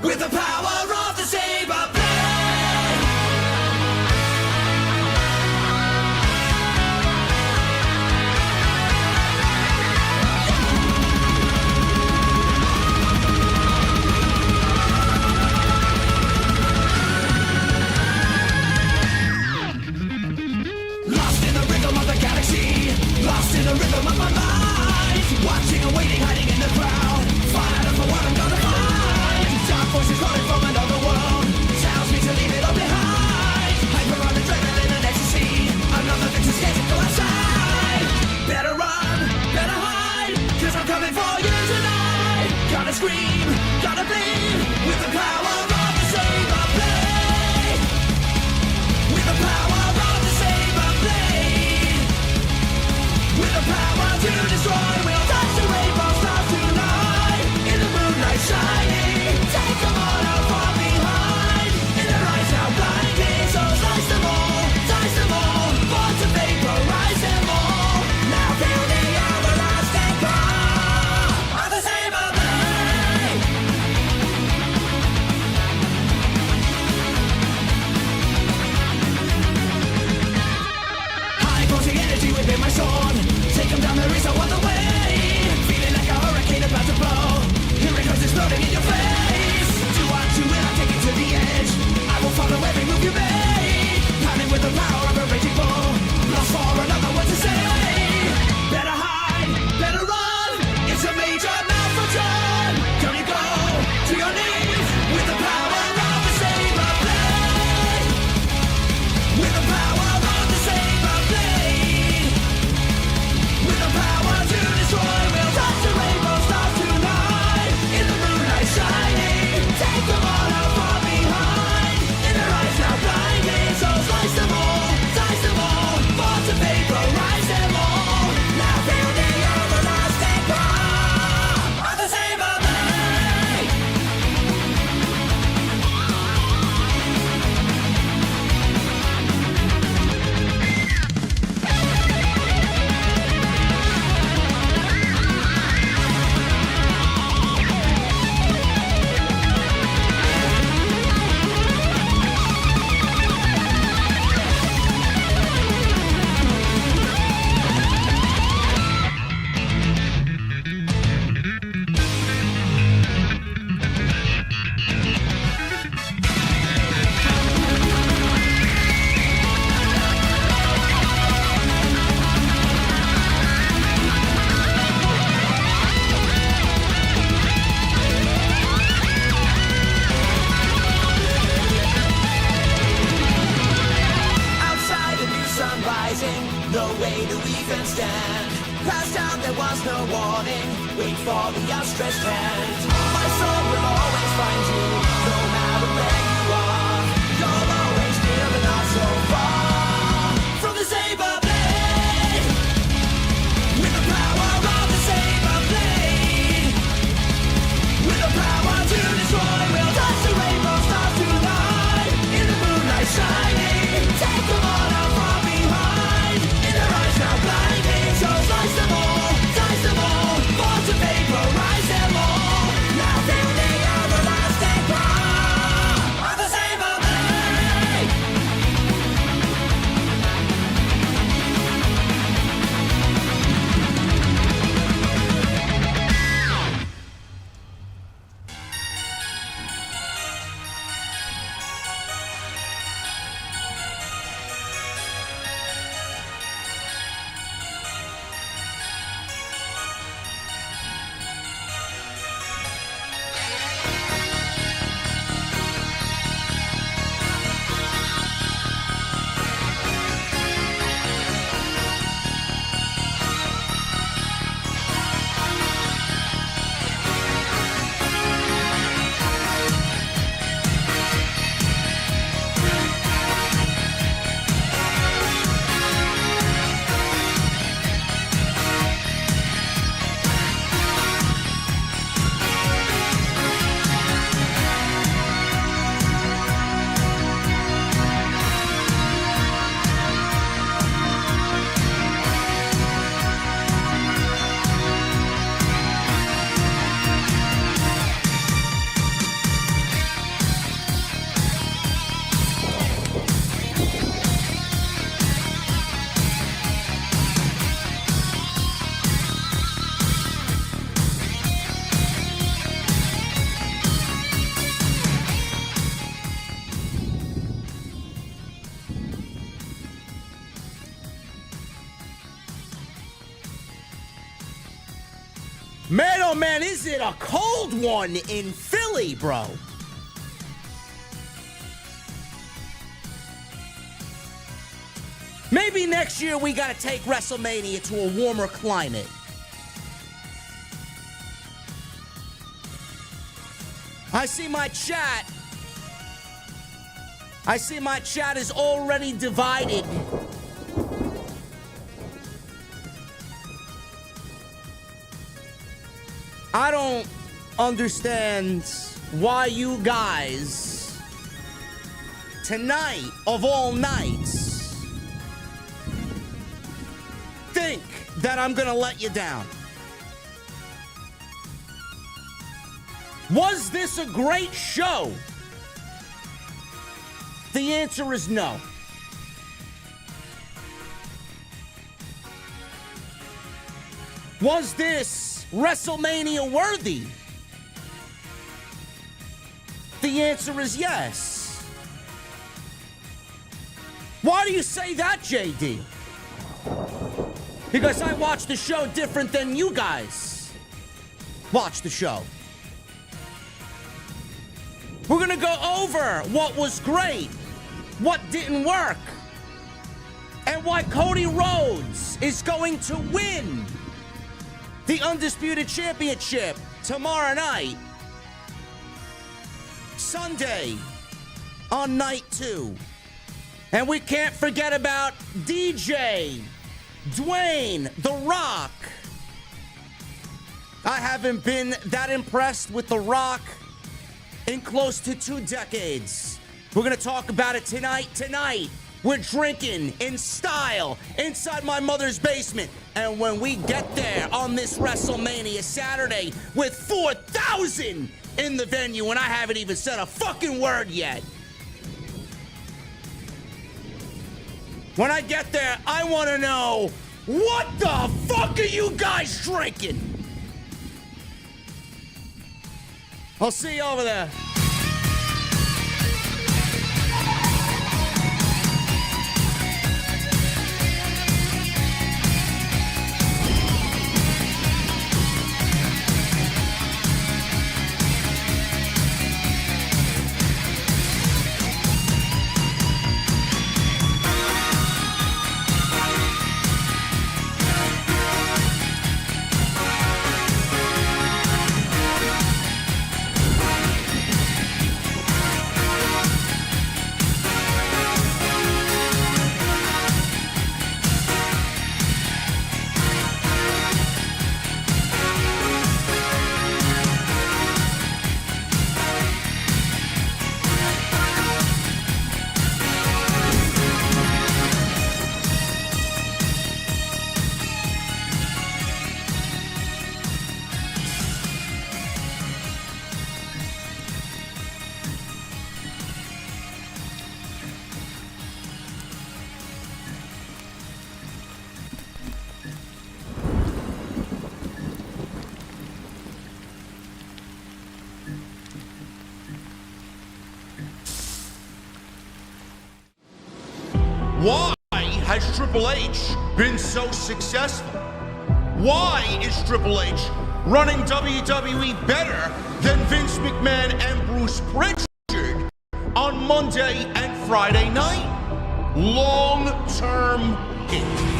with the power of the saber blade. Lost in the rhythm of the galaxy, lost in the rhythm of my mind, watching and waiting, hiding in the crowd, fired up for what I'm gonna find. Dark voices calling from another world, tells me to leave it all behind. Hyper on adrenaline and ecstasy, another victim scared to go outside. Better run, better hide, cause I'm coming for you tonight. Gotta scream, gotta bleed, with the power of the saber blade. With the power of the saber blade. With the power to destroy, we'll touch the rainbow stars tonight. In the moonlight shining, take them all out from behind. In their eyes now blinding, so slice them all, born to vaporize them all. Now feel the everlasting power of the saber blade. High pulsing energy within my sword, take them down, there is no other way. Feeling like a hurricane about to blow, here it comes exploding in your face. Do what you will, I'll take it to the edge, I will follow every move you make. Pounding with the power of a raging bull, lost for another word to say. Better hide, better run, it's a major malfunction. Don't you go to your knees, with the power of the saber blade. With the power of the saber blade. With the power to destroy, we'll touch the rainbow stars tonight. In the moonlight shining, take them all out from behind. In their eyes now blinding, so slice them all, born to vaporize them all. Now feel the everlasting power of the saber blade. Outside the new sun rising, no way to even stand. Past out there was no warning, wait for the outstretched hand. My soul will always find you, no matter where you are. You're always near but not so far from the saber blade. With the power of the saber blade. With the power to destroy, we'll touch the rainbow stars tonight. In the moonlight shining, take them all out from behind. In their eyes now blinding, so slice them all, born to vaporize them all. Now feel the everlasting power Man, oh man, is it a cold one in Philly, bro? Maybe next year we gotta take WrestleMania to a warmer climate. I see my chat is already divided. I don't understand why you guys, tonight of all nights, think that I'm gonna let you down. Was this a great show? The answer is no. Was this WrestleMania worthy? The answer is yes. Why do you say that, JD? Because I watch the show different than you guys watch the show. We're gonna go over what was great, what didn't work, and why Cody Rhodes is going to win the Undisputed Championship tomorrow night, Sunday, on night 2. And we can't forget about DJ Dwayne The Rock. I haven't been that impressed with The Rock in close to 2 decades. We're gonna talk about it tonight. Tonight, we're drinking in style inside my mother's basement. And when we get there on this WrestleMania Saturday with 4,000 in the venue, and I haven't even said a fucking word yet. When I get there, I wanna know, what the fuck are you guys drinking? I'll see you over there. Why has Triple H been so successful? Why is Triple H running WWE better than Vince McMahon and Bruce Pritchard on Monday and Friday night? Long-term hit.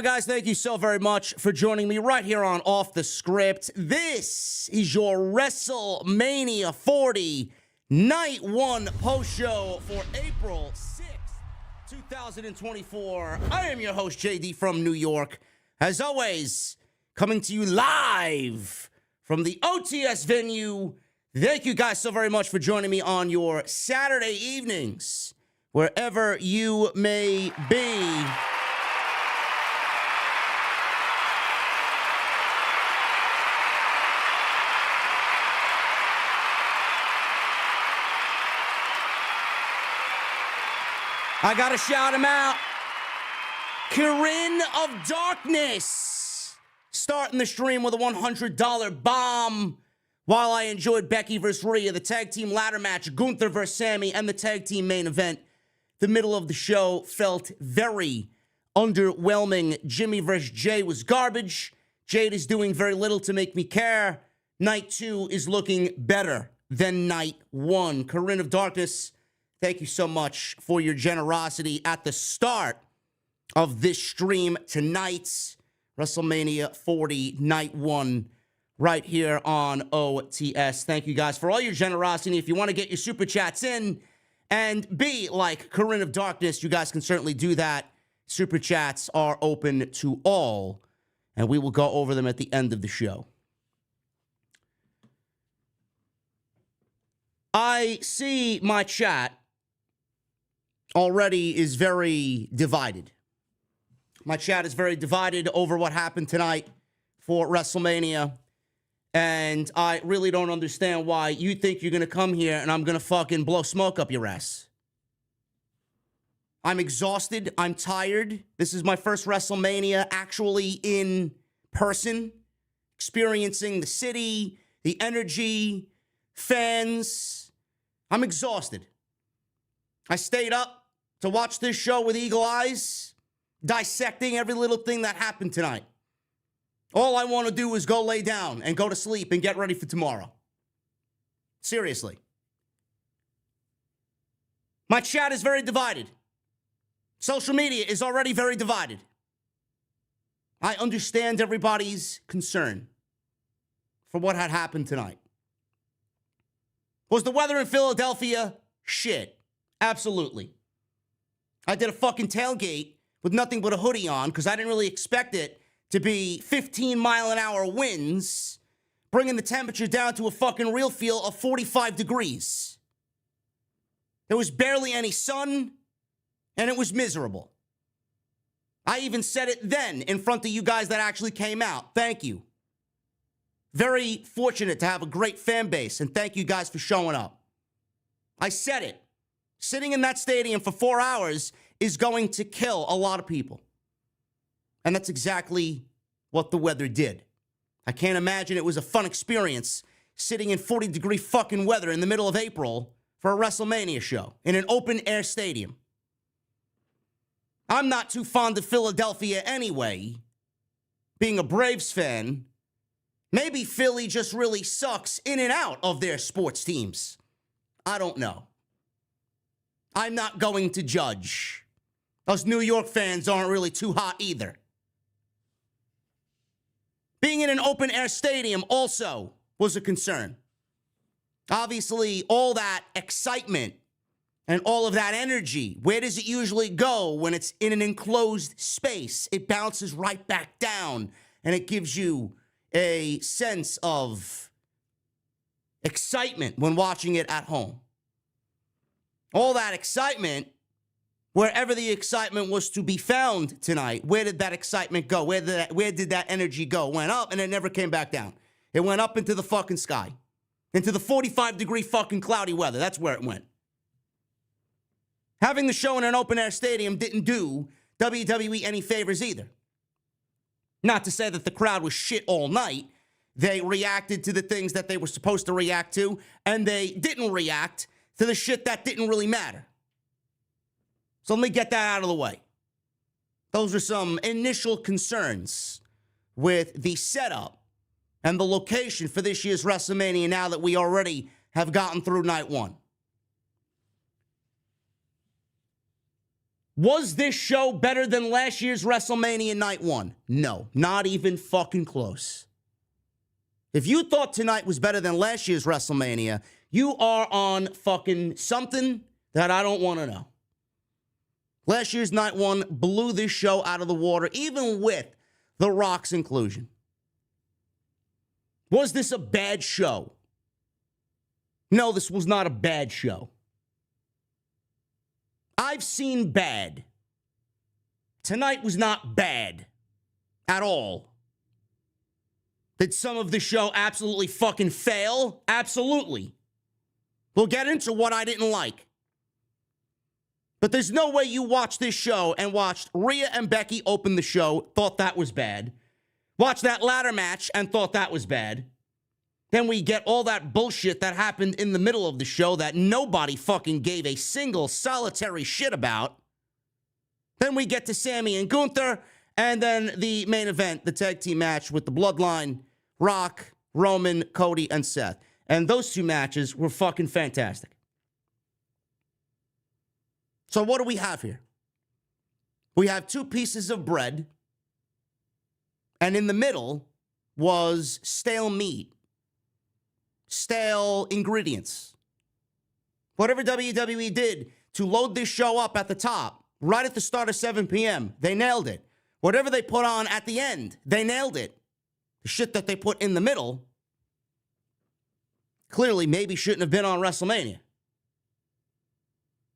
Guys, thank you so very much for joining me right here on Off the Script. This is your WrestleMania 40 Night 1 post show for April 6th, 2024. I am your host, JD from New York. As always, coming to you live from the OTS venue. Thank you guys so very much for joining me on your Saturday evenings, wherever you may be. I gotta shout him out. Corinne of Darkness starting the stream with a $100 bomb. While I enjoyed Becky vs. Rhea, the tag team ladder match, Gunther vs. Sami, and the tag team main event, the middle of the show felt very underwhelming. Jimmy vs. Jey was garbage. Jade is doing very little to make me care. Night 2 is looking better than night 1. Corinne of Darkness, thank you so much for your generosity at the start of this stream tonight's WrestleMania 40 Night 1 right here on OTS. Thank you guys for all your generosity. If you want to get your super chats in and be like Corinne of Darkness, you guys can certainly do that. Super chats are open to all, and we will go over them at the end of the show. I see my chat already is very divided. My chat is very divided over what happened tonight for WrestleMania. And I really don't understand why you think you're going to come here and I'm going to fucking blow smoke up your ass. I'm exhausted. I'm tired. This is my first WrestleMania actually in person, experiencing the city, the energy, fans. I'm exhausted. I stayed up to watch this show with eagle eyes, dissecting every little thing that happened tonight. All I want to do is go lay down and go to sleep and get ready for tomorrow. Seriously. My chat is very divided. Social media is already very divided. I understand everybody's concern for what had happened tonight. Was the weather in Philadelphia shit? Absolutely. I did a fucking tailgate with nothing but a hoodie on because I didn't really expect it to be 15-mile-an-hour winds, bringing the temperature down to a fucking real feel of 45 degrees. There was barely any sun, and it was miserable. I even said it then in front of you guys that actually came out. Thank you. Very fortunate to have a great fan base, and thank you guys for showing up. I said it. Sitting in that stadium for 4 hours is going to kill a lot of people. And that's exactly what the weather did. I can't imagine it was a fun experience sitting in 40-degree fucking weather in the middle of April for a WrestleMania show in an open-air stadium. I'm not too fond of Philadelphia anyway. Being a Braves fan, maybe Philly just really sucks in and out of their sports teams. I don't know. I'm not going to judge. Us New York fans aren't really too hot either. Being in an open-air stadium also was a concern. Obviously, all that excitement and all of that energy, where does it usually go when it's in an enclosed space? It bounces right back down, and it gives you a sense of excitement when watching it at home. All that excitement, wherever the excitement was to be found tonight, where did that excitement go? Where did that energy go? It went up, and it never came back down. It went up into the fucking sky. Into the 45-degree fucking cloudy weather. That's where it went. Having the show in an open-air stadium didn't do WWE any favors either. Not to say that the crowd was shit all night. They reacted to the things that they were supposed to react to, and they didn't react to the shit that didn't really matter. So let me get that out of the way. Those are some initial concerns with the setup and the location for this year's WrestleMania now that we already have gotten through night 1. Was this show better than last year's WrestleMania night 1? No, not even fucking close. If you thought tonight was better than last year's WrestleMania, you are on fucking something that I don't want to know. Last year's night 1 blew this show out of the water, even with The Rock's inclusion. Was this a bad show? No, this was not a bad show. I've seen bad. Tonight was not bad at all. Did some of the show absolutely fucking fail? Absolutely. We'll get into what I didn't like. But there's no way you watched this show and watched Rhea and Becky open the show, thought that was bad. Watched that ladder match and thought that was bad. Then we get all that bullshit that happened in the middle of the show that nobody fucking gave a single solitary shit about. Then we get to Sami and Gunther, and then the main event, the tag team match with the Bloodline, Rock, Roman, Cody, and Seth. And those two matches were fucking fantastic. So what do we have here? We have two pieces of bread, and in the middle was stale meat, stale ingredients. Whatever WWE did to load this show up at the top, right at the start of 7 p.m., they nailed it. Whatever they put on at the end, they nailed it. The shit that they put in the middle clearly maybe shouldn't have been on WrestleMania.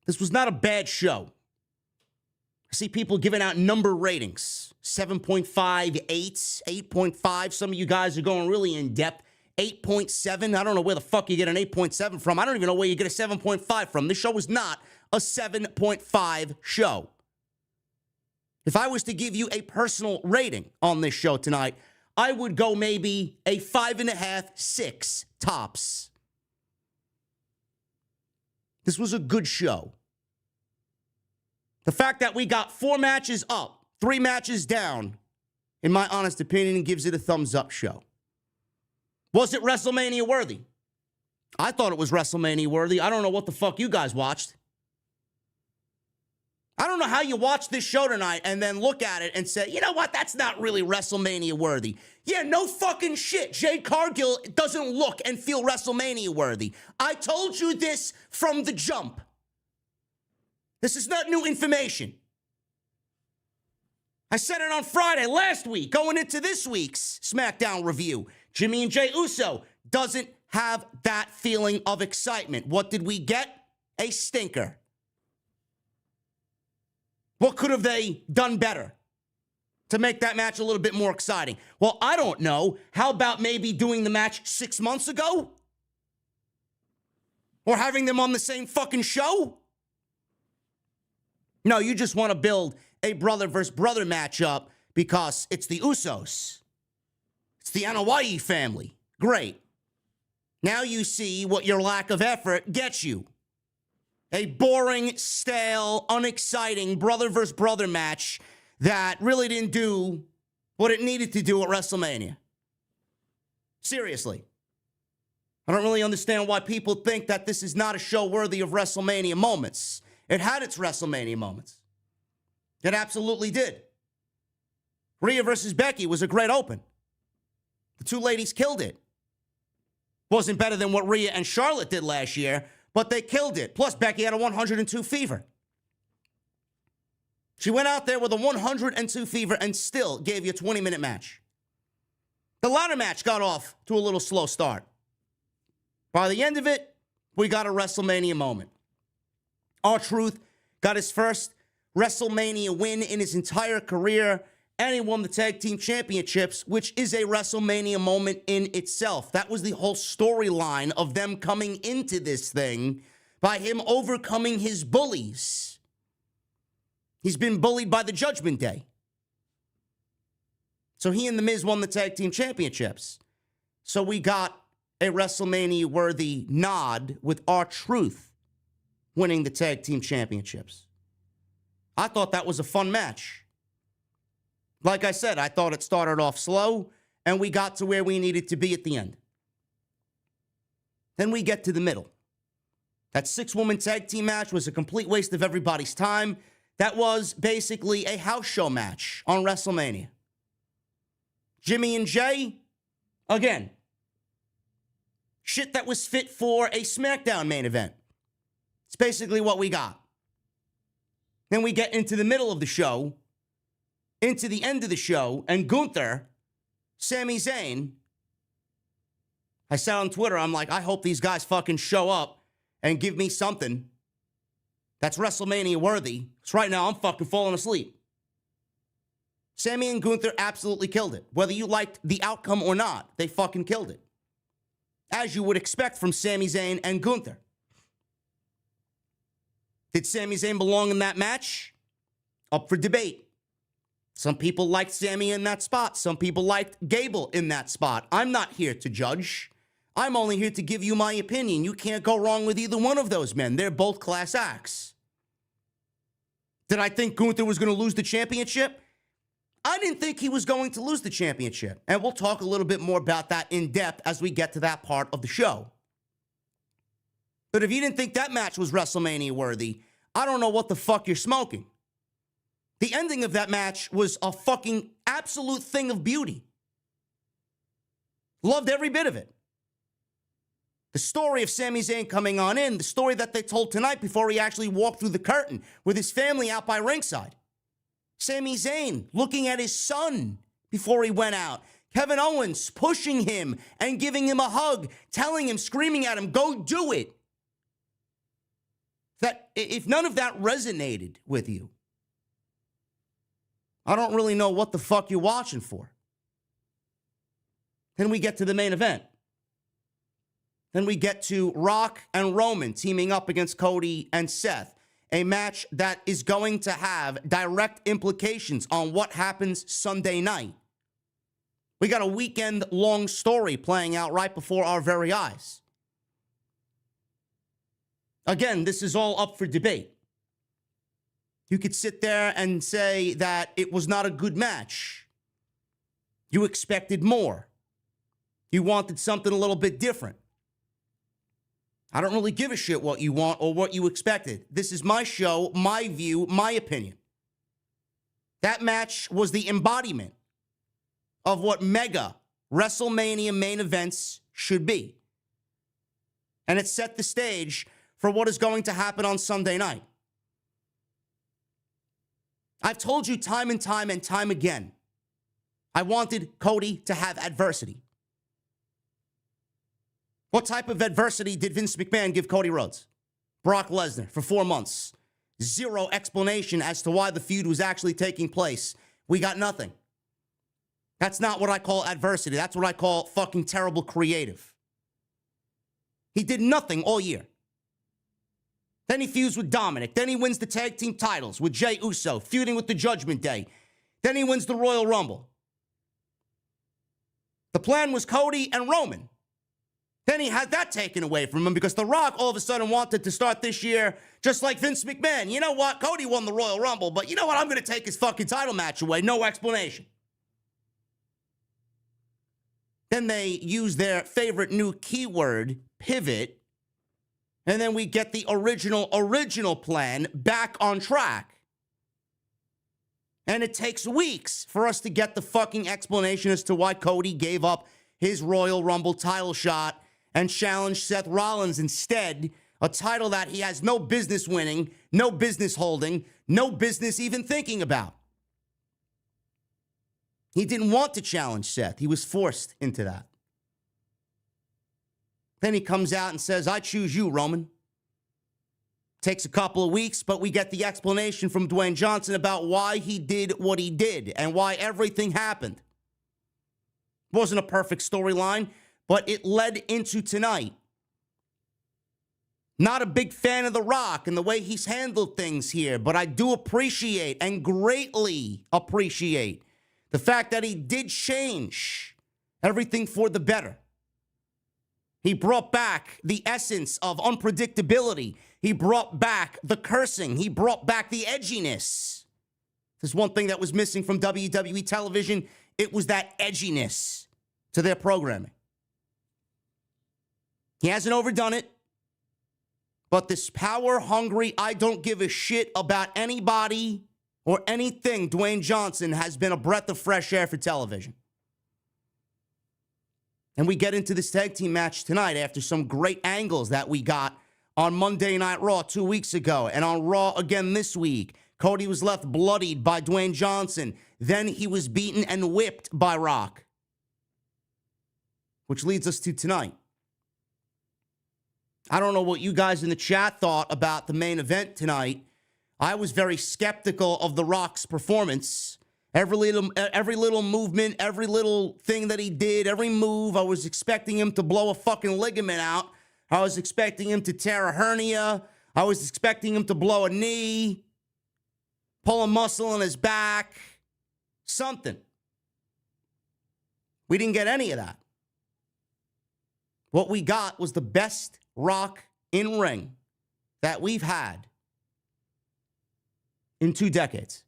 This was not a bad show. I see people giving out number ratings. 7.5, 8.5. Some of you guys are going really in depth. 8.7. I don't know where the fuck you get an 8.7 from. I don't even know where you get a 7.5 from. This show was not a 7.5 show. If I was to give you a personal rating on this show tonight, I would go maybe a 5.5, 6 tops. This was a good show. The fact that we got 4 matches up, 3 matches down, in my honest opinion, gives it a thumbs up show. Was it WrestleMania worthy? I thought it was WrestleMania worthy. I don't know what the fuck you guys watched. I don't know how you watch this show tonight and then look at it and say, you know what, that's not really WrestleMania worthy. Yeah, no fucking shit. Jade Cargill doesn't look and feel WrestleMania worthy. I told you this from the jump. This is not new information. I said it on Friday last week, going into this week's SmackDown review. Jimmy and Jey Uso doesn't have that feeling of excitement. What did we get? A stinker. What could have they done better to make that match a little bit more exciting? Well, I don't know. How about maybe doing the match 6 months ago? Or having them on the same fucking show? No, you just want to build a brother versus brother matchup because it's the Usos. It's the Anoa'i family. Great. Now you see what your lack of effort gets you. A boring, stale, unexciting brother versus brother match that really didn't do what it needed to do at WrestleMania. Seriously. I don't really understand why people think that this is not a show worthy of WrestleMania moments. It had its WrestleMania moments. It absolutely did. Rhea versus Becky was a great open. The two ladies killed it. Wasn't better than what Rhea and Charlotte did last year, but they killed it. Plus, Becky had a 102 fever. She went out there with a 102 fever and still gave you a 20-minute match. The ladder match got off to a little slow start. By the end of it, we got a WrestleMania moment. R-Truth got his first WrestleMania win in his entire career, and he won the Tag Team Championships, which is a WrestleMania moment in itself. That was the whole storyline of them coming into this thing by him overcoming his bullies. He's been bullied by the Judgment Day. So he and The Miz won the Tag Team Championships. So we got a WrestleMania-worthy nod with R-Truth winning the Tag Team Championships. I thought that was a fun match. Like I said, I thought it started off slow, and we got to where we needed to be at the end. Then we get to the middle. That 6-woman tag team match was a complete waste of everybody's time. That was basically a house show match on WrestleMania. Jimmy and Jey, again, shit that was fit for a SmackDown main event. It's basically what we got. Then we get into the middle of the show, into the end of the show, and Gunther, Sami Zayn. I said on Twitter, I'm like, I hope these guys fucking show up and give me something that's WrestleMania worthy. Because right now I'm fucking falling asleep. Sami and Gunther absolutely killed it. Whether you liked the outcome or not, they fucking killed it. As you would expect from Sami Zayn and Gunther. Did Sami Zayn belong in that match? Up for debate. Some people liked Sami in that spot. Some people liked Gable in that spot. I'm not here to judge. I'm only here to give you my opinion. You can't go wrong with either one of those men. They're both class acts. Did I think Gunther was going to lose the championship? I didn't think he was going to lose the championship. And we'll talk a little bit more about that in depth as we get to that part of the show. But if you didn't think that match was WrestleMania worthy, I don't know what the fuck you're smoking. The ending of that match was a fucking absolute thing of beauty. Loved every bit of it. The story of Sami Zayn coming on in, the story that they told tonight before he actually walked through the curtain with his family out by ringside. Sami Zayn looking at his son before he went out. Kevin Owens pushing him and giving him a hug, telling him, screaming at him, go do it. That if none of that resonated with you, I don't really know what the fuck you're watching for. Then we get to the main event. Then we get to Rock and Roman teaming up against Cody and Seth. A match that is going to have direct implications on what happens Sunday night. We got a weekend-long story playing out right before our very eyes. Again, this is all up for debate. You could sit there and say that it was not a good match. You expected more. You wanted something a little bit different. I don't really give a shit what you want or what you expected. This is my show, my view, my opinion. That match was the embodiment of what mega WrestleMania main events should be. And it set the stage for what is going to happen on Sunday night. I've told you time and time again, I wanted Cody to have adversity. What type of adversity did Vince McMahon give Cody Rhodes? Brock Lesnar for 4 months. Zero explanation as to why the feud was actually taking place. We got nothing. That's not what I call adversity. That's what I call fucking terrible creative. He did nothing all year. Then he feuds with Dominic. Then he wins the tag team titles with Jey Uso, feuding with the Judgment Day. Then he wins the Royal Rumble. The plan was Cody and Roman. Then he had that taken away from him because The Rock all of a sudden wanted to start this year just like Vince McMahon. You know what? Cody won the Royal Rumble, but you know what? I'm going to take his fucking title match away. No explanation. Then they use their favorite new keyword, pivot. And then we get the original plan back on track. And it takes weeks for us to get the fucking explanation as to why Cody gave up his Royal Rumble title shot and challenged Seth Rollins instead, a title that he has no business winning, no business holding, no business even thinking about. He didn't want to challenge Seth. He was forced into that. Then he comes out and says, I choose you, Roman. Takes a couple of weeks, but we get the explanation from Dwayne Johnson about why he did what he did and why everything happened. Wasn't a perfect storyline, but it led into tonight. Not a big fan of The Rock and the way he's handled things here, but I do appreciate and greatly appreciate the fact that he did change everything for the better. He brought back the essence of unpredictability. He brought back the cursing. He brought back the edginess. There's one thing that was missing from WWE television. It was that edginess to their programming. He hasn't overdone it. But this power-hungry, I don't give a shit about anybody or anything, Dwayne Johnson has been a breath of fresh air for television. And we get into this tag team match tonight after some great angles that we got on Monday Night Raw 2 weeks ago and on Raw again this week. Cody was left bloodied by Dwayne Johnson. Then he was beaten and whipped by Rock. Which leads us to tonight. I don't know what you guys in the chat thought about the main event tonight. I was very skeptical of The Rock's performance. Every little movement, every little thing that he did, every move, I was expecting him to blow a fucking ligament out. I was expecting him to tear a hernia. I was expecting him to blow a knee, pull a muscle in his back, something. We didn't get any of that. What we got was the best Rock in ring that we've had in 2 decades.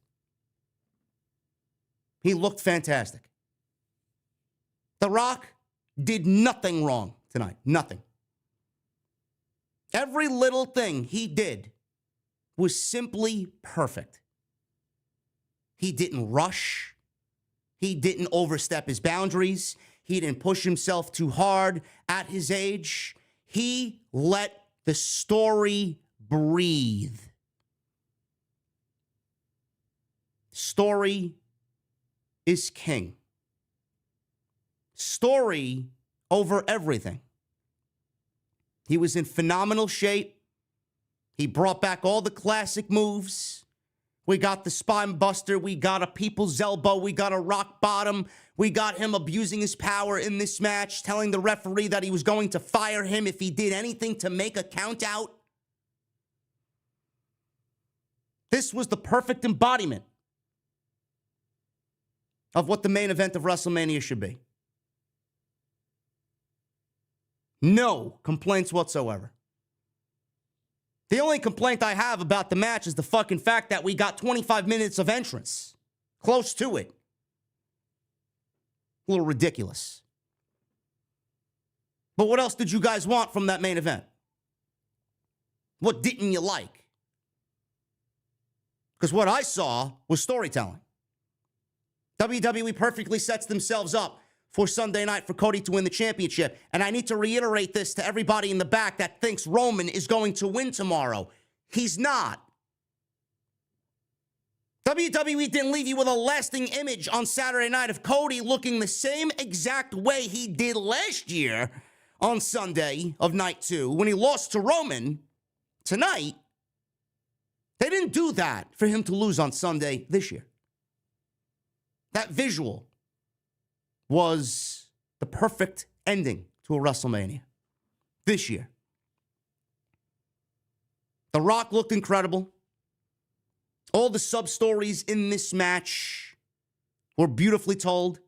He looked fantastic. The Rock did nothing wrong tonight. Nothing. Every little thing he did was simply perfect. He didn't rush. He didn't overstep his boundaries. He didn't push himself too hard at his age. He let the story breathe. Story is king. Story over everything. He was in phenomenal shape. He brought back all the classic moves. We got the spine buster. We got a people's elbow. We got a rock bottom. We got him abusing his power in this match, telling the referee that he was going to fire him if he did anything to make a count out. This was the perfect embodiment of what the main event of WrestleMania should be. No complaints whatsoever. The only complaint I have about the match is the fucking fact that we got 25 minutes of entrance. Close to it. A little ridiculous. But what else did you guys want from that main event? What didn't you like? Because what I saw was storytelling. WWE perfectly sets themselves up for Sunday night for Cody to win the championship. And I need to reiterate this to everybody in the back that thinks Roman is going to win tomorrow. He's not. WWE didn't leave you with a lasting image on Saturday night of Cody looking the same exact way he did last year on Sunday of night 2 when he lost to Roman. Tonight, they didn't do that for him to lose on Sunday this year. That visual was the perfect ending to a WrestleMania this year. The Rock looked incredible. All the sub-stories in this match were beautifully told.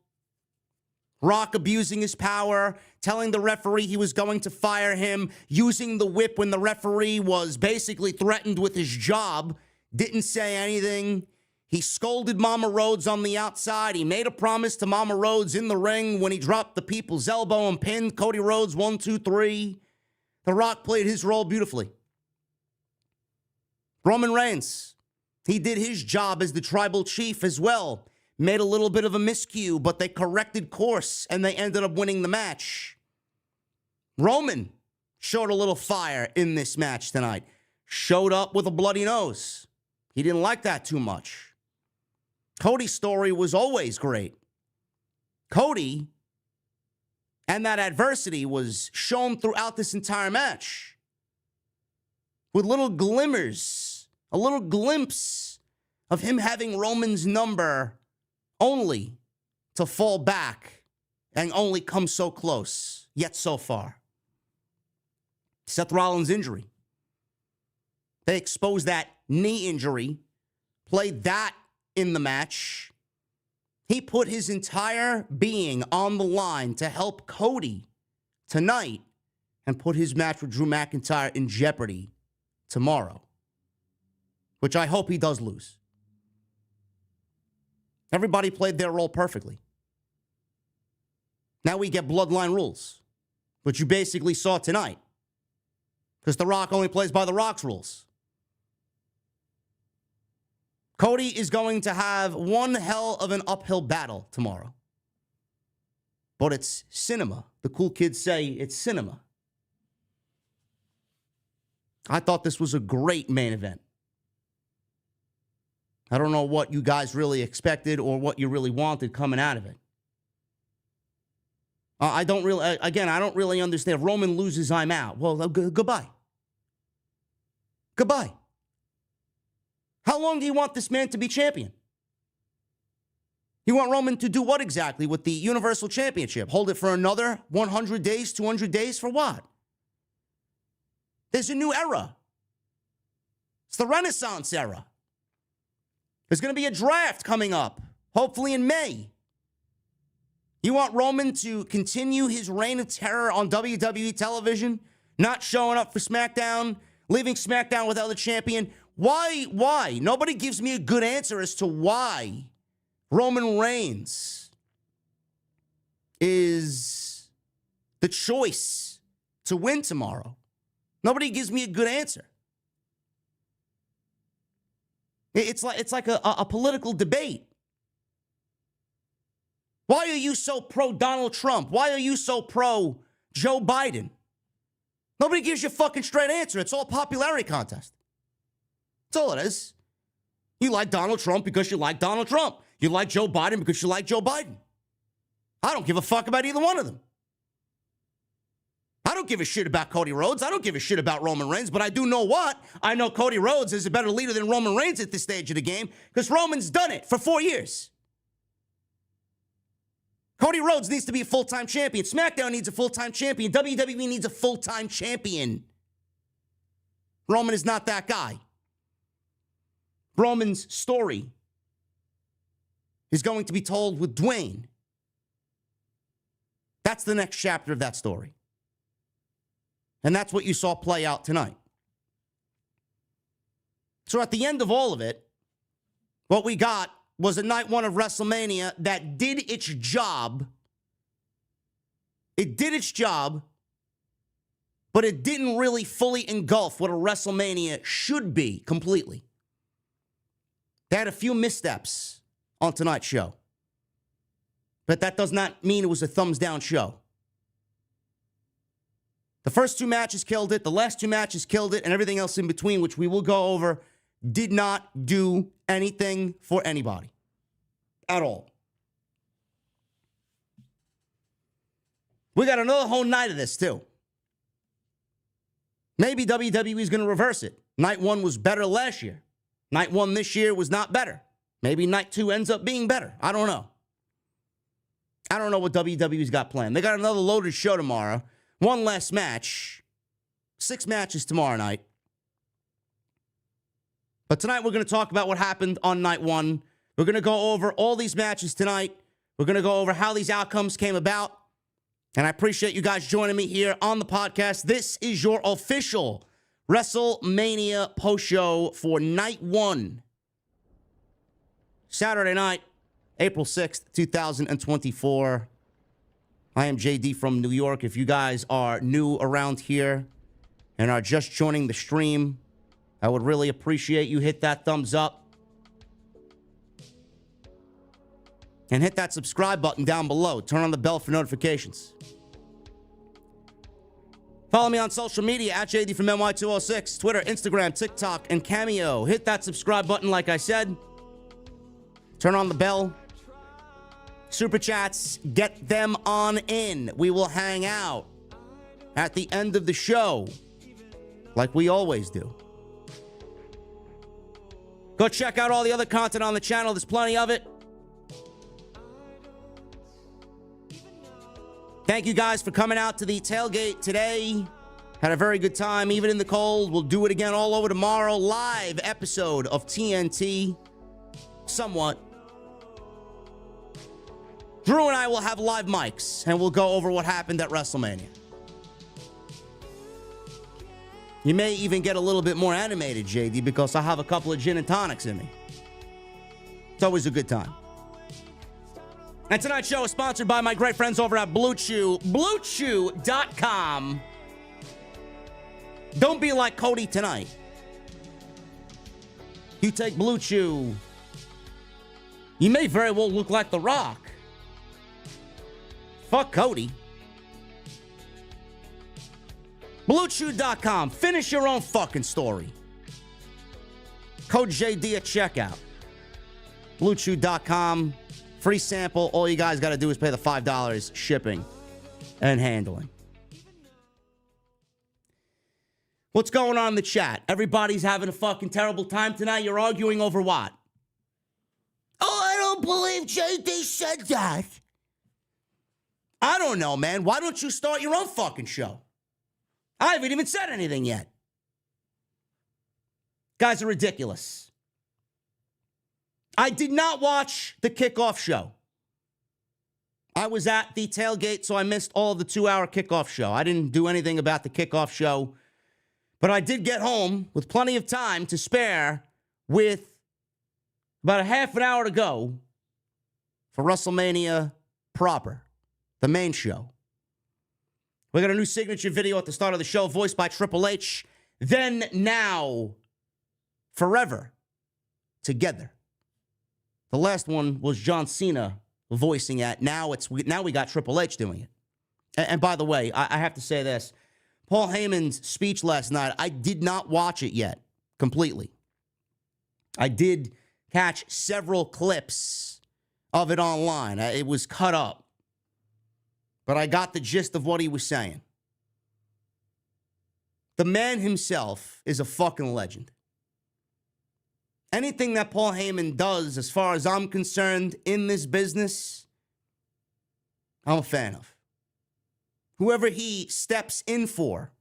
Rock abusing his power, telling the referee he was going to fire him, using the whip when the referee was basically threatened with his job, didn't say anything. He scolded Mama Rhodes on the outside. He made a promise to Mama Rhodes in the ring when he dropped the people's elbow and pinned Cody Rhodes 1, 2, 3. The Rock played his role beautifully. Roman Reigns, he did his job as the tribal chief as well. Made a little bit of a miscue, but they corrected course and they ended up winning the match. Roman showed a little fire in this match tonight. Showed up with a bloody nose. He didn't like that too much. Cody's story was always great. Cody and that adversity was shown throughout this entire match with little glimmers, a little glimpse of him having Roman's number only to fall back and only come so close, yet so far. Seth Rollins' injury. They exposed that knee injury, played that in the match. He put his entire being on the line to help Cody tonight and put his match with Drew McIntyre in jeopardy tomorrow, which I hope he does lose. Everybody played their role perfectly. Now we get Bloodline rules, which you basically saw tonight, because The Rock only plays by The Rock's rules. Cody is going to have one hell of an uphill battle tomorrow. But it's cinema. The cool kids say it's cinema. I thought this was a great main event. I don't know what you guys really expected or what you really wanted coming out of it. I don't really understand. If Roman loses, I'm out. Well, goodbye. Goodbye. How long do you want this man to be champion? You want Roman to do what exactly with the Universal Championship? Hold it for another 100 days, 200 days? For what? There's a new era. It's the Renaissance era. There's going to be a draft coming up, hopefully in May. You want Roman to continue his reign of terror on WWE television, not showing up for SmackDown, leaving SmackDown without a champion? Why? Nobody gives me a good answer as to why Roman Reigns is the choice to win tomorrow. Nobody gives me a good answer. It's like a political debate. Why are you so pro Donald Trump? Why are you so pro Joe Biden? Nobody gives you a fucking straight answer. It's all a popularity contest. That's all it is. You like Donald Trump because you like Donald Trump. You like Joe Biden because you like Joe Biden. I don't give a fuck about either one of them. I don't give a shit about Cody Rhodes. I don't give a shit about Roman Reigns, but I do know what? I know Cody Rhodes is a better leader than Roman Reigns at this stage of the game because Roman's done it for 4 years. Cody Rhodes needs to be a full-time champion. SmackDown needs a full-time champion. WWE needs a full-time champion. Roman is not that guy. Roman's story is going to be told with Dwayne. That's the next chapter of that story. And that's what you saw play out tonight. So at the end of all of it, what we got was a night one of WrestleMania that did its job. It did its job, but it didn't really fully engulf what a WrestleMania should be completely. They had a few missteps on tonight's show, but that does not mean it was a thumbs down show. The first two matches killed it. The last two matches killed it, and everything else in between, which we will go over, did not do anything for anybody at all. We got another whole night of this, too. Maybe WWE is going to reverse it. Night one was better last year. Night one this year was not better. Maybe night two ends up being better. I don't know. I don't know what WWE's got planned. They got another loaded show tomorrow. One last match. 6 matches tomorrow night. But tonight we're going to talk about what happened on night one. We're going to go over all these matches tonight. We're going to go over how these outcomes came about. And I appreciate you guys joining me here on the podcast. This is your official WrestleMania post show for night one. Saturday night, April 6th, 2024. I am JD from New York. If you guys are new around here and are just joining the stream, I would really appreciate you hit that thumbs up. And hit that subscribe button down below. Turn on the bell for notifications. Follow me on social media at JD from NY206, Twitter, Instagram, TikTok, and Cameo. Hit that subscribe button like I said. Turn on the bell. Super chats, get them on in. We will hang out at the end of the show like we always do. Go check out all the other content on the channel. There's plenty of it. Thank you guys for coming out to the tailgate today. Had a very good time, even in the cold. We'll do it again all over tomorrow. Live episode of TNT. Somewhat. Drew and I will have live mics, and we'll go over what happened at WrestleMania. You may even get a little bit more animated, JD, because I have a couple of gin and tonics in me. It's always a good time. And tonight's show is sponsored by my great friends over at Blue Chew. BlueChew.com. Don't be like Cody tonight. You take Blue Chew, you may very well look like The Rock. Fuck Cody. BlueChew.com. Finish your own fucking story. Code JD at checkout. BlueChew.com. Free sample. All you guys got to do is pay the $5 shipping and handling. What's going on in the chat? Everybody's having a fucking terrible time tonight. You're arguing over what? Oh, I don't believe JD said that. I don't know, man. Why don't you start your own fucking show? I haven't even said anything yet. Guys are ridiculous. I did not watch the kickoff show. I was at the tailgate, so I missed all of the 2-hour kickoff show. I didn't do anything about the kickoff show, but I did get home with plenty of time to spare with about a half an hour to go for WrestleMania proper, the main show. We got a new signature video at the start of the show, voiced by Triple H. Then, now, forever, together. The last one was John Cena voicing it. Now we got Triple H doing it. And by the way, I have to say this. Paul Heyman's speech last night, I did not watch it yet completely. I did catch several clips of it online. It was cut up. But I got the gist of what he was saying. The man himself is a fucking legend. Anything that Paul Heyman does, as far as I'm concerned, in this business, I'm a fan of. Whoever he steps in for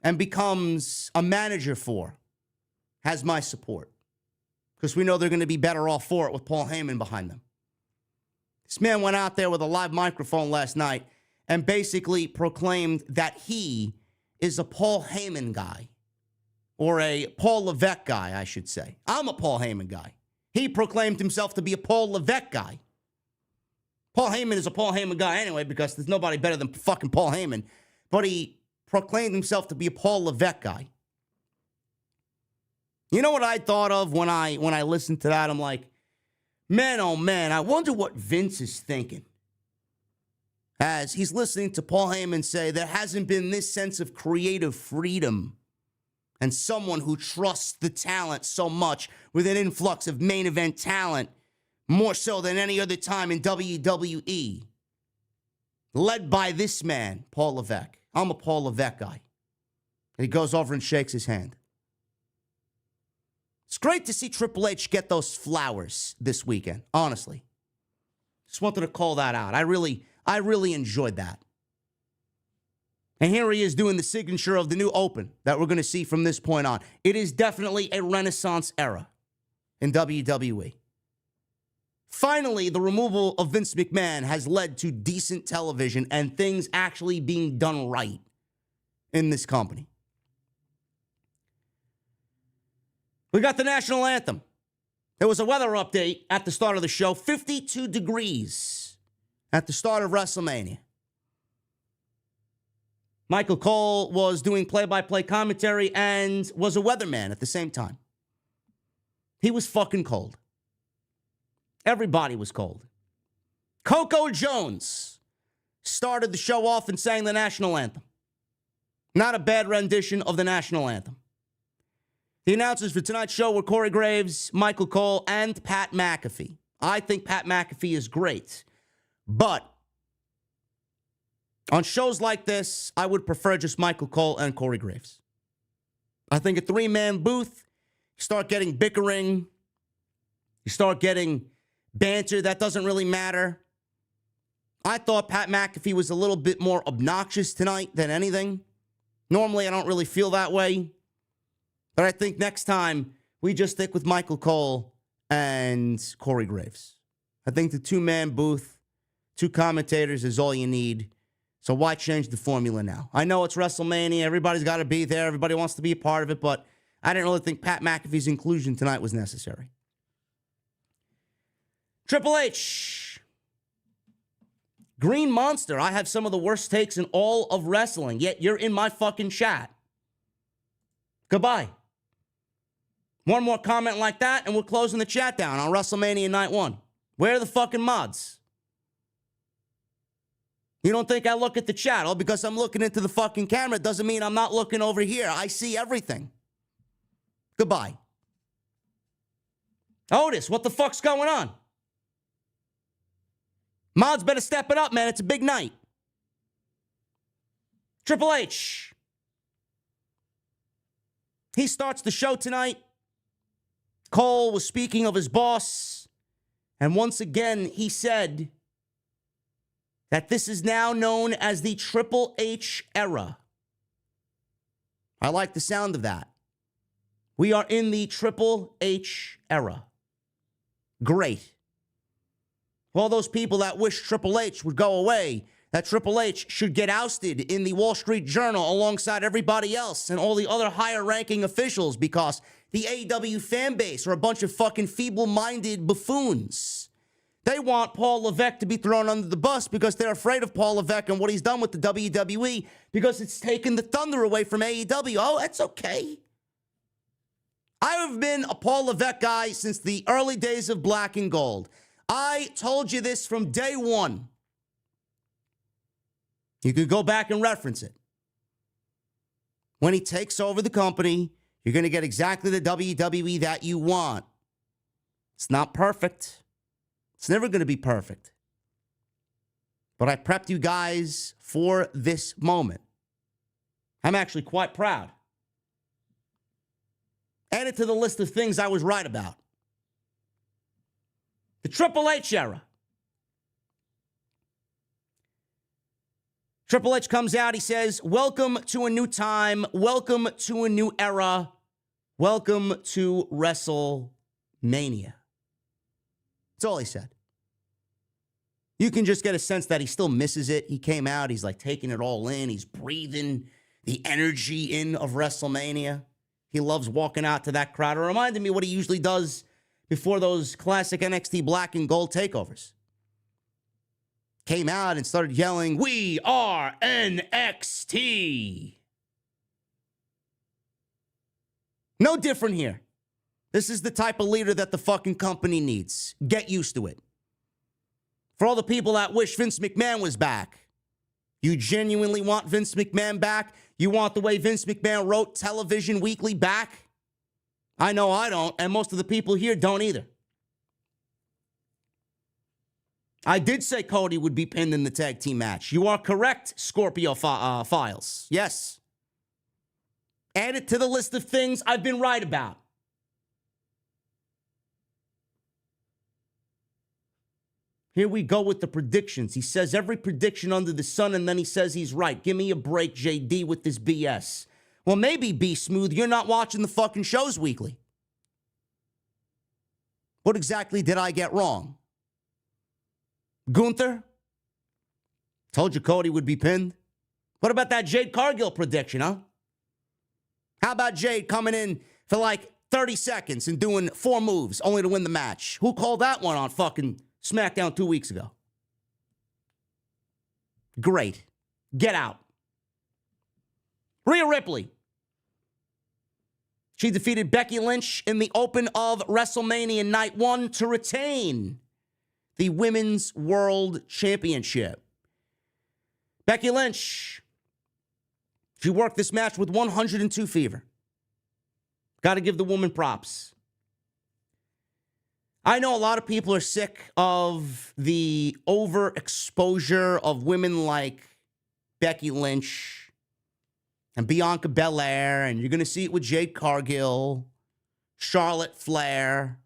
and becomes a manager for has my support. Because we know they're going to be better off for it with Paul Heyman behind them. This man went out there with a live microphone last night and basically proclaimed that he is a Paul Heyman guy. Or a Paul Levesque guy, I should say. I'm a Paul Heyman guy. He proclaimed himself to be a Paul Levesque guy. Paul Heyman is a Paul Heyman guy anyway, because there's nobody better than fucking Paul Heyman. But he proclaimed himself to be a Paul Levesque guy. You know what I thought of when I listened to that? I'm like, man, oh man, I wonder what Vince is thinking. As he's listening to Paul Heyman say, there hasn't been this sense of creative freedom and someone who trusts the talent so much with an influx of main event talent, more so than any other time in WWE. Led by this man, Paul Levesque. I'm a Paul Levesque guy. And he goes over and shakes his hand. It's great to see Triple H get those flowers this weekend, honestly. Just wanted to call that out. I really enjoyed that. And here he is doing the signature of the new Open that we're going to see from this point on. It is definitely a renaissance era in WWE. Finally, the removal of Vince McMahon has led to decent television and things actually being done right in this company. We got the national anthem. There was a weather update at the start of the show. 52 degrees at the start of WrestleMania. Michael Cole was doing play-by-play commentary and was a weatherman at the same time. He was fucking cold. Everybody was cold. Coco Jones started the show off and sang the national anthem. Not a bad rendition of the national anthem. The announcers for tonight's show were Corey Graves, Michael Cole, and Pat McAfee. I think Pat McAfee is great, but on shows like this, I would prefer just Michael Cole and Corey Graves. I think a 3-man booth, you start getting bickering, you start getting banter that doesn't really matter. I thought Pat McAfee was a little bit more obnoxious tonight than anything. Normally, I don't really feel that way. But I think next time, we just stick with Michael Cole and Corey Graves. I think the 2-man booth, 2 commentators is all you need. So why change the formula now? I know it's WrestleMania. Everybody's got to be there. Everybody wants to be a part of it. But I didn't really think Pat McAfee's inclusion tonight was necessary. Triple H. Green Monster. I have some of the worst takes in all of wrestling. Yet you're in my fucking chat. Goodbye. One more comment like that, and we're closing the chat down on WrestleMania Night 1. Where are the fucking mods? You don't think I look at the chat? Oh, because I'm looking into the fucking camera doesn't mean I'm not looking over here. I see everything. Goodbye. Otis, what the fuck's going on? Mods better step it up, man. It's a big night. Triple H. He starts the show tonight. Cole was speaking of his boss. And once again, he said that this is now known as the Triple H era. I like the sound of that. We are in the Triple H era. Great. All those people that wish Triple H would go away, that Triple H should get ousted in the Wall Street Journal alongside everybody else and all the other higher-ranking officials because the AEW fan base are a bunch of fucking feeble-minded buffoons. They want Paul Levesque to be thrown under the bus because they're afraid of Paul Levesque and what he's done with the WWE because it's taken the thunder away from AEW. Oh, that's okay. I have been a Paul Levesque guy since the early days of Black and Gold. I told you this from day one. You could go back and reference it. When he takes over the company, you're going to get exactly the WWE that you want. It's not perfect. It's never going to be perfect. But I prepped you guys for this moment. I'm actually quite proud. Add it to the list of things I was right about. The Triple H era. Triple H comes out, he says, welcome to a new time, welcome to a new era, welcome to WrestleMania. That's all he said. You can just get a sense that he still misses it. He came out, he's like taking it all in, he's breathing the energy in of WrestleMania. He loves walking out to that crowd. It reminded me what he usually does before those classic NXT Black and Gold takeovers. Came out and started yelling, "We are NXT." No different here. This is the type of leader that the fucking company needs. Get used to it. For all the people that wish Vince McMahon was back, you genuinely want Vince McMahon back? You want the way Vince McMahon wrote Television Weekly back? I know I don't, and most of the people here don't either. I did say Cody would be pinned in the tag team match. You are correct, Scorpio Files. Yes. Add it to the list of things I've been right about. Here we go with the predictions. He says every prediction under the sun, and then he says he's right. Give me a break, JD, with this BS. Well, maybe, B Smooth, you're not watching the fucking shows weekly. What exactly did I get wrong? Gunther? Told you Cody would be pinned. What about that Jade Cargill prediction, huh? How about Jade coming in for like 30 seconds and doing 4 moves only to win the match? Who called that one on fucking SmackDown 2 weeks ago? Great. Get out. Rhea Ripley. She defeated Becky Lynch in the open of WrestleMania Night 1 to retain the Women's World Championship. Becky Lynch, she worked this match with 102 fever. Got to give the woman props. I know a lot of people are sick of the overexposure of women like Becky Lynch and Bianca Belair, and you're going to see it with Jade Cargill, Charlotte Flair.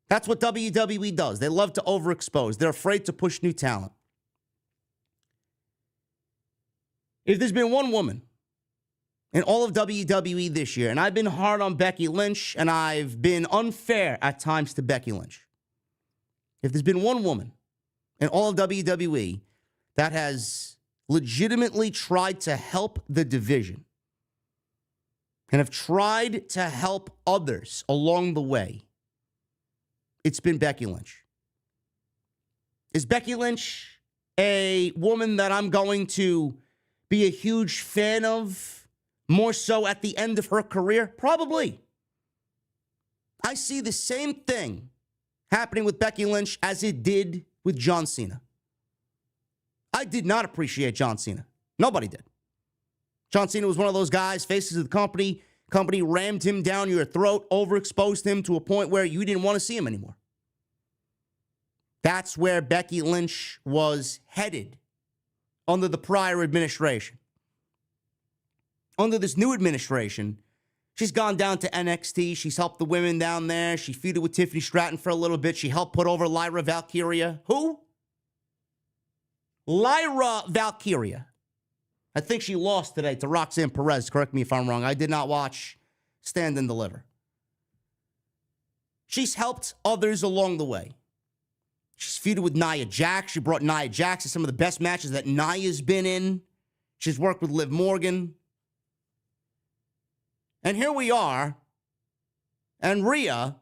That's what WWE does. They love to overexpose. They're afraid to push new talent. If there's been one woman in all of WWE this year, and I've been hard on Becky Lynch, and I've been unfair at times to Becky Lynch. If there's been one woman in all of WWE that has legitimately tried to help the division and have tried to help others along the way, it's been Becky Lynch. Is Becky Lynch a woman that I'm going to be a huge fan of more so at the end of her career? Probably. I see the same thing happening with Becky Lynch as it did with John Cena. I did not appreciate John Cena. Nobody did. John Cena was one of those guys, faces of the company. Company rammed him down your throat, overexposed him to a point where you didn't want to see him anymore. That's where Becky Lynch was headed under the prior administration. Under this new administration, she's gone down to NXT. She's helped the women down there. She feuded with Tiffany Stratton for a little bit. She helped put over Lyra Valkyria. Who? Lyra Valkyria. I think she lost today to Roxanne Perez. Correct me if I'm wrong. I did not watch stand and deliver. She's helped others along the way. She's feuded with Nia Jax. She brought Nia Jax to some of the best matches that Nia's been in. She's worked with Liv Morgan. And here we are, and Rhea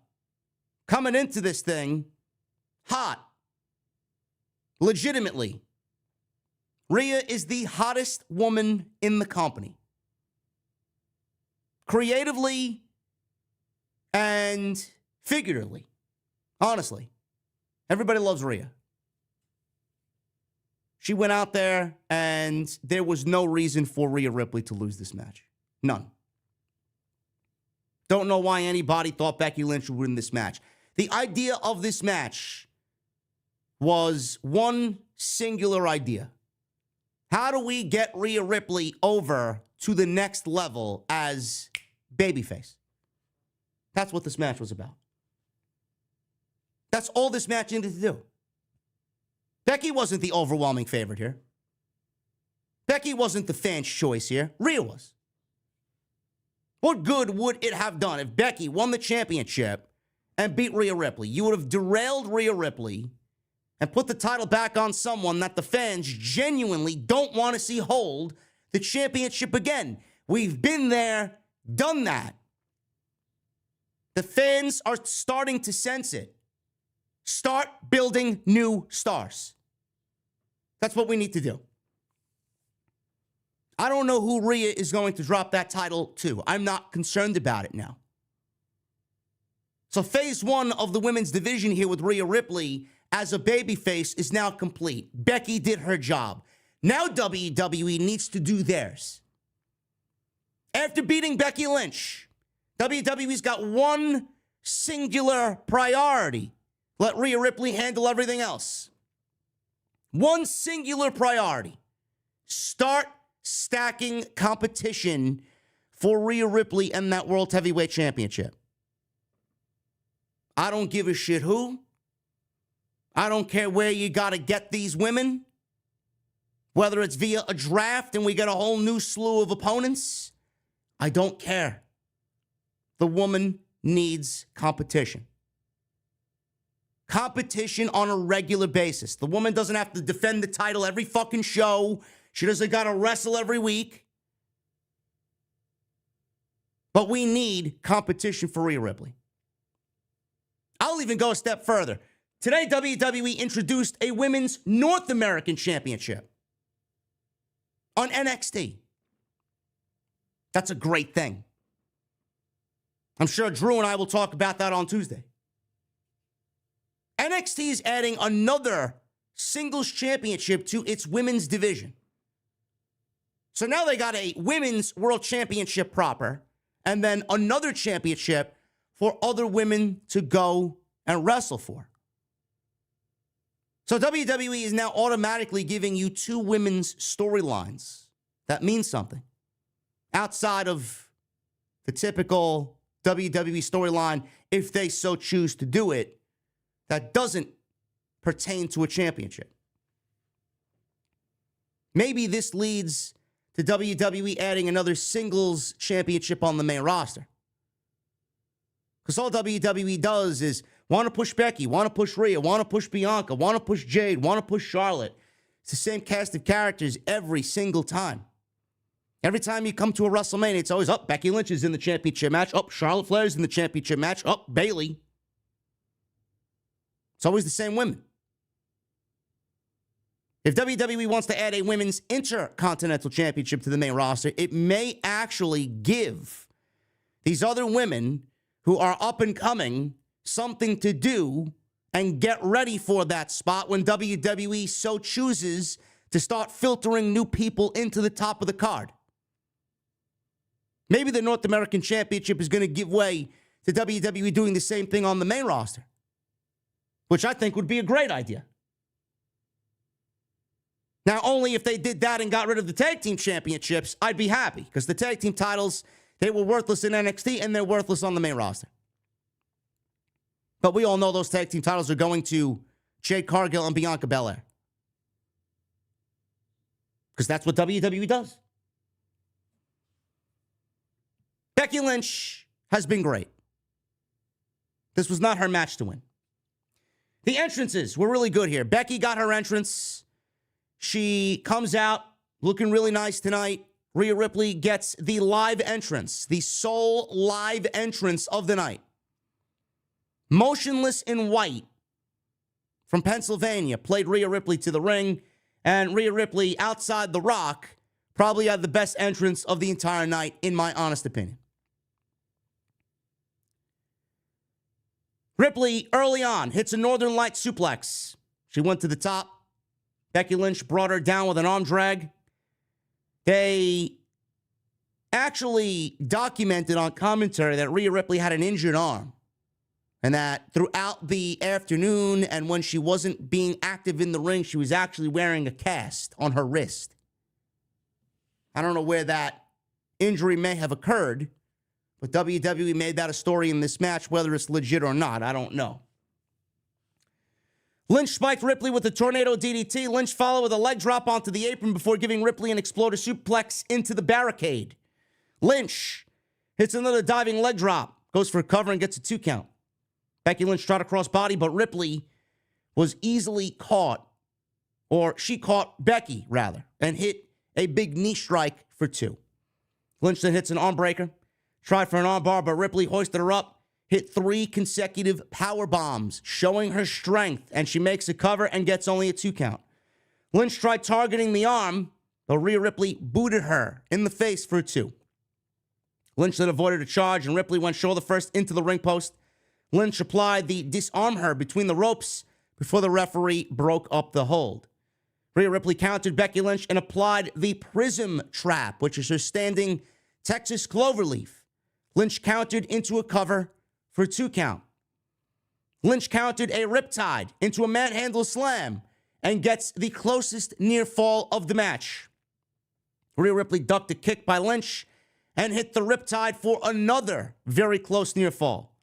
coming into this thing hot. Legitimately. Rhea is the hottest woman in the company. Creatively and figuratively. Honestly. Everybody loves Rhea. She went out there, and there was no reason for Rhea Ripley to lose this match. None. Don't know why anybody thought Becky Lynch would win this match. The idea of this match was one singular idea. How do we get Rhea Ripley over to the next level as babyface? That's what this match was about. That's all this match needed to do. Becky wasn't the overwhelming favorite here. Becky wasn't the fan's choice here. Rhea was. What good would it have done if Becky won the championship and beat Rhea Ripley? You would have derailed Rhea Ripley and put the title back on someone that the fans genuinely don't want to see hold the championship again. We've been there, done that. The fans are starting to sense it. Start building new stars. That's what we need to do. I don't know who Rhea is going to drop that title to. I'm not concerned about it now. So phase one of the women's division here with Rhea Ripley as a babyface is now complete. Becky did her job. Now WWE needs to do theirs. After beating Becky Lynch, WWE's got one singular priority. Let Rhea Ripley handle everything else. One singular priority. Start stacking competition for Rhea Ripley and that World Heavyweight Championship. I don't give a shit who. I don't care where you got to get these women. Whether it's via a draft and we get a whole new slew of opponents. I don't care. The woman needs competition. Competition on a regular basis. The woman doesn't have to defend the title every fucking show. She doesn't got to wrestle every week. But we need competition for Rhea Ripley. I'll even go a step further. Today, WWE introduced a Women's North American Championship on NXT. That's a great thing. I'm sure Drew and I will talk about that on Tuesday. NXT is adding another singles championship to its women's division. So now they got a women's world championship proper, and then another championship for other women to go and wrestle for. So WWE is now automatically giving you two women's storylines. That means something. Outside of the typical WWE storyline, if they so choose to do it, that doesn't pertain to a championship. Maybe this leads to WWE adding another singles championship on the main roster. Because all WWE does is want to push Becky, want to push Rhea, want to push Bianca, want to push Jade, want to push Charlotte. It's the same cast of characters every single time. Every time you come to a WrestleMania, it's always, Becky Lynch is in the championship match. Charlotte Flair's in the championship match. Bayley. It's always the same women. If WWE wants to add a women's Intercontinental Championship to the main roster, it may actually give these other women who are up and coming something to do and get ready for that spot when WWE so chooses to start filtering new people into the top of the card. Maybe the North American Championship is going to give way to WWE doing the same thing on the main roster, which I think would be a great idea. Now, only if they did that and got rid of the tag team championships, I'd be happy, because the tag team titles, they were worthless in NXT and they're worthless on the main roster. But we all know those tag team titles are going to Jade Cargill and Bianca Belair, because that's what WWE does. Becky Lynch has been great. This was not her match to win. The entrances were really good here. Becky got her entrance. She comes out looking really nice tonight. Rhea Ripley gets the live entrance, the sole live entrance of the night. Motionless in white from Pennsylvania played Rhea Ripley to the ring, and Rhea Ripley outside The Rock probably had the best entrance of the entire night, in my honest opinion. Ripley, early on, hits a Northern Light suplex. She went to the top. Becky Lynch brought her down with an arm drag. They actually documented on commentary that Rhea Ripley had an injured arm, and that throughout the afternoon and when she wasn't being active in the ring, she was actually wearing a cast on her wrist. I don't know where that injury may have occurred, but WWE made that a story in this match. Whether it's legit or not, I don't know. Lynch spiked Ripley with a tornado DDT. Lynch followed with a leg drop onto the apron before giving Ripley an exploder suplex into the barricade. Lynch hits another diving leg drop, goes for a cover and gets a 2 count. Becky Lynch tried to cross body, but Ripley was easily caught, or she caught Becky, rather, and hit a big knee strike for 2. Lynch then hits an arm breaker, tried for an arm bar, but Ripley hoisted her up, hit 3 consecutive power bombs, showing her strength, and she makes a cover and gets only a 2 count. Lynch tried targeting the arm, but Rhea Ripley booted her in the face for a 2. Lynch then avoided a charge, and Ripley went shoulder first into the ring post. Lynch applied the disarm her between the ropes before the referee broke up the hold. Rhea Ripley countered Becky Lynch and applied the prism trap, which is her standing Texas cloverleaf. Lynch countered into a cover for a 2 count. Lynch countered a riptide into a manhandle slam and gets the closest near fall of the match. Rhea Ripley ducked a kick by Lynch and hit the riptide for another very close near fall.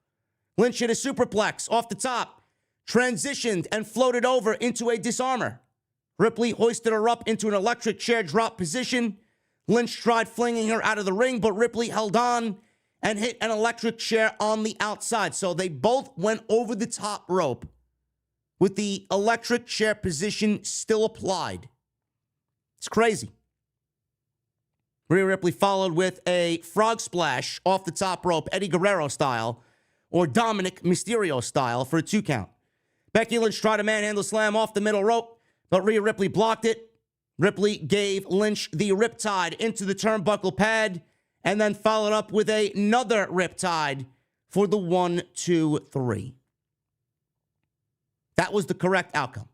Lynch hit a superplex off the top, transitioned and floated over into a disarmer. Ripley hoisted her up into an electric chair drop position. Lynch tried flinging her out of the ring, but Ripley held on and hit an electric chair on the outside. So they both went over the top rope with the electric chair position still applied. It's crazy. Rhea Ripley followed with a frog splash off the top rope, Eddie Guerrero style, or Dominic Mysterio style, for a 2 count. Becky Lynch tried a manhandle slam off the middle rope, but Rhea Ripley blocked it. Ripley gave Lynch the riptide into the turnbuckle pad and then followed up with another riptide for the 1, 2, 3. That was the correct outcome.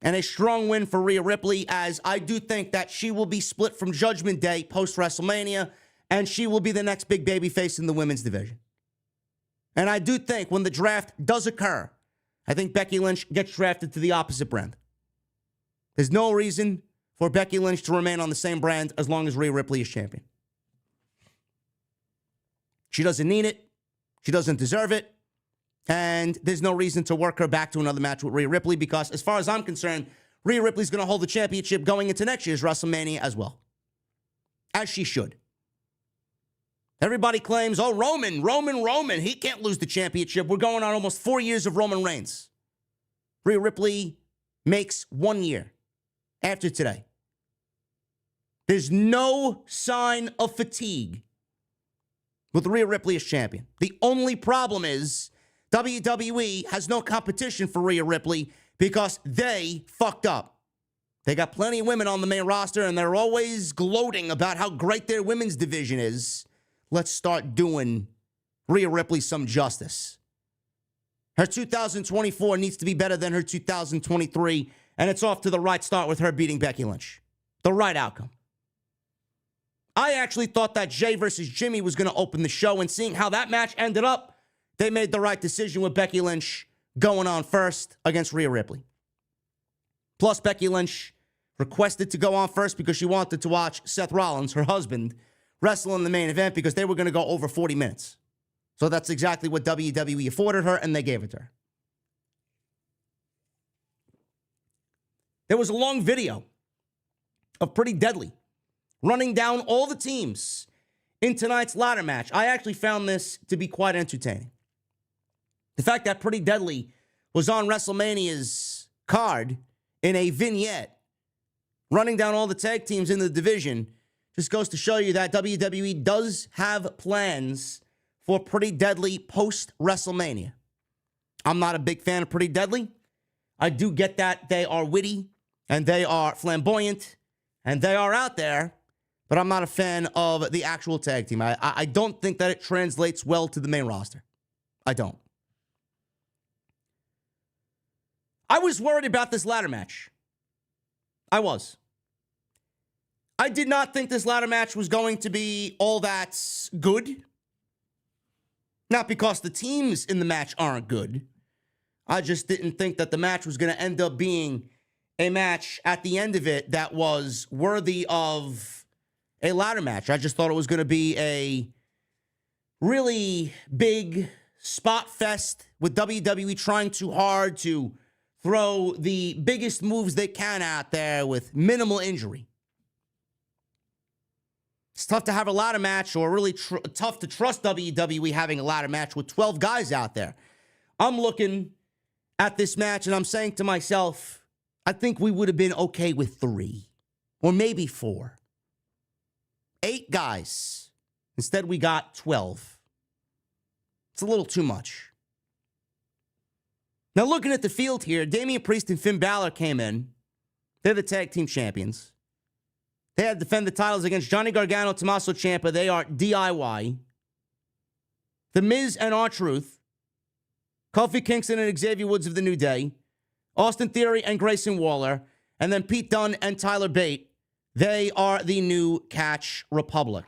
And a strong win for Rhea Ripley, as I do think that she will be split from Judgment Day post-WrestleMania, and she will be the next big babyface in the women's division. And I do think when the draft does occur, I think Becky Lynch gets drafted to the opposite brand. There's no reason for Becky Lynch to remain on the same brand as long as Rhea Ripley is champion. She doesn't need it. She doesn't deserve it. And there's no reason to work her back to another match with Rhea Ripley, because as far as I'm concerned, Rhea Ripley's going to hold the championship going into next year's WrestleMania as well. As she should. Everybody claims, oh, Roman, he can't lose the championship. We're going on almost 4 years of Roman Reigns. Rhea Ripley makes 1 year after today. There's no sign of fatigue with Rhea Ripley as champion. The only problem is WWE has no competition for Rhea Ripley because they fucked up. They got plenty of women on the main roster, and they're always gloating about how great their women's division is. Let's start doing Rhea Ripley some justice. Her 2024 needs to be better than her 2023, and it's off to the right start with her beating Becky Lynch. The right outcome. I actually thought that Jey versus Jimmy was going to open the show, and seeing how that match ended up, they made the right decision with Becky Lynch going on first against Rhea Ripley. Plus, Becky Lynch requested to go on first because she wanted to watch Seth Rollins, her husband, wrestle in the main event because they were going to go over 40 minutes. So that's exactly what WWE afforded her, and they gave it to her. There was a long video of Pretty Deadly running down all the teams in tonight's ladder match, I actually found this to be quite entertaining. The fact that Pretty Deadly was on WrestleMania's card in a vignette running down all the tag teams in the division just goes to show you that WWE does have plans for Pretty Deadly post-WrestleMania. I'm not a big fan of Pretty Deadly. I do get that they are witty and they are flamboyant and they are out there, but I'm not a fan of the actual tag team. I don't think that it translates well to the main roster. I don't. I was worried about this ladder match. I was. I did not think this ladder match was going to be all that good. Not because the teams in the match aren't good. I just didn't think that the match was going to end up being a match at the end of it that was worthy of a ladder match. I just thought it was going to be a really big spot fest with WWE trying too hard to throw the biggest moves they can out there with minimal injury. It's tough to have a ladder match, or really tough to trust WWE having a ladder match with 12 guys out there. I'm looking at this match and I'm saying to myself, I think we would have been okay with 3 or maybe 4. 8 guys. Instead, we got 12. It's a little too much. Now, looking at the field here, Damian Priest and Finn Balor came in. They're the tag team champions. They had to defend the titles against Johnny Gargano, Tommaso Ciampa. They are DIY. The Miz and R-Truth. Kofi Kingston and Xavier Woods of the New Day. Austin Theory and Grayson Waller. And then Pete Dunne and Tyler Bate. They are the new Catch Republic.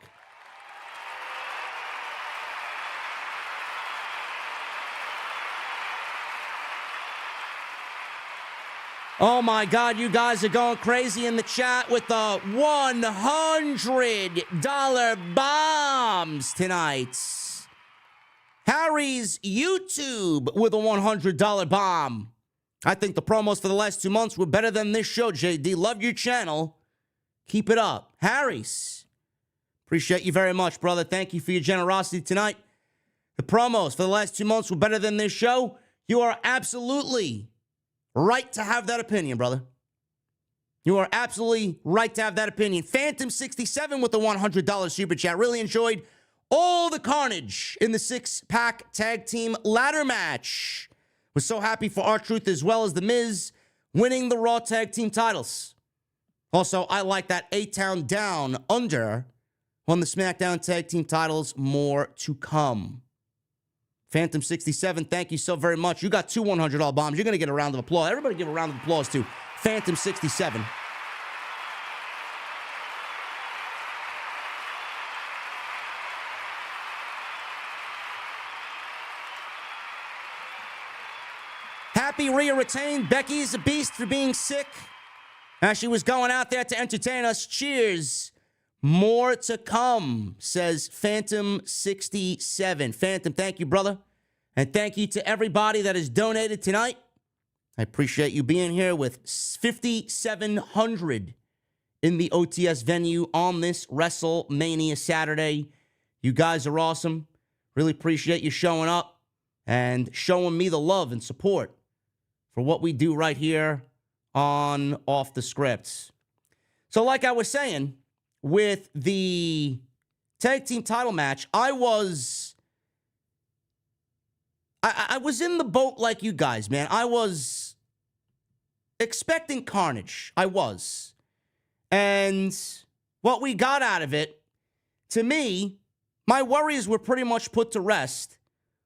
Oh my God, you guys are going crazy in the chat with the $100 bombs tonight. Harry's YouTube with a $100 bomb. I think the promos for the last 2 months were better than this show, JD. Love your channel. Keep it up. Harry's. Appreciate you very much, brother. Thank you for your generosity tonight. The promos for the last 2 months were better than this show. You are absolutely right to have that opinion, brother. You are absolutely right to have that opinion. Phantom67 with the $100 super chat. Really enjoyed all the carnage in the 6-pack tag team ladder match. Was so happy for R-Truth as well as The Miz winning the Raw tag team titles. Also, I like that A-Town Down under on the SmackDown tag team titles. More to come. Phantom67, thank you so very much. You got 2 $100 bombs. You're going to get a round of applause. Everybody give a round of applause to Phantom67. Happy Rhea retained. Becky's a beast for being sick. As she was going out there to entertain us. Cheers. More to come, says Phantom67. Phantom, thank you, brother. And thank you to everybody that has donated tonight. I appreciate you being here with 5,700 in the OTS venue on this WrestleMania Saturday. You guys are awesome. Really appreciate you showing up and showing me the love and support for what we do right here on Off the Scripts. So like I was saying, with the tag team title match, I was in the boat like you guys, man. I was expecting carnage. I was. And what we got out of it, to me, my worries were pretty much put to rest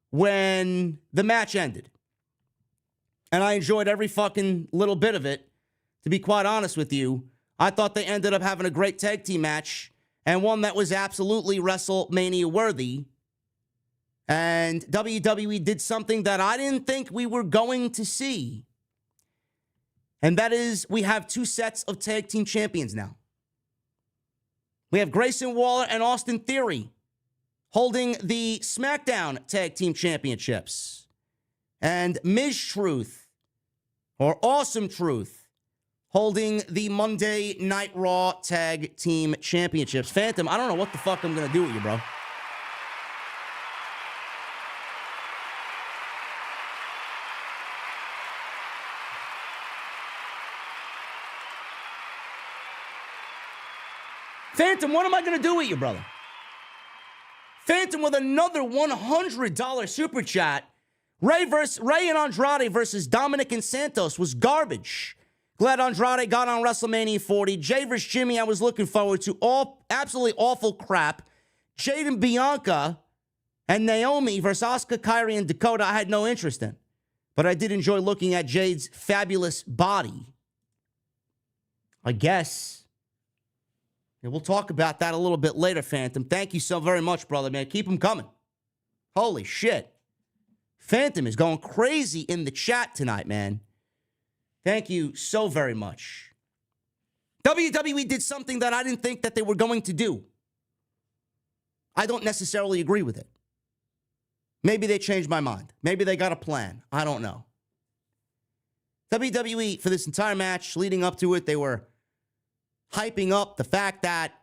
when the match ended. And I enjoyed every fucking little bit of it. To be quite honest with you, I thought they ended up having a great tag team match and one that was absolutely WrestleMania worthy. And WWE did something that I didn't think we were going to see. And that is, we have 2 sets of tag team champions now. We have Grayson Waller and Austin Theory holding the SmackDown Tag Team Championships. And Miz Truth, or Awesome Truth, holding the Monday Night Raw Tag Team Championships. Phantom, I don't know what the fuck I'm going to do with you, bro. Phantom, what am I going to do with you, brother? Phantom with another $100 super chat. Rey and Andrade versus Dominic and Santos was garbage. Glad Andrade got on WrestleMania 40. Jey versus Jimmy, I was looking forward to. All absolutely awful crap. Jade and Bianca and Naomi versus Asuka, Kairi, and Dakota, I had no interest in. But I did enjoy looking at Jade's fabulous body. I guess. Yeah, we'll talk about that a little bit later, Phantom. Thank you so very much, brother, man. Keep them coming. Holy shit. Phantom is going crazy in the chat tonight, man. Thank you so very much. WWE did something that I didn't think that they were going to do. I don't necessarily agree with it. Maybe they changed my mind. Maybe they got a plan. I don't know. WWE, for this entire match, leading up to it, they were hyping up the fact that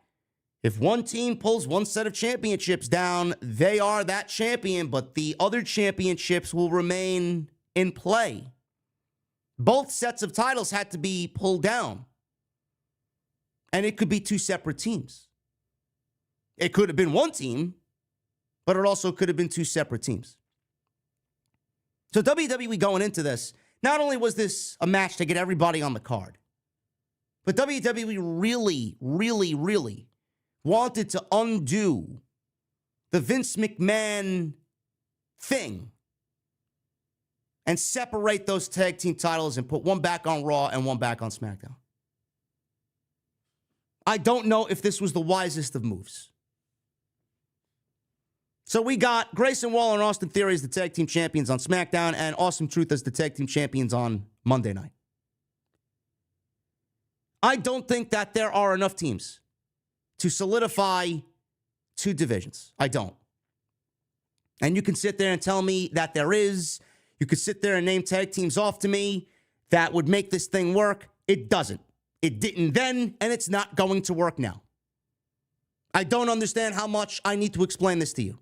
if one team pulls one set of championships down, they are that champion, but the other championships will remain in play. Both sets of titles had to be pulled down. And it could be two separate teams. It could have been one team, but it also could have been two separate teams. So WWE going into this, not only was this a match to get everybody on the card, but WWE really, really, really wanted to undo the Vince McMahon thing and separate those tag team titles and put one back on Raw and one back on SmackDown. I don't know if this was the wisest of moves. So we got Grayson Waller and Austin Theory as the tag team champions on SmackDown and Awesome Truth as the tag team champions on Monday night. I don't think that there are enough teams to solidify two divisions. I don't. And you can sit there and tell me that there is. You could sit there and name tag teams off to me that would make this thing work. It doesn't. It didn't then, and it's not going to work now. I don't understand how much I need to explain this to you.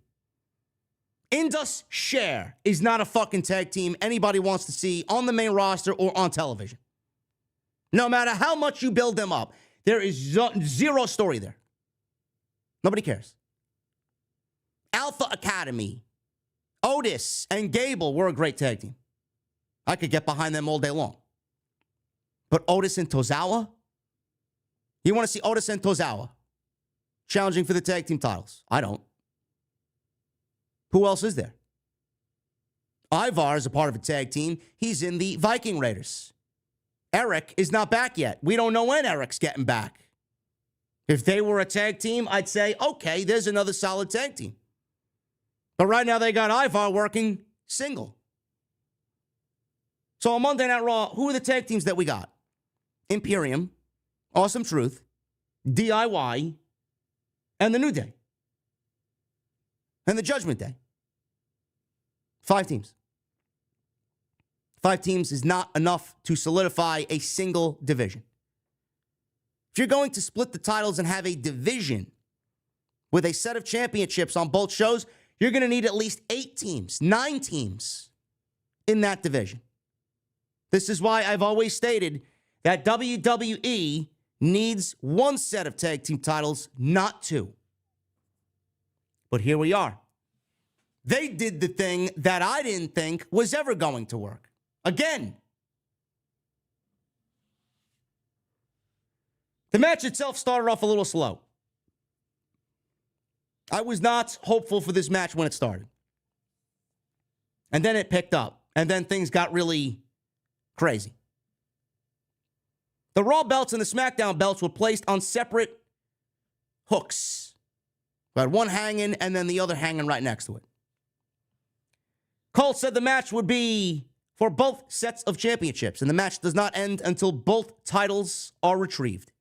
Indus Share is not a fucking tag team anybody wants to see on the main roster or on television. No matter how much you build them up, there is zero story there. Nobody cares. Alpha Academy, Otis, and Gable were a great tag team. I could get behind them all day long. But Otis and Tozawa? You want to see Otis and Tozawa challenging for the tag team titles? I don't. Who else is there? Ivar is a part of a tag team. He's in the Viking Raiders. Eric is not back yet. We don't know when Eric's getting back. If they were a tag team, I'd say, okay, there's another solid tag team. But right now they got Ivar working single. So on Monday Night Raw, who are the tag teams that we got? Imperium, Awesome Truth, DIY, and the New Day. And the Judgment Day. 5 teams. 5 teams is not enough to solidify a single division. If you're going to split the titles and have a division with a set of championships on both shows, you're going to need at least 8 teams, 9 teams in that division. This is why I've always stated that WWE needs one set of tag team titles, not 2. But here we are. They did the thing that I didn't think was ever going to work. Again. The match itself started off a little slow. I was not hopeful for this match when it started. And then it picked up. And then things got really crazy. The Raw belts and the SmackDown belts were placed on separate hooks. We had one hanging and then the other hanging right next to it. Cole said the match would be for both sets of championships, and the match does not end until both titles are retrieved.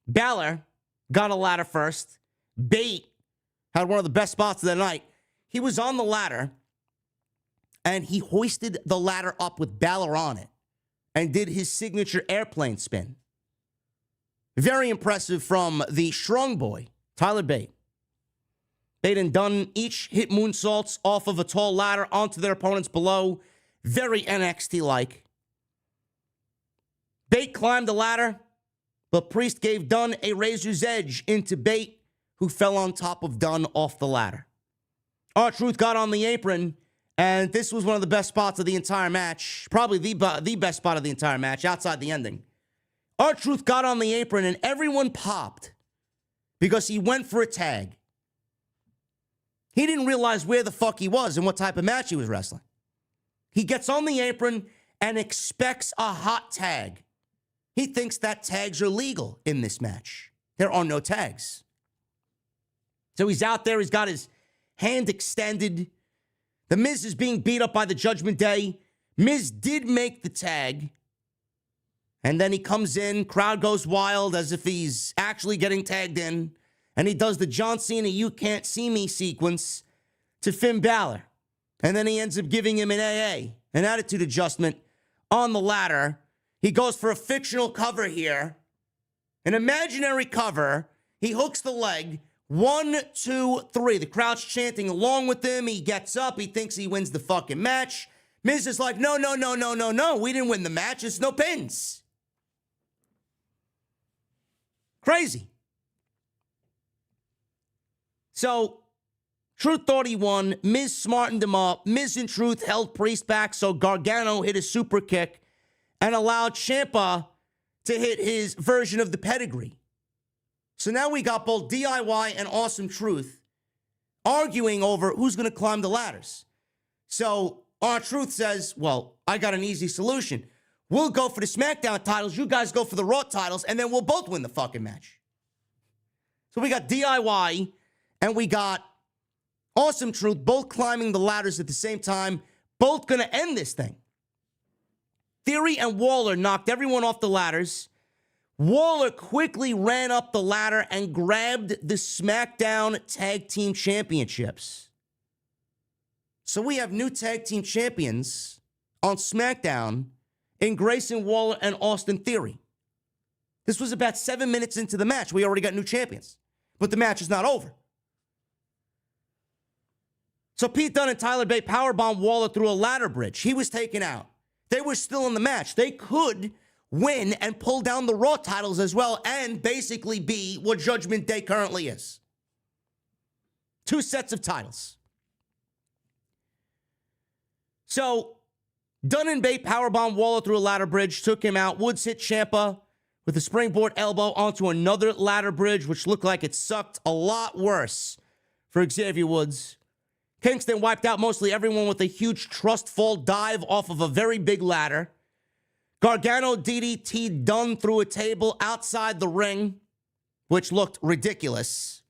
Balor got a ladder first. Bate had one of the best spots of the night. He was on the ladder, and he hoisted the ladder up with Balor on it and did his signature airplane spin. Very impressive from the strong boy, Tyler Bate. Bate and Dunn each hit moonsaults off of a tall ladder onto their opponents below. Very NXT-like. Bate climbed the ladder, but Priest gave Dunn a razor's edge into Bate, who fell on top of Dunn off the ladder. R-Truth got on the apron, and this was one of the best spots of the entire match. Probably the best spot of the entire match, outside the ending. R-Truth got on the apron, and everyone popped because he went for a tag. He didn't realize where the fuck he was and what type of match he was wrestling. He gets on the apron and expects a hot tag. He thinks that tags are legal in this match. There are no tags. So he's out there. He's got his hand extended. The Miz is being beat up by the Judgment Day. Miz did make the tag. And then he comes in. Crowd goes wild as if he's actually getting tagged in. And he does the John Cena "You Can't See Me" sequence to Finn Balor. And then he ends up giving him an AA, an attitude adjustment, on the ladder. He goes for a fictional cover here. An imaginary cover. He hooks the leg. 1, 2, 3. The crowd's chanting along with him. He gets up. He thinks he wins the fucking match. Miz is like, no. We didn't win the match. It's no pins. Crazy. So, Truth thought he won. Miz smartened him up. Miz and Truth held Priest back, so Gargano hit a super kick and allowed Ciampa to hit his version of the pedigree. So now we got both DIY and Awesome Truth arguing over who's going to climb the ladders. So R-Truth says, well, I got an easy solution. We'll go for the SmackDown titles. You guys go for the Raw titles, and then we'll both win the fucking match. So we got DIY and we got Awesome Truth both climbing the ladders at the same time, both going to end this thing. Theory and Waller knocked everyone off the ladders. Waller quickly ran up the ladder and grabbed the SmackDown Tag Team Championships. So we have new Tag Team Champions on SmackDown in Grayson Waller and Austin Theory. This was about 7 minutes into the match. We already got new champions. But the match is not over. So Pete Dunne and Tyler Bate powerbombed Waller through a ladder bridge. He was taken out. They were still in the match. They could win and pull down the Raw titles as well and basically be what Judgment Day currently is. 2 sets of titles. So Dunne and Bate powerbombed Waller through a ladder bridge, took him out. Woods hit Ciampa with a springboard elbow onto another ladder bridge, which looked like it sucked a lot worse for Xavier Woods. Kingston wiped out mostly everyone with a huge trust fall dive off of a very big ladder. Gargano DDT'd Dunne through a table outside the ring, which looked ridiculous.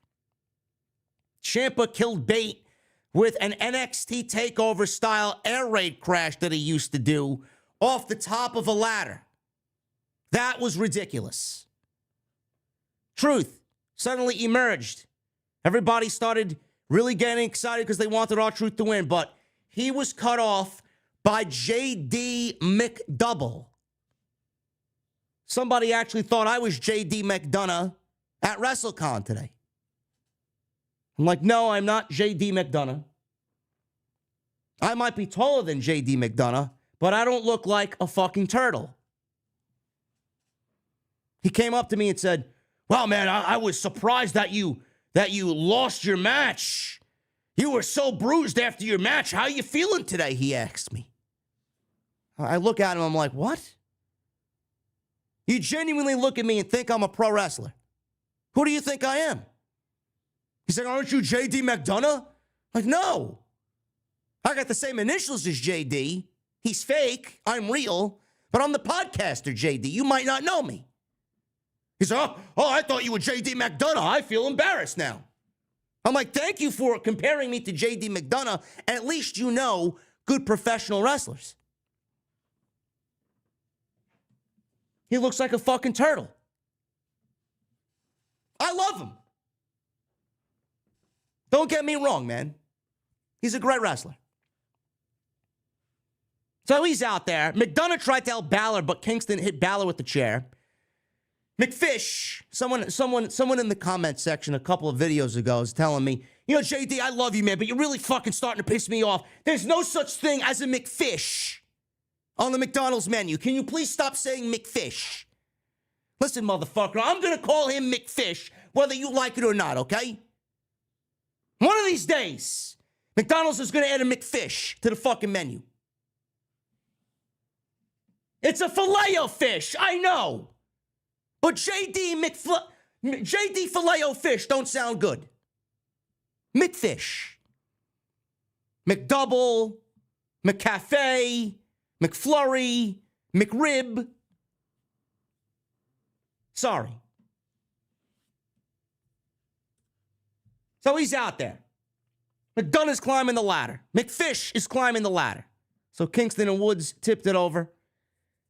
Ciampa killed Bate with an NXT TakeOver style air raid crash that he used to do off the top of a ladder. That was ridiculous. Truth suddenly emerged. Everybody started really getting excited because they wanted R-Truth to win, but he was cut off by J.D. McDouble. Somebody actually thought I was J.D. McDonough at WrestleCon today. I'm like, no, I'm not J.D. McDonough. I might be taller than J.D. McDonough, but I don't look like a fucking turtle. He came up to me and said, well, man, I was surprised that you lost your match. You were so bruised after your match. How are you feeling today? He asked me. I look at him. I'm like, what? You genuinely look at me and think I'm a pro wrestler. Who do you think I am? He's like, aren't you J.D. McDonough? I'm like, no. I got the same initials as J.D. He's fake. I'm real. But I'm the podcaster, J.D. You might not know me. He's like, oh, I thought you were J.D. McDonough. I feel embarrassed now. I'm like, thank you for comparing me to J.D. McDonough. At least you know good professional wrestlers. He looks like a fucking turtle. I love him. Don't get me wrong, man. He's a great wrestler. So he's out there. McDonough tried to help Balor, but Kingston hit Balor with the chair. McFish, someone in the comment section a couple of videos ago is telling me, you know, JD, I love you, man, but you're really fucking starting to piss me off. There's no such thing as a McFish on the McDonald's menu. Can you please stop saying McFish? Listen, motherfucker, I'm going to call him McFish, whether you like it or not, okay? One of these days, McDonald's is going to add a McFish to the fucking menu. It's a Filet-O-Fish, I know. But JD Filet-O-Fish don't sound good. McFish. McDouble, McCafe, McFlurry, McRib. Sorry. So he's out there. McDonough's climbing the ladder. McFish is climbing the ladder. So Kingston and Woods tipped it over.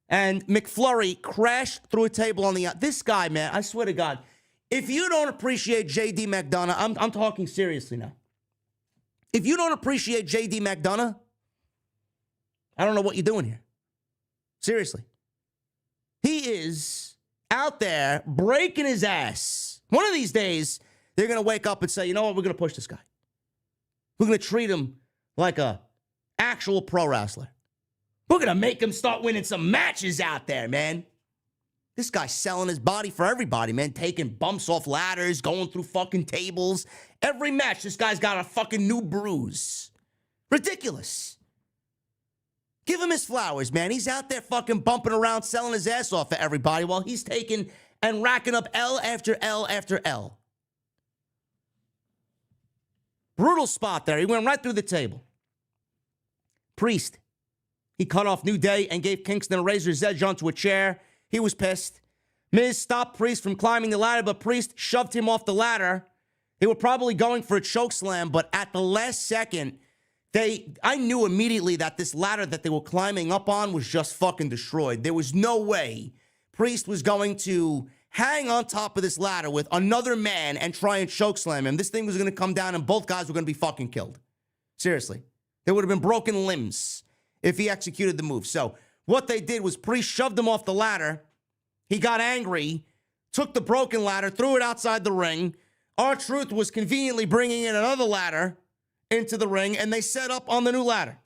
And McFlurry crashed through a table on the... This guy, man, I swear to God, if you don't appreciate J.D. McDonough, I'm talking seriously now. If you don't appreciate J.D. McDonough, I don't know what you're doing here. Seriously. He is out there breaking his ass. One of these days, they're going to wake up and say, you know what, we're going to push this guy. We're going to treat him like a actual pro wrestler. We're going to make him start winning some matches out there, man. This guy's selling his body for everybody, man. Taking bumps off ladders, going through fucking tables. Every match, this guy's got a fucking new bruise. Ridiculous. Give him his flowers, man. He's out there fucking bumping around, selling his ass off for everybody while he's taking and racking up L after L after L. Brutal spot there. He went right through the table. Priest. He cut off New Day and gave Kingston a razor's edge onto a chair. He was pissed. Miz stopped Priest from climbing the ladder, but Priest shoved him off the ladder. They were probably going for a chokeslam, but at the last second, I knew immediately that this ladder that they were climbing up on was just fucking destroyed. There was no way Priest was going to hang on top of this ladder with another man and try and chokeslam him. This thing was going to come down and both guys were going to be fucking killed. Seriously. There would have been broken limbs if he executed the move. So what they did was Priest shoved him off the ladder. He got angry, took the broken ladder, threw it outside the ring. R-Truth was conveniently bringing in another ladder into the ring, and they set up on the new ladder.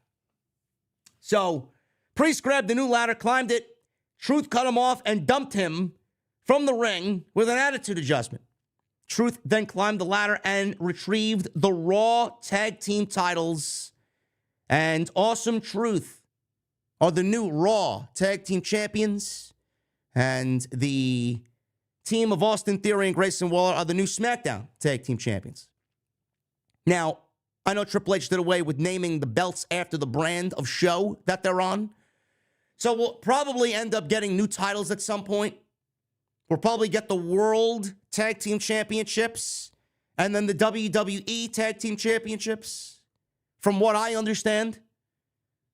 So Priest grabbed the new ladder, climbed it. Truth cut him off and dumped him from the ring with an attitude adjustment. Truth then climbed the ladder and retrieved the Raw Tag Team titles. And Awesome Truth are the new Raw Tag Team Champions. And the team of Austin Theory and Grayson Waller are the new SmackDown Tag Team Champions. Now, I know Triple H did away with naming the belts after the brand of show that they're on. So we'll probably end up getting new titles at some point. We'll probably get the World Tag Team Championships and then the WWE Tag Team Championships, from what I understand.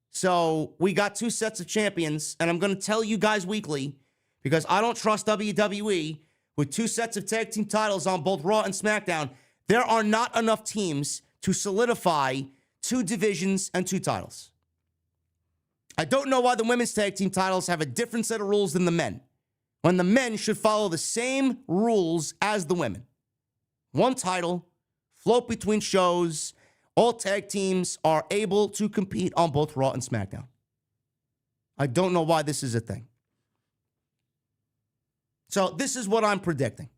So we got two sets of champions, and I'm going to tell you guys weekly, because I don't trust WWE with two sets of tag team titles on both Raw and SmackDown. There are not enough teams to solidify two divisions and two titles. I don't know why the women's tag team titles have a different set of rules than the men, when the men should follow the same rules as the women. One title, float between shows. All tag teams are able to compete on both Raw and SmackDown. I don't know why this is a thing. So this is what I'm predicting.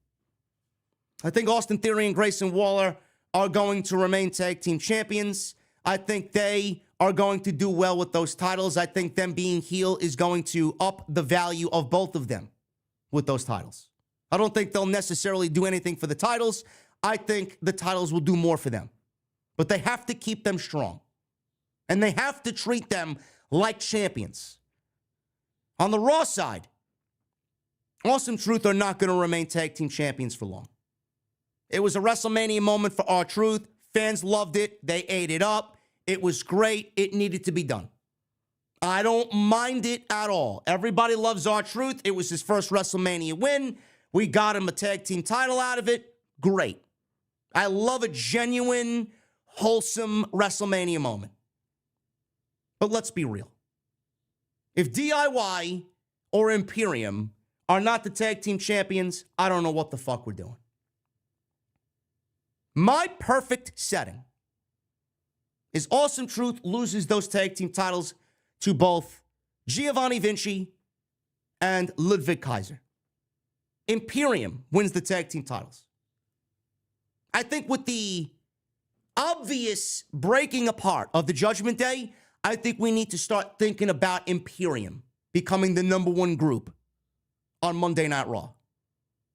I think Austin Theory and Grayson Waller are going to remain tag team champions. I think they are going to do well with those titles. I think them being heel is going to up the value of both of them with those titles. I don't think they'll necessarily do anything for the titles. I think the titles will do more for them. But they have to keep them strong. And they have to treat them like champions. On the Raw side, Awesome Truth are not going to remain tag team champions for long. It was a WrestleMania moment for R-Truth. Fans loved it. They ate it up. It was great. It needed to be done. I don't mind it at all. Everybody loves R-Truth. It was his first WrestleMania win. We got him a tag team title out of it. Great. I love a genuine, wholesome WrestleMania moment. But let's be real. If DIY or Imperium are not the tag team champions, I don't know what the fuck we're doing. My perfect setting is Awesome Truth loses those tag team titles to both Giovanni Vinci and Ludwig Kaiser. Imperium wins the tag team titles. I think with the obvious breaking apart of the Judgment Day, I think we need to start thinking about Imperium becoming the number one group on Monday Night Raw.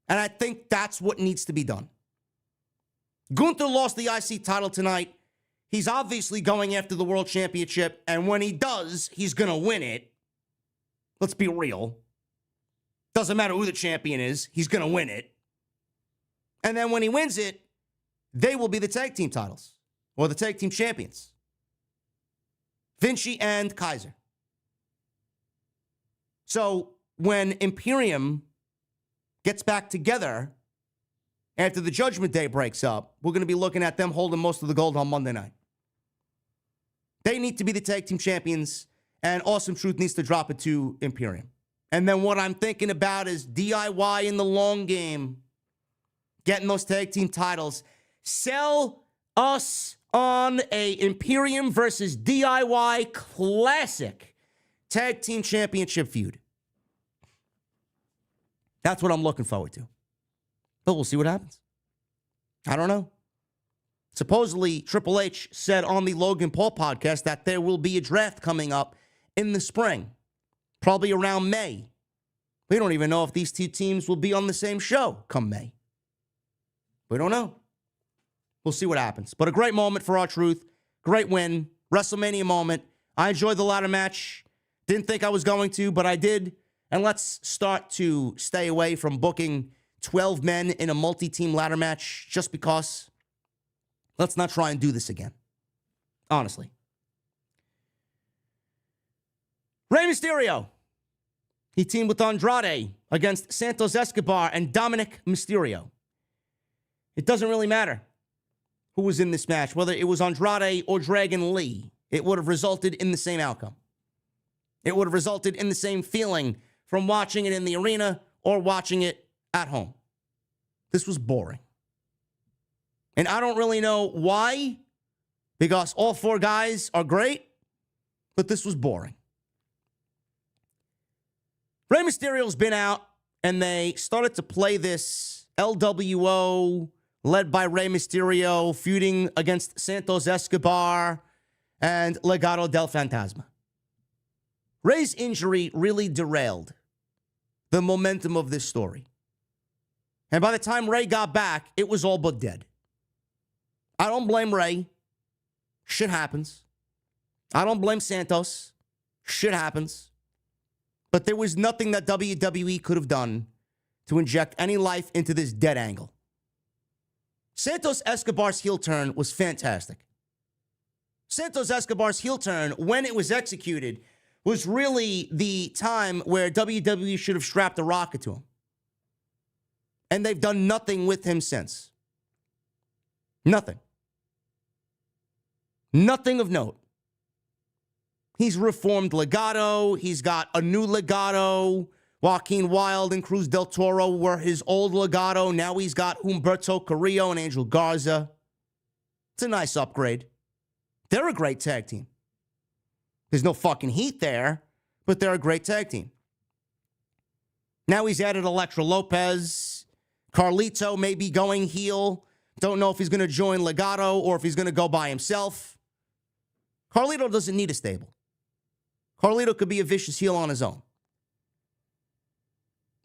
And I think that's what needs to be done. Gunther lost the IC title tonight. He's obviously going after the World Championship, and when he does, he's going to win it. Let's be real. Doesn't matter who the champion is, he's going to win it. And then when he wins it, they will be the tag team titles, or the tag team champions. Vinci and Kaiser. So when Imperium gets back together after the Judgment Day breaks up, we're going to be looking at them holding most of the gold on Monday night. They need to be the tag team champions, and Awesome Truth needs to drop it to Imperium. And then what I'm thinking about is DIY in the long game, getting those tag team titles. Sell us on a Imperium versus DIY classic tag team championship feud. That's what I'm looking forward to. But we'll see what happens. I don't know. Supposedly, Triple H said on the Logan Paul podcast that there will be a draft coming up in the spring, probably around May. We don't even know if these two teams will be on the same show come May. We don't know. We'll see what happens. But a great moment for R-Truth. Great win. WrestleMania moment. I enjoyed the ladder match. Didn't think I was going to, but I did. And let's start to stay away from booking 12 men in a multi-team ladder match just because. Let's not try and do this again. Honestly. Rey Mysterio. He teamed with Andrade against Santos Escobar and Dominic Mysterio. It doesn't really matter who was in this match, whether it was Andrade or Dragon Lee. It would have resulted in the same outcome. It would have resulted in the same feeling from watching it in the arena or watching it at home. This was boring. And I don't really know why, because all four guys are great, but this was boring. Rey Mysterio's been out, and they started to play this LWO led by Rey Mysterio, feuding against Santos Escobar and Legado del Fantasma. Rey's injury really derailed the momentum of this story. And by the time Rey got back, it was all but dead. I don't blame Rey. Shit happens. I don't blame Santos. Shit happens. But there was nothing that WWE could have done to inject any life into this dead angle. Santos Escobar's heel turn was fantastic. Santos Escobar's heel turn, when it was executed, was really the time where WWE should have strapped a rocket to him. And they've done nothing with him since. Nothing. Nothing of note. He's reformed Legado. He's got a new Legado. Joaquin Wilde and Cruz del Toro were his old Legado. Now he's got Humberto Carrillo and Angel Garza. It's a nice upgrade. They're a great tag team. There's no fucking heat there, but they're a great tag team. Now he's added Elektra Lopez. Carlito may be going heel. Don't know if he's going to join Legado or if he's going to go by himself. Carlito doesn't need a stable. Carlito could be a vicious heel on his own.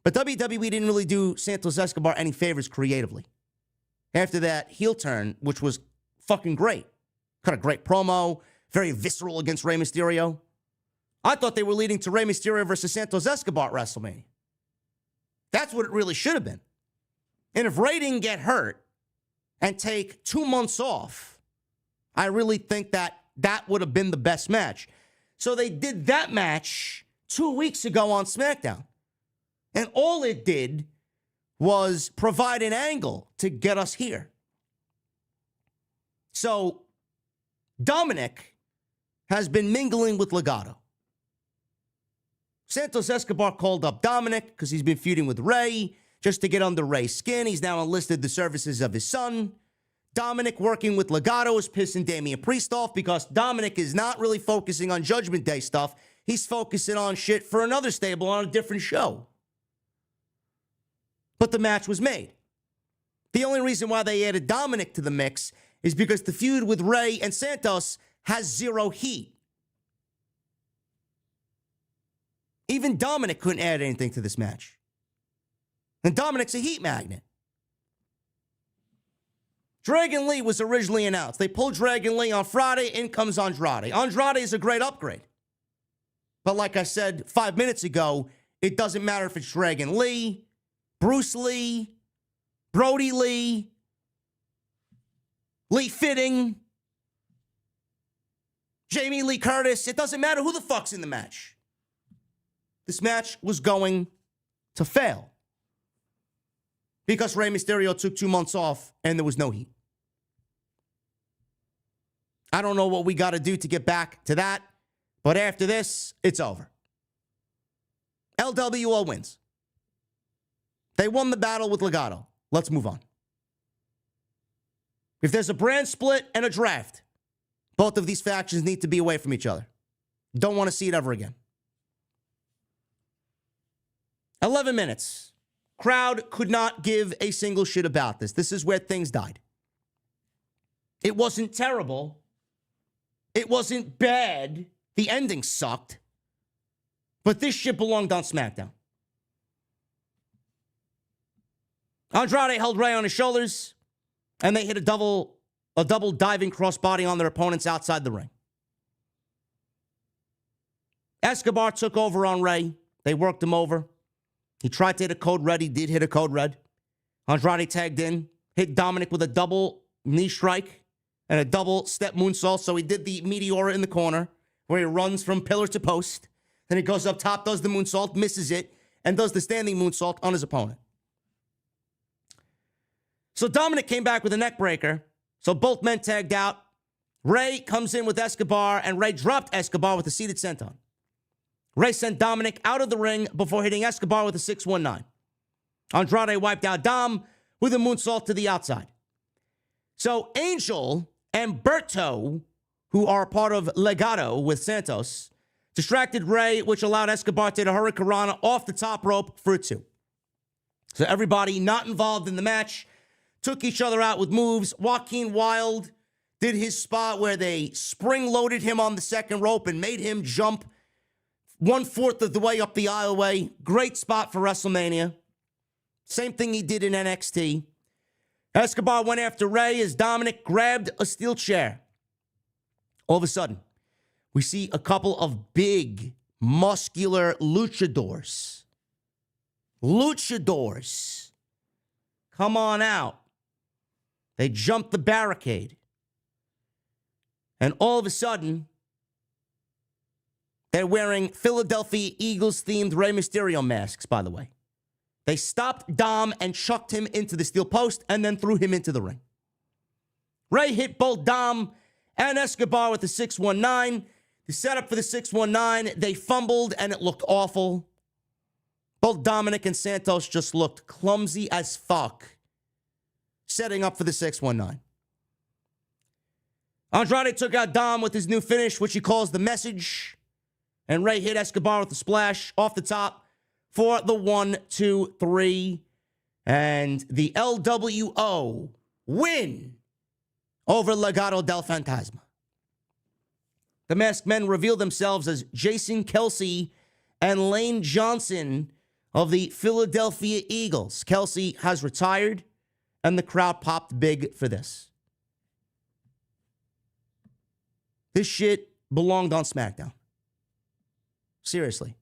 But WWE didn't really do Santos Escobar any favors creatively. After that heel turn, which was fucking great. Cut a great promo. Very visceral against Rey Mysterio. I thought they were leading to Rey Mysterio versus Santos Escobar at WrestleMania. That's what it really should have been. And if Rey didn't get hurt and take 2 months off, I really think that that would have been the best match. So they did that match 2 weeks ago on SmackDown. And all it did was provide an angle to get us here. So Dominic has been mingling with Legado. Santos Escobar called up Dominic because he's been feuding with Rey just to get under Rey's skin. He's now enlisted the services of his son. Dominic, working with Legado, is pissing Damian Priest off because Dominic is not really focusing on Judgment Day stuff. He's focusing on shit for another stable on a different show. But the match was made. The only reason why they added Dominic to the mix is because the feud with Rey and Santos has zero heat. Even Dominic couldn't add anything to this match. And Dominic's a heat magnet. Dragon Lee was originally announced. They pulled Dragon Lee on Friday. In comes Andrade. Andrade is a great upgrade. But like I said 5 minutes ago, it doesn't matter if it's Dragon Lee, Bruce Lee, Brody Lee, Lee Fitting, Jamie Lee Curtis. It doesn't matter who the fuck's in the match. This match was going to fail because Rey Mysterio took 2 months off and there was no heat. I don't know what we got to do to get back to that, but after this, it's over. LWO wins. They won the battle with Legado. Let's move on. If there's a brand split and a draft, both of these factions need to be away from each other. Don't want to see it ever again. 11 minutes. Crowd could not give a single shit about this. This is where things died. It wasn't terrible. It wasn't bad. The ending sucked. But this shit belonged on SmackDown. Andrade held Rey on his shoulders, and they hit a double diving crossbody on their opponents outside the ring. Escobar took over on Rey. They worked him over. He tried to hit a code red. He did hit a code red. Andrade tagged in, hit Dominic with a double knee strike and a double step moonsault. So he did the Meteora in the corner where he runs from pillar to post. Then he goes up top, does the moonsault, misses it, and does the standing moonsault on his opponent. So Dominic came back with a neck breaker. So both men tagged out. Rey comes in with Escobar, and Rey dropped Escobar with a seated senton. Rey sent Dominic out of the ring before hitting Escobar with a 619. Andrade wiped out Dom with a moonsault to the outside. So Angel and Berto, who are part of Legado with Santos, distracted Rey, which allowed Escobar to hit a Hurricanrana off the top rope for a 2. So everybody not involved in the match took each other out with moves. Joaquin Wilde did his spot where they spring-loaded him on the second rope and made him jump 1/4 of the way up the aisleway. Great spot for WrestleMania. Same thing he did in NXT. Escobar went after Rey as Dominic grabbed a steel chair. All of a sudden, we see a couple of big, muscular luchadors. Luchadors. Come on out. They jumped the barricade. And all of a sudden, they're wearing Philadelphia Eagles-themed Rey Mysterio masks, by the way. They stopped Dom and chucked him into the steel post and then threw him into the ring. Rey hit both Dom and Escobar with the 619. The setup for the 619, they fumbled and it looked awful. Both Dominic and Santos just looked clumsy as fuck setting up for the 619. Andrade took out Dom with his new finish, which he calls the message. And Rey hit Escobar with the splash off the top for the 1, 2, 3. And the LWO win over Legado del Fantasma. The masked men revealed themselves as Jason Kelsey and Lane Johnson of the Philadelphia Eagles. Kelsey has retired, and the crowd popped big for this. This shit belonged on SmackDown. Seriously.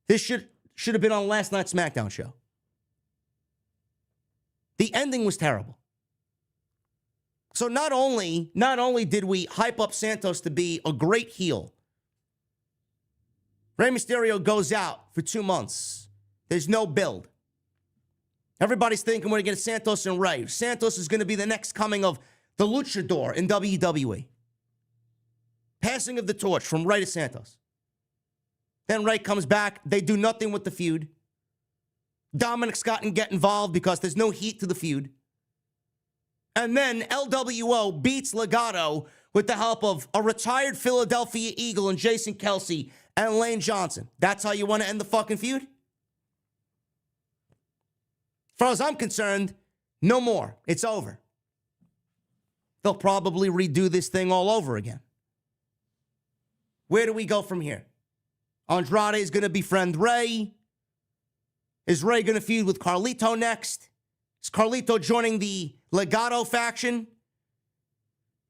This should have been on last night's SmackDown show. The ending was terrible. So not only did we hype up Santos to be a great heel, Rey Mysterio goes out for 2 months. There's no build. Everybody's thinking we're going to get Santos and Rey. Santos is going to be the next coming of the luchador in WWE. Passing of the torch from Rey to Santos. Then Rey comes back. They do nothing with the feud. Dominic Scott didn't get involved because there's no heat to the feud. And then LWO beats Legado with the help of a retired Philadelphia Eagle and Jason Kelsey and Lane Johnson. That's how you want to end the fucking feud? As far as I'm concerned, no more. It's over. They'll probably redo this thing all over again. Where do we go from here? Andrade is going to befriend Rey. Is Rey going to feud with Carlito next? Is Carlito joining the Legado faction?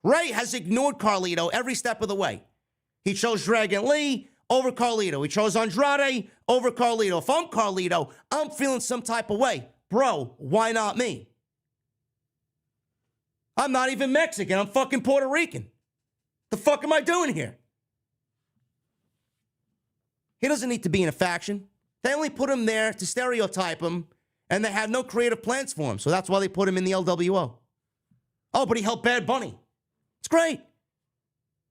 Rey has ignored Carlito every step of the way. He chose Dragon Lee over Carlito. He chose Andrade over Carlito. If I'm Carlito, I'm feeling some type of way. Bro, why not me? I'm not even Mexican. I'm fucking Puerto Rican. The fuck am I doing here? He doesn't need to be in a faction. They only put him there to stereotype him, and they had no creative plans for him. So that's why they put him in the LWO. Oh, but he helped Bad Bunny. It's great.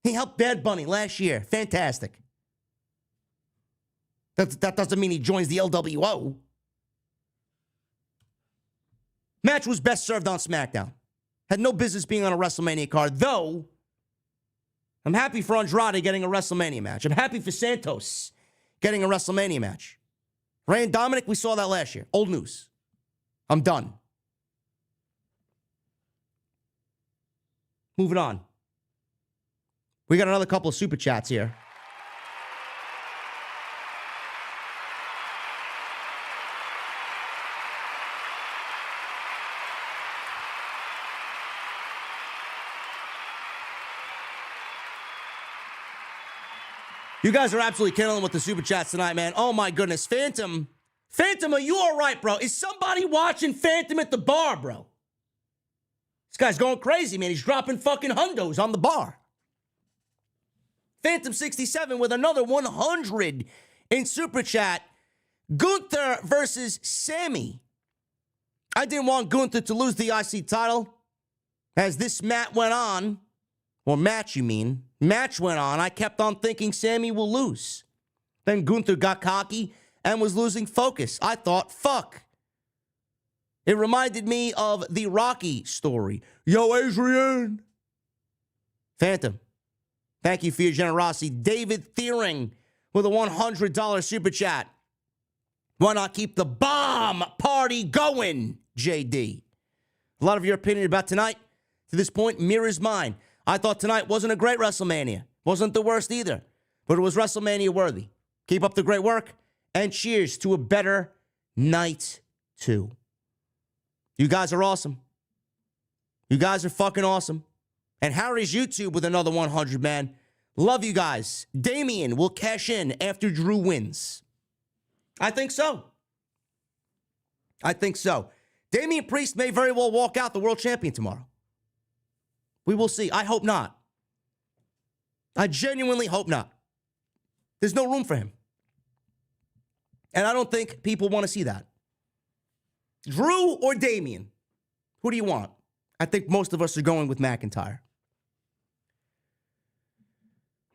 He helped Bad Bunny last year. Fantastic. That doesn't mean he joins the LWO. Match was best served on SmackDown. Had no business being on a WrestleMania card, though I'm happy for Andrade getting a WrestleMania match. I'm happy for Santos getting a WrestleMania match. Rey and Dominic, we saw that last year. Old news. I'm done. Moving on. We got another couple of super chats here. You guys are absolutely killing with the super chats tonight, man. Oh, my goodness. Phantom, are you all right, bro? Is somebody watching Phantom at the bar, bro? This guy's going crazy, man. He's dropping fucking hundos on the bar. Phantom 67 with another 100 in super chat. Gunther versus Sami. I didn't want Gunther to lose the IC title. As this match went on, match went on, I kept on thinking Sami will lose. Then Gunther got cocky and was losing focus. I thought, fuck. It reminded me of the Rocky story. Yo, Adrian. Phantom, thank you for your generosity. David Thiering with a $100 super chat. Why not keep the bomb party going, JD? A lot of your opinion about tonight, to this point, mirrors mine. I thought tonight wasn't a great WrestleMania. Wasn't the worst either. But it was WrestleMania worthy. Keep up the great work. And cheers to a better night, too. You guys are awesome. You guys are fucking awesome. And Harry's YouTube with another 100, man. Love you guys. Damian will cash in after Drew wins. I think so. Damian Priest may very well walk out the world champion tomorrow. We will see. I hope not. I genuinely hope not. There's no room for him. And I don't think people want to see that. Drew or Damian? Who do you want? I think most of us are going with McIntyre.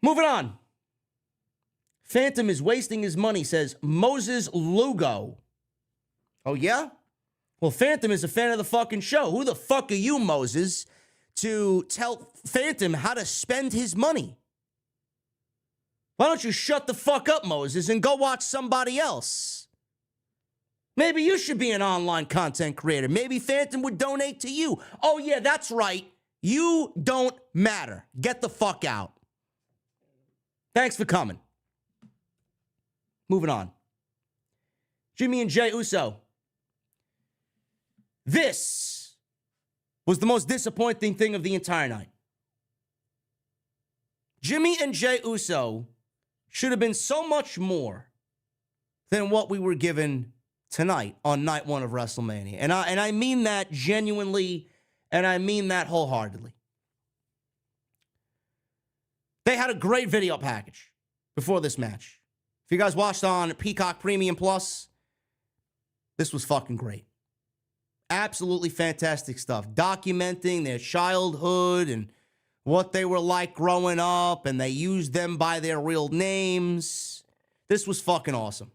Moving on. Phantom is wasting his money, says Moses Lugo. Oh, yeah? Well, Phantom is a fan of the fucking show. Who the fuck are you, Moses, to tell Phantom how to spend his money? Why don't you shut the fuck up, Moses, and go watch somebody else? Maybe you should be an online content creator. Maybe Phantom would donate to you. Oh, yeah, that's right. You don't matter. Get the fuck out. Thanks for coming. Moving on. Jimmy and Jey Uso. This was the most disappointing thing of the entire night. Jimmy and Jey Uso should have been so much more than what we were given tonight on night one of WrestleMania. And I mean that genuinely, and I mean that wholeheartedly. They had a great video package before this match. If you guys watched on Peacock Premium Plus, this was fucking great. Absolutely fantastic stuff. Documenting their childhood and what they were like growing up, and they used them by their real names. This was fucking awesome.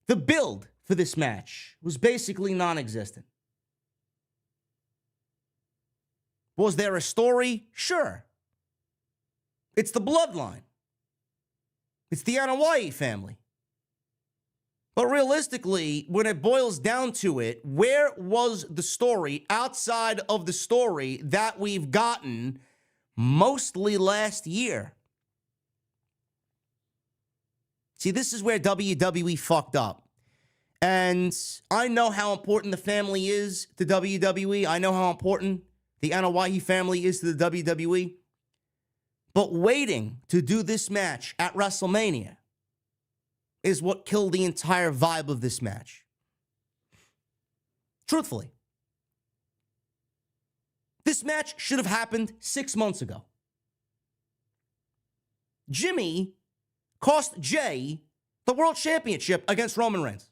The build for this match was basically non-existent. Was there a story? Sure. It's the Bloodline. It's the Anoa'i family. But realistically, when it boils down to it, where was the story outside of the story that we've gotten mostly last year? See, this is where WWE fucked up. And I know how important the family is to WWE. I know how important the Anoa'i family is to the WWE. But waiting to do this match at WrestleMania is what killed the entire vibe of this match. Truthfully. This match should have happened 6 months ago. Jimmy cost Jey the World Championship against Roman Reigns.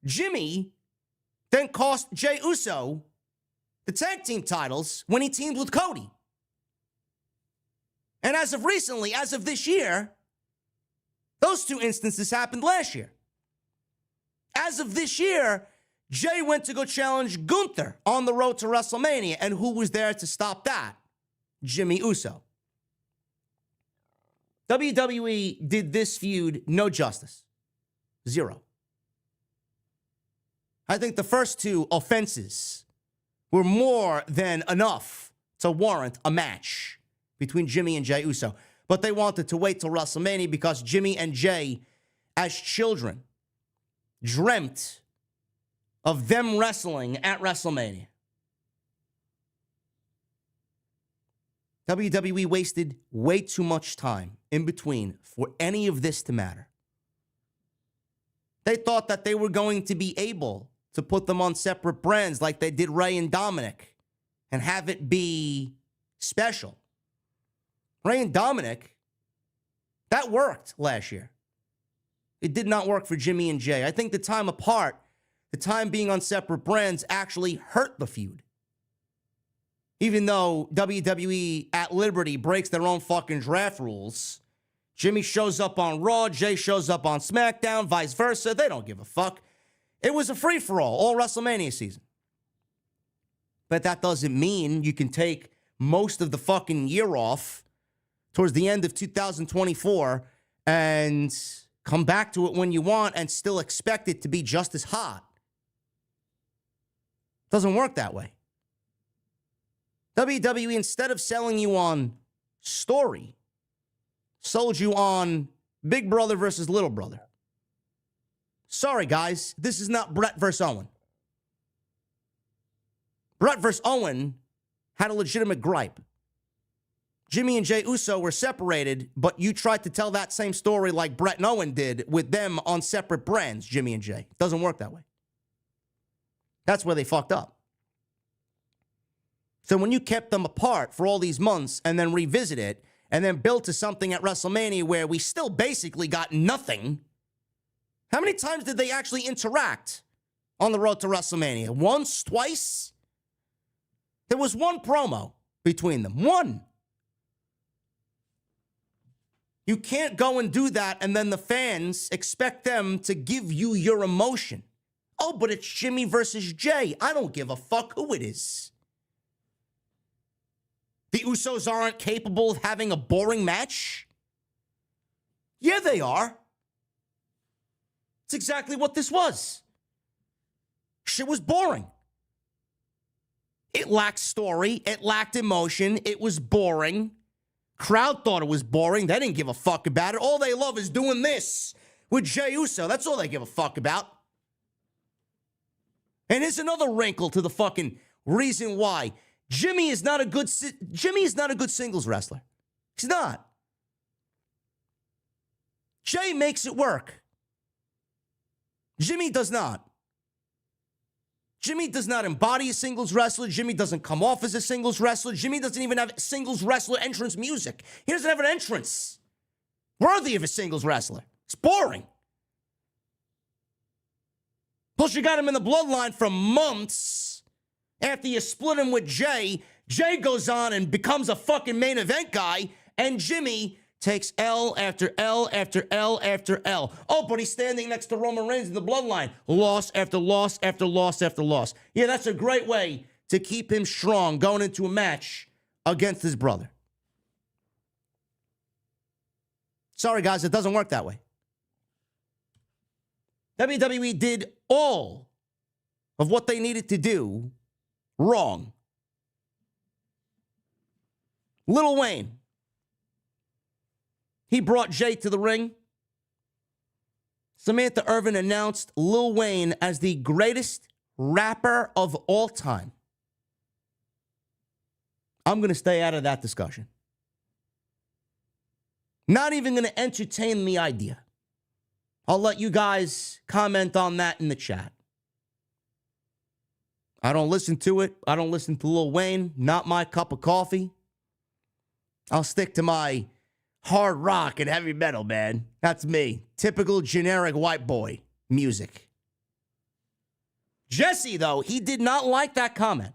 Jimmy then cost Jey Uso the tag team titles when he teamed with Cody. And as of recently, as of this year, those two instances happened last year. As of this year, Jey went to go challenge Gunther on the road to WrestleMania. And who was there to stop that? Jimmy Uso. WWE did this feud no justice. Zero. I think the first two offenses were more than enough to warrant a match between Jimmy and Jey Uso. But they wanted to wait till WrestleMania because Jimmy and Jey, as children, dreamt of them wrestling at WrestleMania. WWE wasted way too much time in between for any of this to matter. They thought that they were going to be able to put them on separate brands like they did Rey and Dominic and have it be special. Rey and Dominic, that worked last year. It did not work for Jimmy and Jey. I think the time apart, the time being on separate brands actually hurt the feud. Even though WWE at Liberty breaks their own fucking draft rules, Jimmy shows up on Raw, Jey shows up on SmackDown, vice versa. They don't give a fuck. It was a free-for-all all WrestleMania season. But that doesn't mean you can take most of the fucking year off towards the end of 2024 and come back to it when you want and still expect it to be just as hot. Doesn't work that way. WWE, instead of selling you on story, sold you on Big Brother versus Little Brother. Sorry, guys, this is not Brett versus Owen. Brett versus Owen had a legitimate gripe. Jimmy and Jey Uso were separated, but you tried to tell that same story like Brett and Owen did with them on separate brands, Jimmy and Jey. It doesn't work that way. That's where they fucked up. So when you kept them apart for all these months and then revisit it and then built to something at WrestleMania where we still basically got nothing, how many times did they actually interact on the road to WrestleMania? Once? Twice? There was one promo between them. One. You can't go and do that and then the fans expect them to give you your emotion. Oh, but it's Jimmy versus Jey. I don't give a fuck who it is. The Usos aren't capable of having a boring match? Yeah, they are. It's exactly what this was. Shit was boring. It lacked story. It lacked emotion. It was boring. Crowd thought it was boring. They didn't give a fuck about it. All they love is doing this with Jey Uso. That's all they give a fuck about. And here's another wrinkle to the fucking reason why. Jimmy is not a good singles wrestler. He's not. Jey makes it work. Jimmy does not. Jimmy does not embody a singles wrestler. Jimmy doesn't come off as a singles wrestler. Jimmy doesn't even have singles wrestler entrance music. He doesn't have an entrance worthy of a singles wrestler. It's boring. Plus, you got him in the bloodline for months. After you split him with Jey, Jey goes on and becomes a fucking main event guy, And Jimmy takes L after L after L after L. Oh, but he's standing next to Roman Reigns in the Bloodline. Loss after loss after loss after loss. Yeah, that's a great way to keep him strong going into a match against his brother. Sorry, guys, it doesn't work that way. WWE did all of what they needed to do wrong. Lil Wayne. He brought Jey to the ring. Samantha Irvin announced Lil Wayne as the greatest rapper of all time. I'm going to stay out of that discussion. Not even going to entertain the idea. I'll let you guys comment on that in the chat. I don't listen to it. I don't listen to Lil Wayne. Not my cup of coffee. I'll stick to my hard rock and heavy metal, man. That's me. Typical generic white boy music. Jesse, though, he did not like that comment.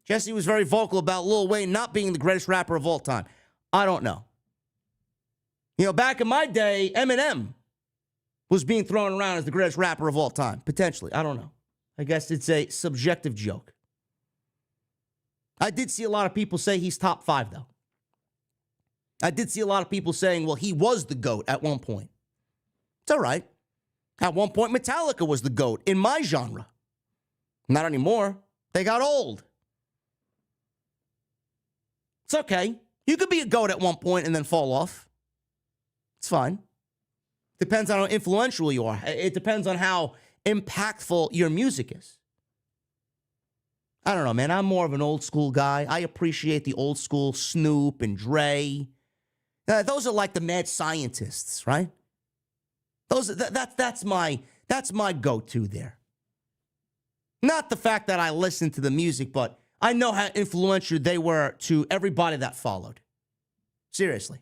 Jesse was very vocal about Lil Wayne not being the greatest rapper of all time. I don't know. You know, back in my day, Eminem was being thrown around as the greatest rapper of all time. Potentially. I don't know. I guess it's a subjective joke. I did see a lot of people say he's top 5, though. I did see a lot of people saying, well, he was the GOAT at one point. It's all right. At one point, Metallica was the GOAT in my genre. Not anymore. They got old. It's okay. You could be a GOAT at one point and then fall off. It's fine. Depends on how influential you are. It depends on how impactful your music is. I don't know, man. I'm more of an old school guy. I appreciate the old school Snoop and Dre. Those are like the mad scientists, right? That's my go-to there. Not the fact that I listen to the music, but I know how influential they were to everybody that followed. Seriously.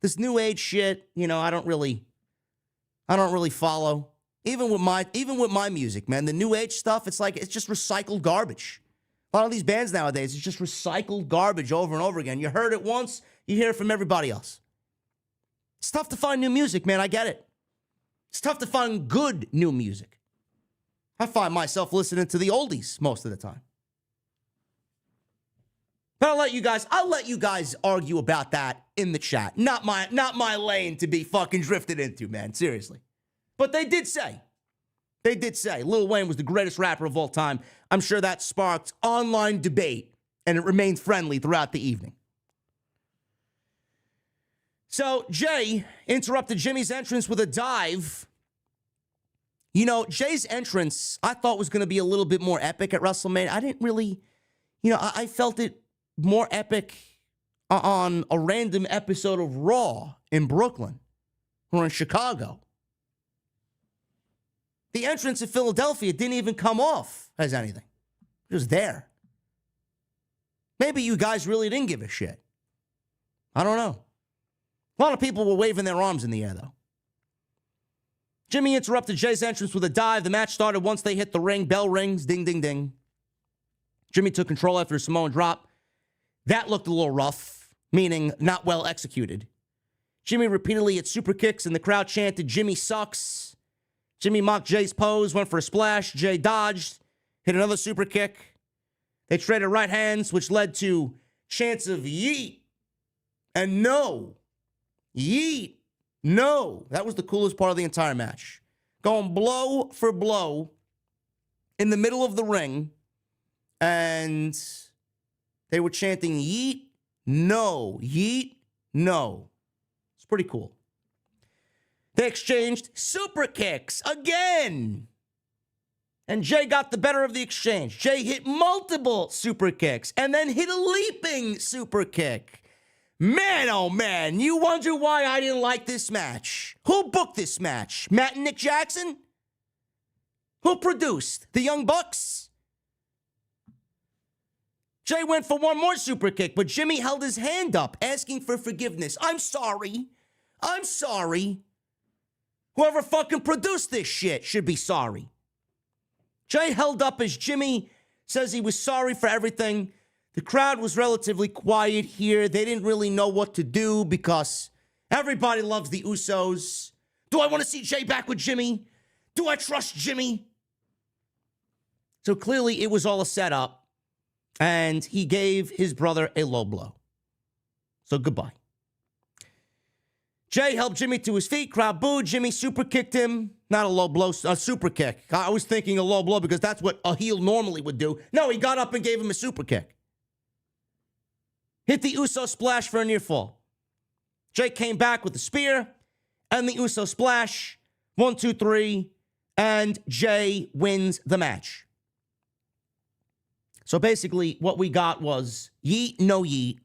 This new age shit, you know, I don't really follow. Even with my music, man, the new age stuff, it's just recycled garbage. A lot of these bands nowadays, it's just recycled garbage over and over again. You heard it once, you hear it from everybody else. It's tough to find new music, man. I get it. It's tough to find good new music. I find myself listening to the oldies most of the time. But I'll let you guys argue about that in the chat. Not my lane to be fucking drifted into, man. Seriously. But they did say Lil Wayne was the greatest rapper of all time. I'm sure that sparked online debate, and it remained friendly throughout the evening. So Jey interrupted Jimmy's entrance with a dive. You know, Jey's entrance, I thought was going to be a little bit more epic at WrestleMania. I didn't really, I felt it more epic on a random episode of Raw in Brooklyn or in Chicago. The entrance in Philadelphia didn't even come off as anything. It was there. Maybe you guys really didn't give a shit. I don't know. A lot of people were waving their arms in the air, though. Jimmy interrupted Jey's entrance with a dive. The match started once they hit the ring. Bell rings. Ding, ding, ding. Jimmy took control after a Samoan drop. That looked a little rough, meaning not well executed. Jimmy repeatedly hit super kicks, and the crowd chanted, "Jimmy sucks." Jimmy mocked Jey's pose, went for a splash. Jey dodged, hit another super kick. They traded right hands, which led to chants of yeet and no. Yeet, no. That was the coolest part of the entire match. Going blow for blow in the middle of the ring, and they were chanting yeet, no, yeet, no. It's pretty cool. They exchanged super kicks again. And Jey got the better of the exchange. Jey hit multiple super kicks and then hit a leaping super kick. Man, oh man, you wonder why I didn't like this match. Who booked this match? Matt and Nick Jackson? Who produced? The Young Bucks? Jey went for one more super kick, but Jimmy held his hand up, asking for forgiveness. I'm sorry. Whoever fucking produced this shit should be sorry. Jey held up as Jimmy says he was sorry for everything. The crowd was relatively quiet here. They didn't really know what to do because everybody loves the Usos. Do I want to see Jey back with Jimmy? Do I trust Jimmy? So clearly it was all a setup, and he gave his brother a low blow. So goodbye. Jey helped Jimmy to his feet. Crowd booed. Jimmy super kicked him. Not a low blow, a super kick. I was thinking a low blow because that's what a heel normally would do. No, he got up and gave him a super kick. Hit the Uso splash for a near fall. Jey came back with the spear and the Uso splash. 1, 2, 3. And Jey wins the match. So basically what we got was yeet, no yeet.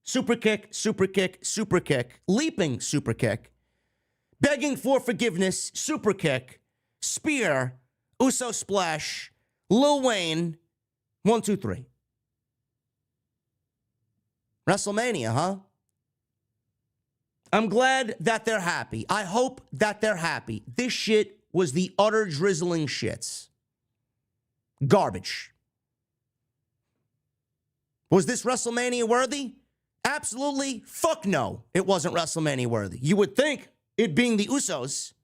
Super kick, super kick, super kick. Leaping super kick. Begging for forgiveness, super kick. Spear, Uso splash. Lil Wayne, 1, 2, 3. WrestleMania, huh? I'm glad that they're happy. I hope that they're happy. This shit was the utter drizzling shits. Garbage. Was this WrestleMania worthy? Absolutely. Fuck no. It wasn't WrestleMania worthy. You would think, it being the Usos.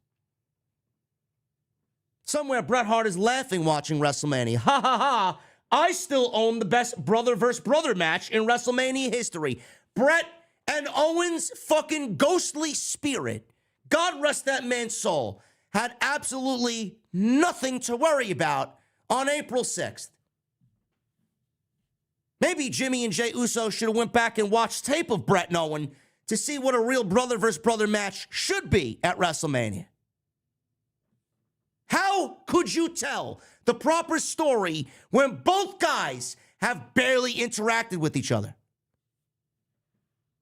Somewhere Bret Hart is laughing watching WrestleMania. Ha ha ha. I still own the best brother versus brother match in WrestleMania history. Bret and Owens' fucking ghostly spirit, God rest that man's soul, had absolutely nothing to worry about on April 6th. Maybe Jimmy and Jey Uso should have went back and watched tape of Bret and Owen to see what a real brother versus brother match should be at WrestleMania. How could you tell the proper story when both guys have barely interacted with each other?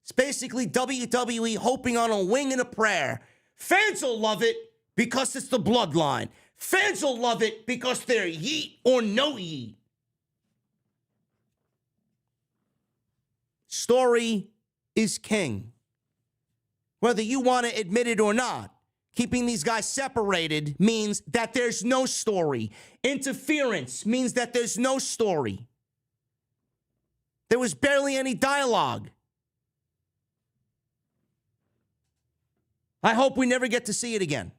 It's basically WWE hoping on a wing and a prayer. Fans will love it because it's the Bloodline. Fans will love it because they're yeet or no yeet. Story is king. Whether you want to admit it or not, keeping these guys separated means that there's no story. Interference means that there's no story. There was barely any dialogue. I hope we never get to see it again.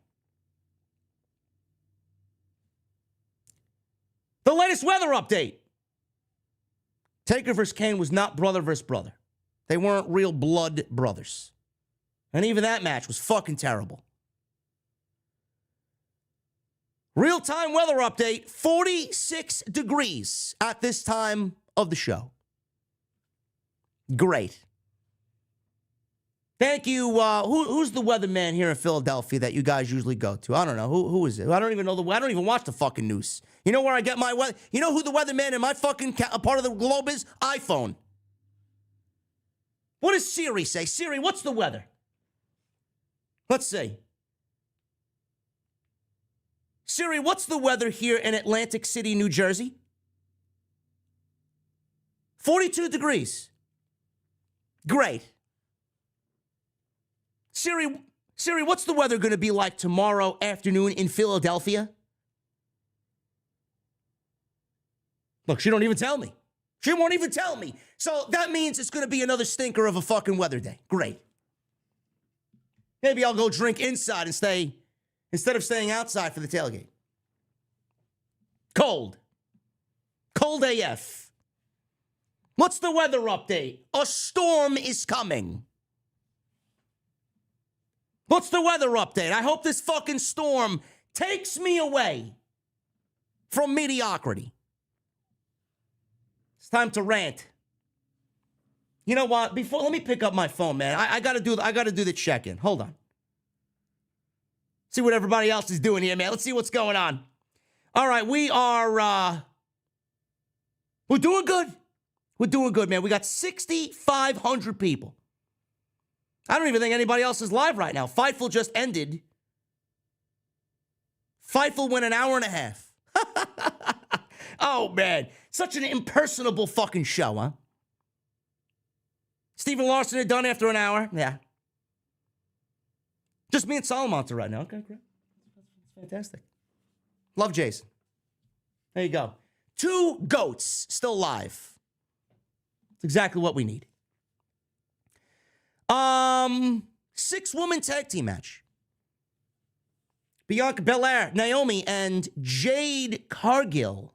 The latest weather update. Taker vs. Kane was not brother versus brother. They weren't real blood brothers. And even that match was fucking terrible. Real-time weather update, 46 degrees at this time of the show. Great. Thank you. Who's the weatherman here in Philadelphia that you guys usually go to? I don't know. Who is it? I don't even know I don't even watch the fucking news. You know where I get my weather? You know who the weatherman in my fucking part of the globe is? iPhone. What does Siri say? Siri, what's the weather? Let's see. Siri, what's the weather here in Atlantic City, New Jersey? 42 degrees. Great. Siri, what's the weather going to be like tomorrow afternoon in Philadelphia? Look, she don't even tell me. She won't even tell me. So that means it's going to be another stinker of a fucking weather day. Great. Maybe I'll go drink inside and stay, instead of staying outside for the tailgate. Cold. Cold AF. What's the weather update? A storm is coming. What's the weather update? I hope this fucking storm takes me away from mediocrity. It's time to rant. You know what? Let me pick up my phone, man. I gotta do the check-in. Hold on. See what everybody else is doing here, man. Let's see what's going on. All right, we're doing good. We're doing good, man. We got 6,500 people. I don't even think anybody else is live right now. Fightful just ended. Fightful went an hour and a half. Oh, man. Such an impersonable fucking show, huh? Stephen Larson had done after an hour. Yeah. Just me and Salamonte right now. Okay, great. That's fantastic. Love Jason. There you go. 2 goats still live. It's exactly what we need. 6-woman tag team match. Bianca Belair, Naomi, and Jade Cargill.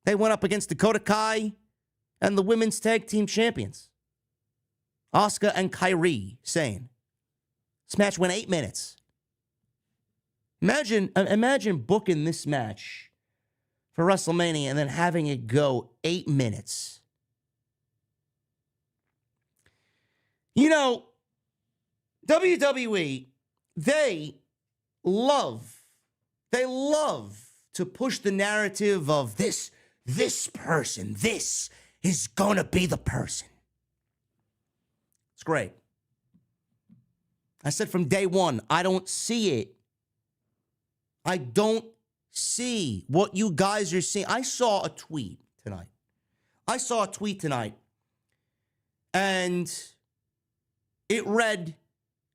They went up against Dakota Kai and the women's tag team champions, Asuka and Kairi Sane. This match went 8 minutes. Imagine booking this match for WrestleMania and then having it go 8 minutes. You know, WWE, they love to push the narrative of this person. This is gonna be the person. It's great. I said from day one, I don't see it. I don't see what you guys are seeing. I saw a tweet tonight. And it read,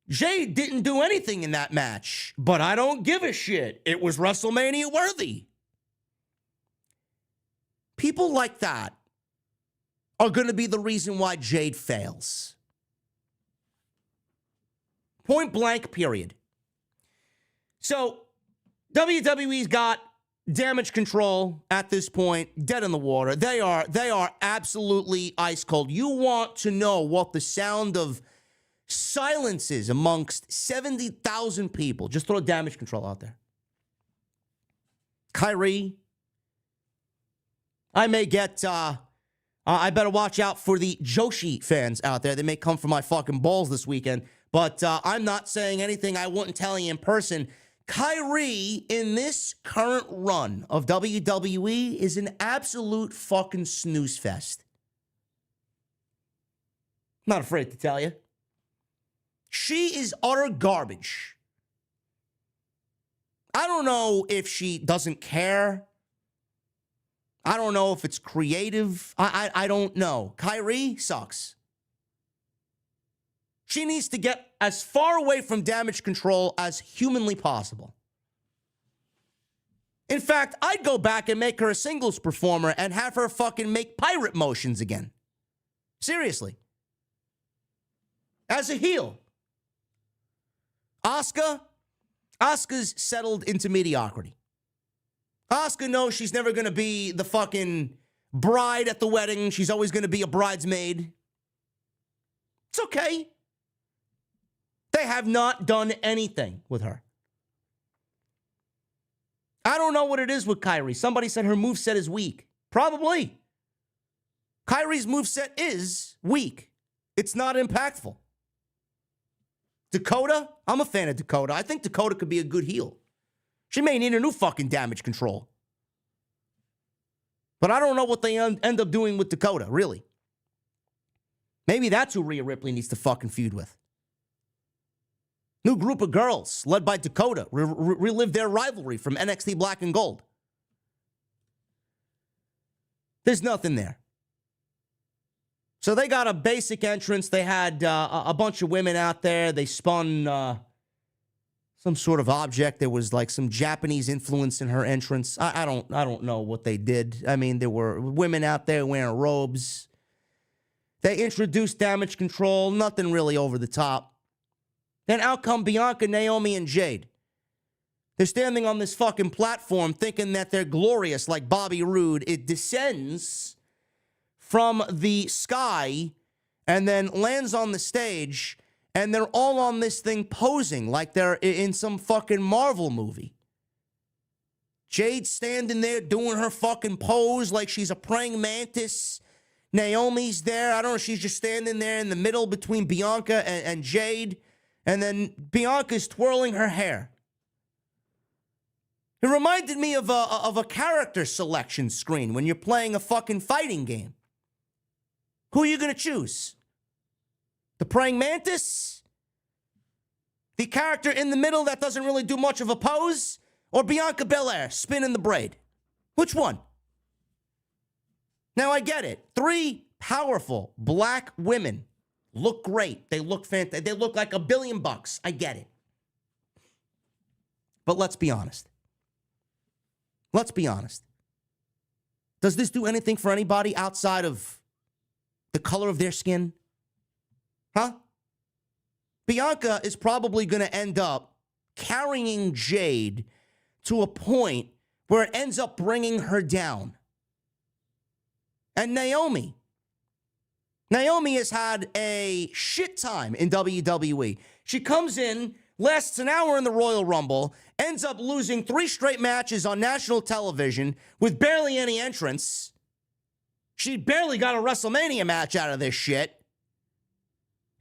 Jade didn't do anything in that match, but I don't give a shit. It was WrestleMania worthy. People like that are going to be the reason why Jade fails. Point blank, period. So, WWE's got Damage CTRL at this point, dead in the water. They are absolutely ice cold. You want to know what the sound of silence is amongst 70,000 people. Just throw Damage CTRL out there. Kairi. I may get, I better watch out for the Joshi fans out there. They may come for my fucking balls this weekend. But I'm not saying anything I wouldn't tell you in person. Kairi, in this current run of WWE, is an absolute fucking snooze fest. Not afraid to tell you. She is utter garbage. I don't know if she doesn't care. I don't know if it's creative. I don't know. Kairi sucks. She needs to get as far away from Damage CTRL as humanly possible. In fact, I'd go back and make her a singles performer and have her fucking make pirate motions again. Seriously. As a heel. Asuka's settled into mediocrity. Asuka knows she's never going to be the fucking bride at the wedding. She's always going to be a bridesmaid. It's okay. They have not done anything with her. I don't know what it is with Kairi. Somebody said her moveset is weak. Probably. Kairi's moveset is weak. It's not impactful. Dakota, I'm a fan of Dakota. I think Dakota could be a good heel. She may need a new fucking Damage CTRL. But I don't know what they end up doing with Dakota, really. Maybe that's who Rhea Ripley needs to fucking feud with. New group of girls led by Dakota relive their rivalry from NXT Black and Gold. There's nothing there. So they got a basic entrance. They had a bunch of women out there. They spun some sort of object. There was like some Japanese influence in her entrance. I don't know what they did. I mean, there were women out there wearing robes. They introduced Damage CTRL. Nothing really over the top. Then out come Bianca, Naomi, and Jade. They're standing on this fucking platform thinking that they're glorious like Bobby Roode. It descends from the sky and then lands on the stage, and they're all on this thing posing like they're in some fucking Marvel movie. Jade standing there doing her fucking pose like she's a praying mantis. Naomi's there. I don't know, she's just standing there in the middle between Bianca and Jade. And then Bianca's twirling her hair. It reminded me of a character selection screen when you're playing a fucking fighting game. Who are you going to choose? The praying mantis? The character in the middle that doesn't really do much of a pose? Or Bianca Belair spinning the braid? Which one? Now I get it. 3 powerful black women. Look great. They look fantastic. They look like $1 billion. I get it. But let's be honest. Does this do anything for anybody outside of the color of their skin? Huh? Bianca is probably going to end up carrying Jade to a point where it ends up bringing her down. And Naomi has had a shit time in WWE. She comes in, lasts an hour in the Royal Rumble, ends up losing 3 straight matches on national television with barely any entrance. She barely got a WrestleMania match out of this shit.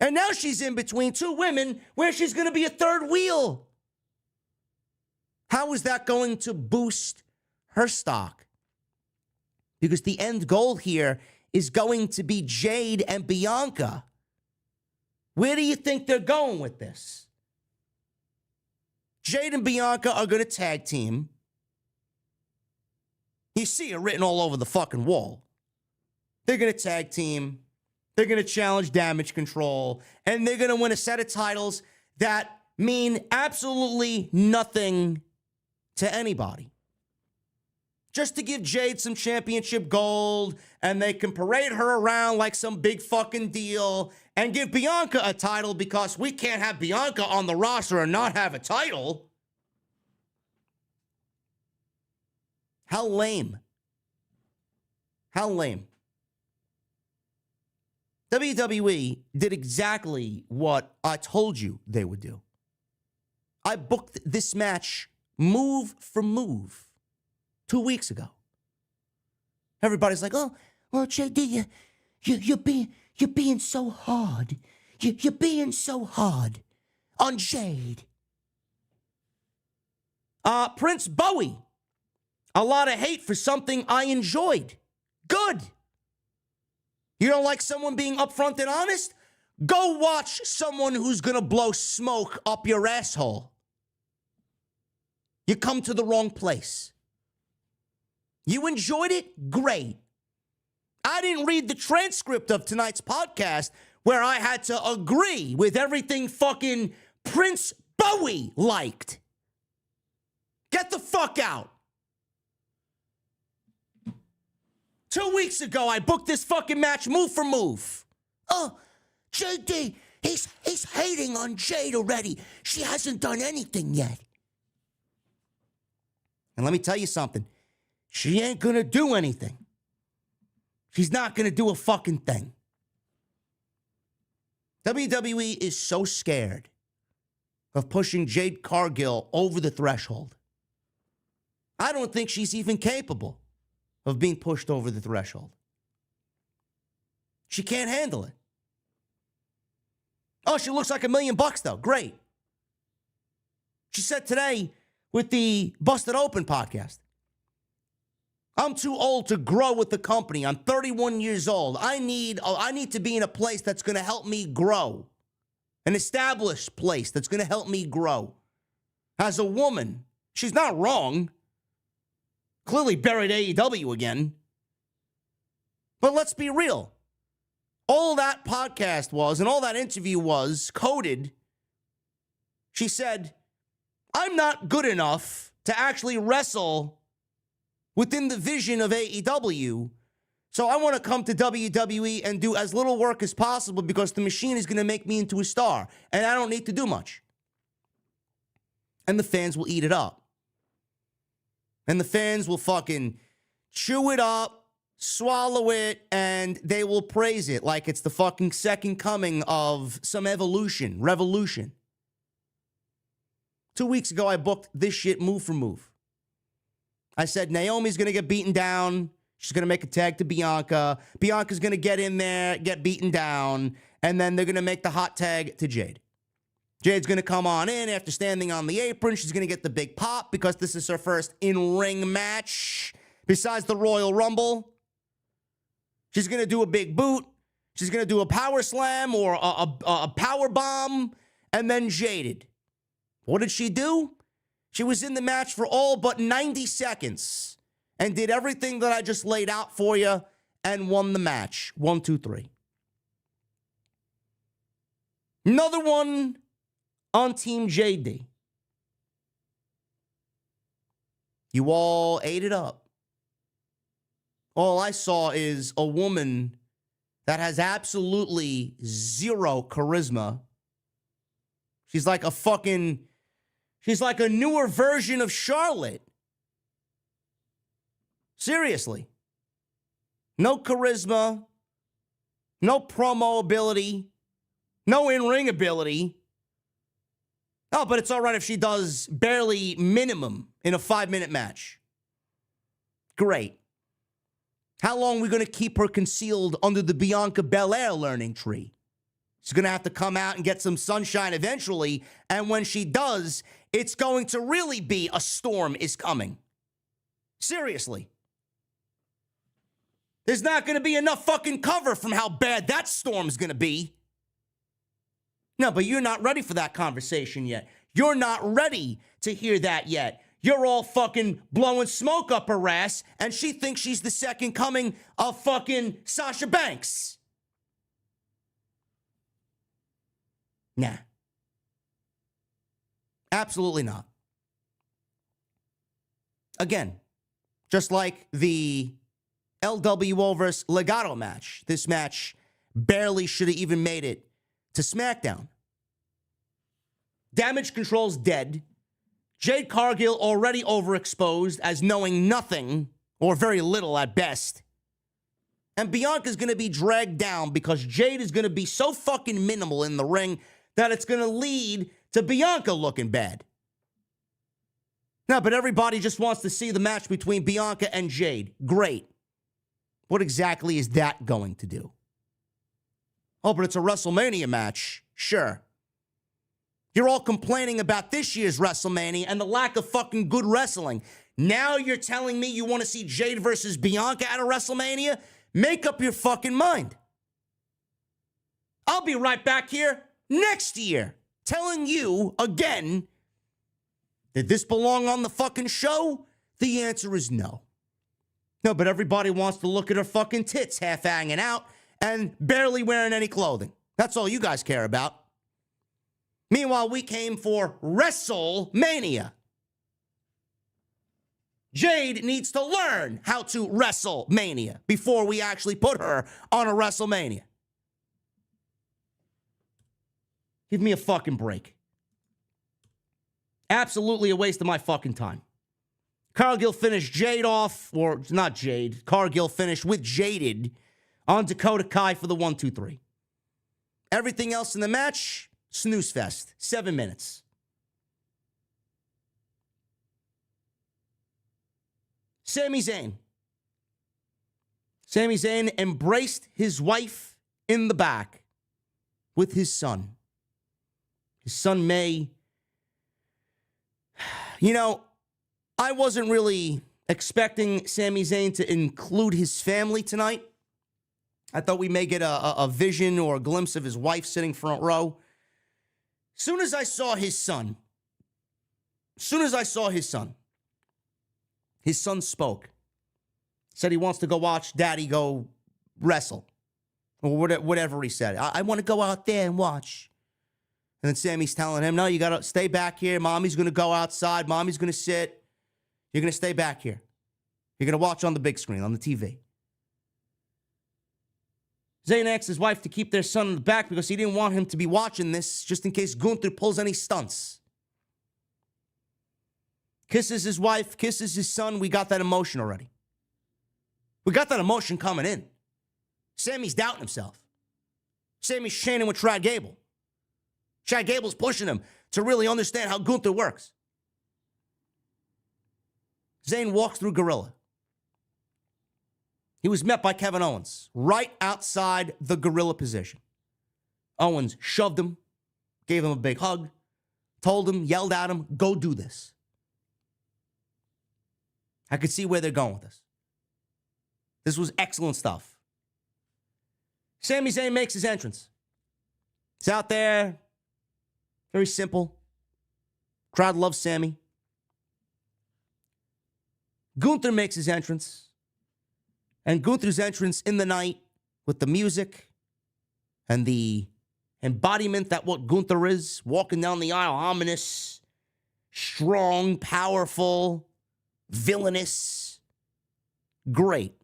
And now she's in between 2 women where she's going to be a third wheel. How is that going to boost her stock? Because the end goal here is going to be Jade and Bianca. Where do you think they're going with this? Jade and Bianca are going to tag team. You see it written all over the fucking wall. They're going to tag team. They're going to challenge Damage CTRL. And they're going to win a set of titles that mean absolutely nothing to anybody. Just to give Jade some championship gold, and they can parade her around like some big fucking deal, and give Bianca a title because we can't have Bianca on the roster and not have a title. How lame. How lame. WWE did exactly what I told you they would do. I booked this match move for move 2 weeks ago. Everybody's like, "Oh, well, JD, you're being so hard. You're being so hard on Jade." Prince Bowie, a lot of hate for something I enjoyed. Good. You don't like someone being upfront and honest? Go watch someone who's gonna blow smoke up your asshole. You come to the wrong place. You enjoyed it? Great. I didn't read the transcript of tonight's podcast where I had to agree with everything fucking Prince Bowie liked. Get the fuck out. 2 weeks ago, I booked this fucking match move for move. Oh, JD, he's hating on Jade already. She hasn't done anything yet. And let me tell you something. She ain't gonna do anything. She's not gonna do a fucking thing. WWE is so scared of pushing Jade Cargill over the threshold. I don't think she's even capable of being pushed over the threshold. She can't handle it. Oh, she looks like $1 million though. Great. She said today with the Busted Open podcast, "I'm too old to grow with the company. I'm 31 years old. I need to be in a place that's going to help me grow. An established place that's going to help me grow." As a woman, she's not wrong. Clearly buried AEW again. But let's be real. All that podcast was, and all that interview was, coded. She said, "I'm not good enough to actually wrestle within the vision of AEW. So I want to come to WWE and do as little work as possible because the machine is going to make me into a star. And I don't need to do much." And the fans will eat it up. And the fans will fucking chew it up, swallow it, and they will praise it like it's the fucking second coming of some revolution. 2 weeks ago, I booked this shit move for move. I said Naomi's going to get beaten down. She's going to make a tag to Bianca. Bianca's going to get in there, get beaten down, and then they're going to make the hot tag to Jade. Jade's going to come on in after standing on the apron. She's going to get the big pop because this is her first in-ring match besides the Royal Rumble. She's going to do a big boot. She's going to do a power slam or a power bomb, and then jaded. What did she do? She was in the match for all but 90 seconds and did everything that I just laid out for you and won the match. 1, 2, 3. Another one on Team JD. You all ate it up. All I saw is a woman that has absolutely zero charisma. She's like a newer version of Charlotte. Seriously. No charisma, no promo ability, no in-ring ability. Oh, but it's all right if she does barely minimum in a 5-minute match. Great. How long are we going to keep her concealed under the Bianca Belair learning tree? She's going to have to come out and get some sunshine eventually, and when she does, it's going to really be a storm is coming. Seriously. There's not going to be enough fucking cover from how bad that storm's going to be. No, but you're not ready for that conversation yet. You're not ready to hear that yet. You're all fucking blowing smoke up her ass, and she thinks she's the second coming of fucking Sasha Banks. Nah. Absolutely not. Again, just like the LWO versus Legado match, this match barely should have even made it to SmackDown. Damage Control's dead. Jade Cargill already overexposed as knowing nothing, or very little at best. And Bianca's going to be dragged down because Jade is going to be so fucking minimal in the ring that it's going to lead to Bianca looking bad. No, but everybody just wants to see the match between Bianca and Jade. Great. What exactly is that going to do? Oh, but it's a WrestleMania match. Sure. You're all complaining about this year's WrestleMania and the lack of fucking good wrestling. Now you're telling me you want to see Jade versus Bianca at a WrestleMania? Make up your fucking mind. I'll be right back here next year telling you again, did this belong on the fucking show? The answer is no. No, but everybody wants to look at her fucking tits half hanging out and barely wearing any clothing. That's all you guys care about. Meanwhile, we came for WrestleMania. Jade needs to learn how to WrestleMania before we actually put her on a WrestleMania. Give me a fucking break. Absolutely a waste of my fucking time. Cargill finished Jade off, or not Jade. Cargill finished with Jaded on Dakota Kai for the 1-2-3. Everything else in the match, snooze fest. 7 minutes. Sami Zayn. Sami Zayn embraced his wife in the back with his son. His son May. You know, I wasn't really expecting Sami Zayn to include his family tonight. I thought we may get a vision or a glimpse of his wife sitting front row. Soon as I saw his son, his son spoke. Said he wants to go watch daddy go wrestle. Or whatever he said. I want to go out there and watch. And then Sammy's telling him, no, you got to stay back here. Mommy's going to go outside. Mommy's going to sit. You're going to stay back here. You're going to watch on the big screen, on the TV. Zayn asked his wife to keep their son in the back because he didn't want him to be watching this just in case Gunther pulls any stunts. Kisses his wife, kisses his son. We got that emotion already. We got that emotion coming in. Sammy's doubting himself. Sammy's chaining with Chad Gable. Chad Gable's pushing him to really understand how Gunther works. Zayn walks through Gorilla. He was met by Kevin Owens right outside the gorilla position. Owens shoved him, gave him a big hug, told him, yelled at him, go do this. I could see where they're going with this. This was excellent stuff. Sami Zayn makes his entrance. He's out there. Very simple. Crowd loves Sami. Gunther makes his entrance. And Gunther's entrance in the night with the music and the embodiment that what Gunther is, walking down the aisle, ominous, strong, powerful, villainous. Great.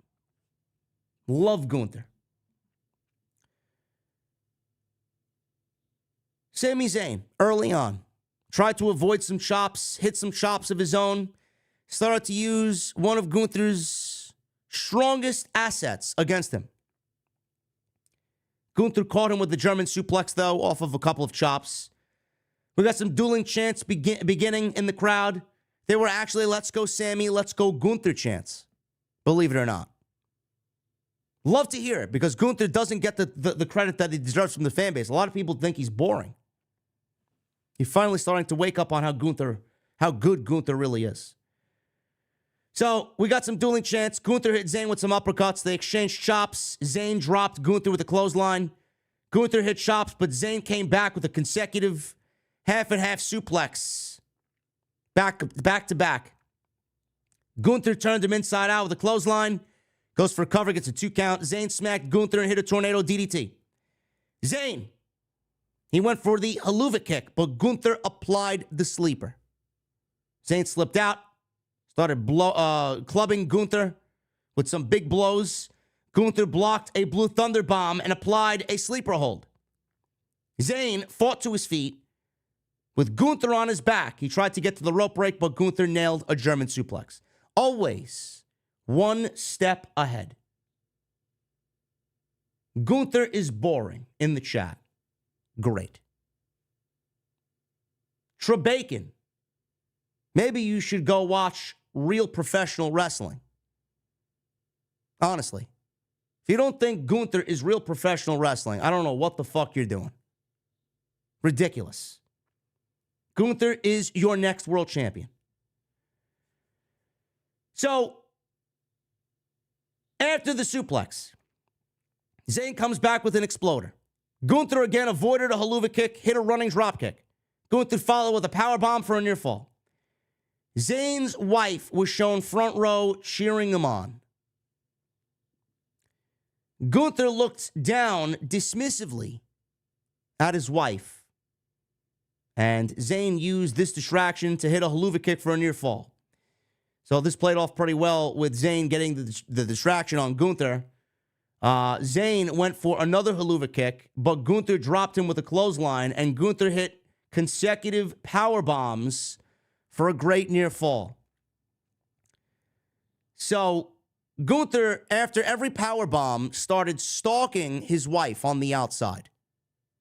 Love Gunther. Sami Zayn, early on, tried to avoid some chops, hit some chops of his own, started to use one of Gunther's strongest assets against him. Gunther caught him with the German suplex, though, off of a couple of chops. We got some dueling chants beginning in the crowd. They were actually, let's go Sami, let's go Gunther chants. Believe it or not. Love to hear it, because Gunther doesn't get the credit that he deserves from the fan base. A lot of people think he's boring. He's finally starting to wake up on how good Gunther really is. So, we got some dueling chants. Gunther hit Zayn with some uppercuts. They exchanged chops. Zayn dropped Gunther with a clothesline. Gunther hit chops, but Zayn came back with a consecutive half-and-half suplex. Back to back. Gunther turned him inside out with a clothesline. Goes for a cover, gets a 2 count. Zayn smacked Gunther and hit a tornado DDT. Zayn, he went for the haluva kick, but Gunther applied the sleeper. Zayn slipped out, started clubbing Gunther with some big blows. Gunther blocked a Blue Thunder Bomb and applied a sleeper hold. Zayn fought to his feet with Gunther on his back. He tried to get to the rope break, but Gunther nailed a German suplex. Always one step ahead. Gunther is boring in the chat. Great. Trebacon. Maybe you should go watch real professional wrestling. Honestly. If you don't think Gunther is real professional wrestling, I don't know what the fuck you're doing. Ridiculous. Gunther is your next world champion. So, after the suplex, Zayn comes back with an exploder. Gunther again avoided a haluva kick, hit a running drop kick. Gunther followed with a powerbomb for a near fall. Zayn's wife was shown front row cheering him on. Gunther looked down dismissively at his wife. And Zayn used this distraction to hit a haluva kick for a near fall. So this played off pretty well with Zayn getting the distraction on Gunther. Zayn went for another haluva kick, but Gunther dropped him with a clothesline, and Gunther hit consecutive power bombs for a great near fall. So Gunther, after every power bomb, started stalking his wife on the outside.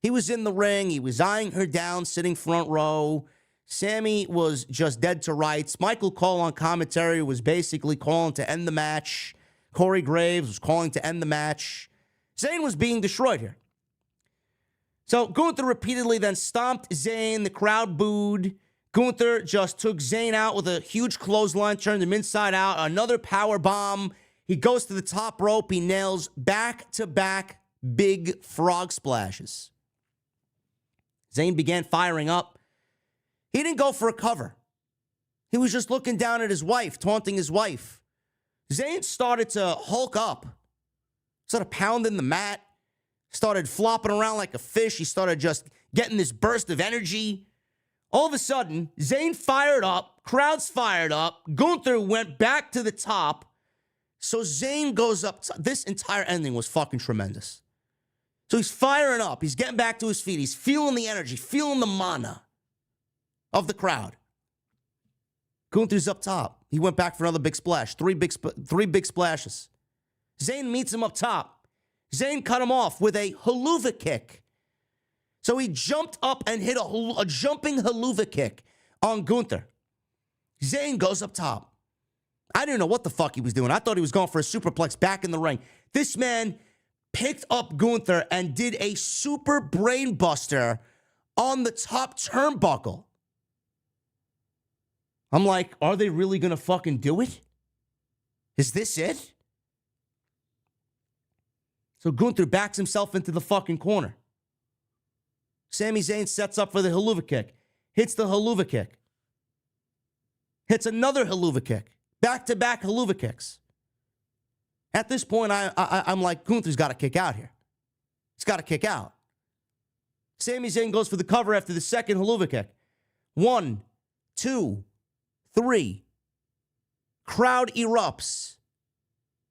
He was in the ring. He was eyeing her down, sitting front row. Sami was just dead to rights. Michael Cole on commentary was basically calling to end the match. Corey Graves was calling to end the match. Zayn was being destroyed here. So Gunther repeatedly then stomped Zayn. The crowd booed. Gunther just took Zayn out with a huge clothesline, turned him inside out. Another power bomb. He goes to the top rope. He nails back-to-back big frog splashes. Zayn began firing up. He didn't go for a cover. He was just looking down at his wife, taunting his wife. Zayn started to hulk up, started pounding the mat, started flopping around like a fish. He started just getting this burst of energy. All of a sudden, Zayn fired up, crowd's fired up. Gunther went back to the top. So Zayn goes up. This entire ending was fucking tremendous. So he's firing up. He's getting back to his feet. He's feeling the energy, feeling the mana of the crowd. Gunther's up top. He went back for another big splash. Three big splashes. Zayn meets him up top. Zayn cut him off with a haluva kick. So he jumped up and hit a jumping haluva kick on Gunther. Zayn goes up top. I didn't know what the fuck he was doing. I thought he was going for a superplex back in the ring. This man picked up Gunther and did a super brain buster on the top turnbuckle. I'm like, are they really going to fucking do it? Is this it? So Gunther backs himself into the fucking corner. Sami Zayn sets up for the haluva kick. Hits the haluva kick. Hits another haluva kick. Back-to-back haluva kicks. At this point, I'm like, Gunther's got to kick out here. He's got to kick out. Sami Zayn goes for the cover after the second haluva kick. 1, 2, 3. Crowd erupts.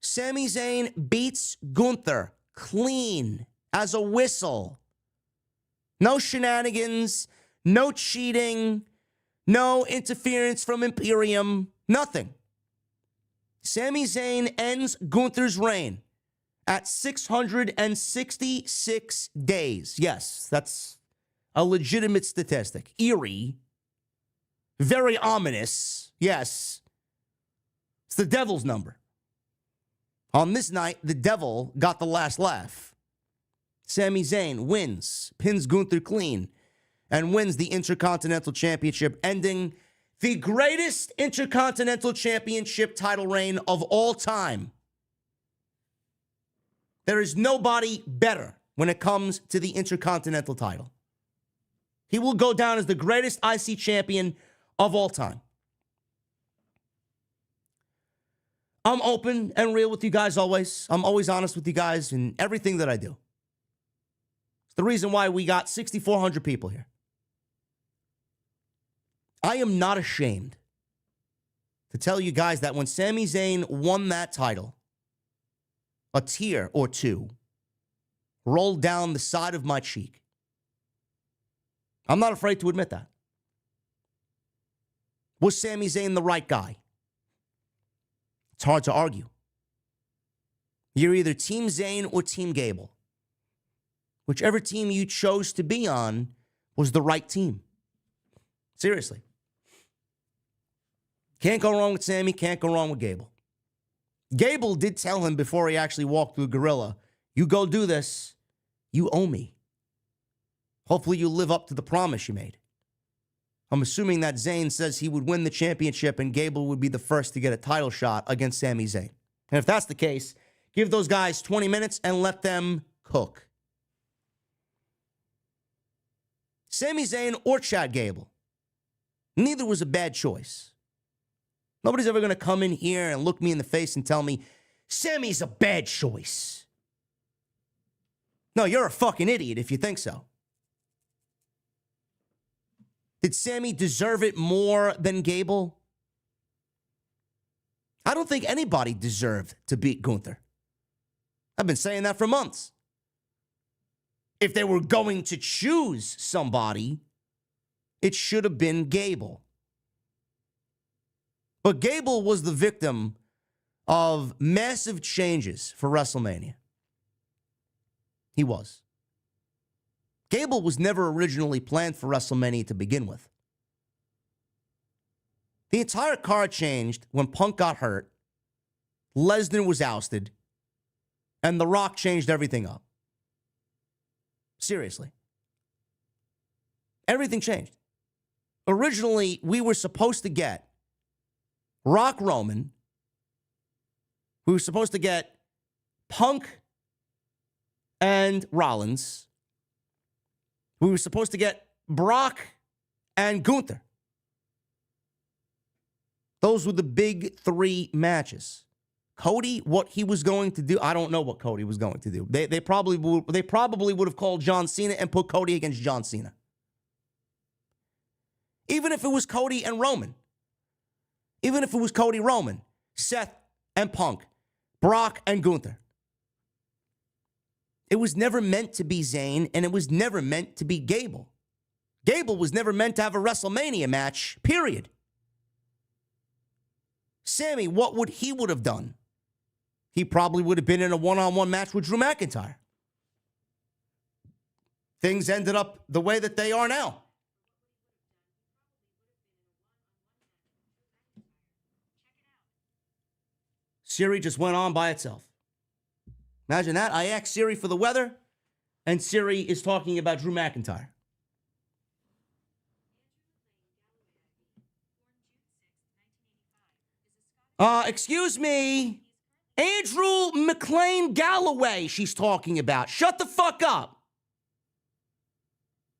Sami Zayn beats Gunther clean as a whistle. No shenanigans, no cheating, no interference from Imperium, nothing. Sami Zayn ends Gunther's reign at 666 days. Yes, that's a legitimate statistic. Eerie. Very ominous. Yes. It's the devil's number. On this night, the devil got the last laugh. Sami Zayn wins, pins Gunther clean, and wins the Intercontinental Championship, ending the greatest Intercontinental Championship title reign of all time. There is nobody better when it comes to the Intercontinental title. He will go down as the greatest IC champion of all time. I'm open and real with you guys always. I'm always honest with you guys in everything that I do. It's the reason why we got 6,400 people here. I am not ashamed to tell you guys that when Sami Zayn won that title, a tear or two rolled down the side of my cheek. I'm not afraid to admit that. Was Sami Zayn the right guy? It's hard to argue. You're either Team Zayn or Team Gable. Whichever team you chose to be on was the right team. Seriously. Can't go wrong with Sami, can't go wrong with Gable. Gable did tell him before he actually walked through Gorilla, you go do this, you owe me. Hopefully you live up to the promise you made. I'm assuming that Zayn says he would win the championship and Gable would be the first to get a title shot against Sami Zayn. And if that's the case, give those guys 20 minutes and let them cook. Sami Zayn or Chad Gable. Neither was a bad choice. Nobody's ever going to come in here and look me in the face and tell me, Sami's a bad choice. No, you're a fucking idiot if you think so. Did Sami deserve it more than Gable? I don't think anybody deserved to beat Gunther. I've been saying that for months. If they were going to choose somebody, it should have been Gable. But Gable was the victim of massive changes for WrestleMania. He was. Gable was never originally planned for WrestleMania to begin with. The entire card changed when Punk got hurt, Lesnar was ousted, and The Rock changed everything up. Seriously. Everything changed. Originally, we were supposed to get Rock Roman. We were supposed to get Punk and Rollins. We were supposed to get Brock and Gunther. Those were the big three matches. Cody, what he was going to do, I don't know what Cody was going to do. They probably would have called John Cena and put Cody against John Cena. Even if it was Cody and Roman. Even if it was Cody, Roman, Seth and Punk, Brock and Gunther. It was never meant to be Zayn, and it was never meant to be Gable. Gable was never meant to have a WrestleMania match, period. Sami, what would he would have done? He probably would have been in a one-on-one match with Drew McIntyre. Things ended up the way that they are now. Siri just went on by itself. Imagine that. I asked Siri for the weather, and Siri is talking about Drew McIntyre. Excuse me. Andrew McLean Galloway she's talking about. Shut the fuck up.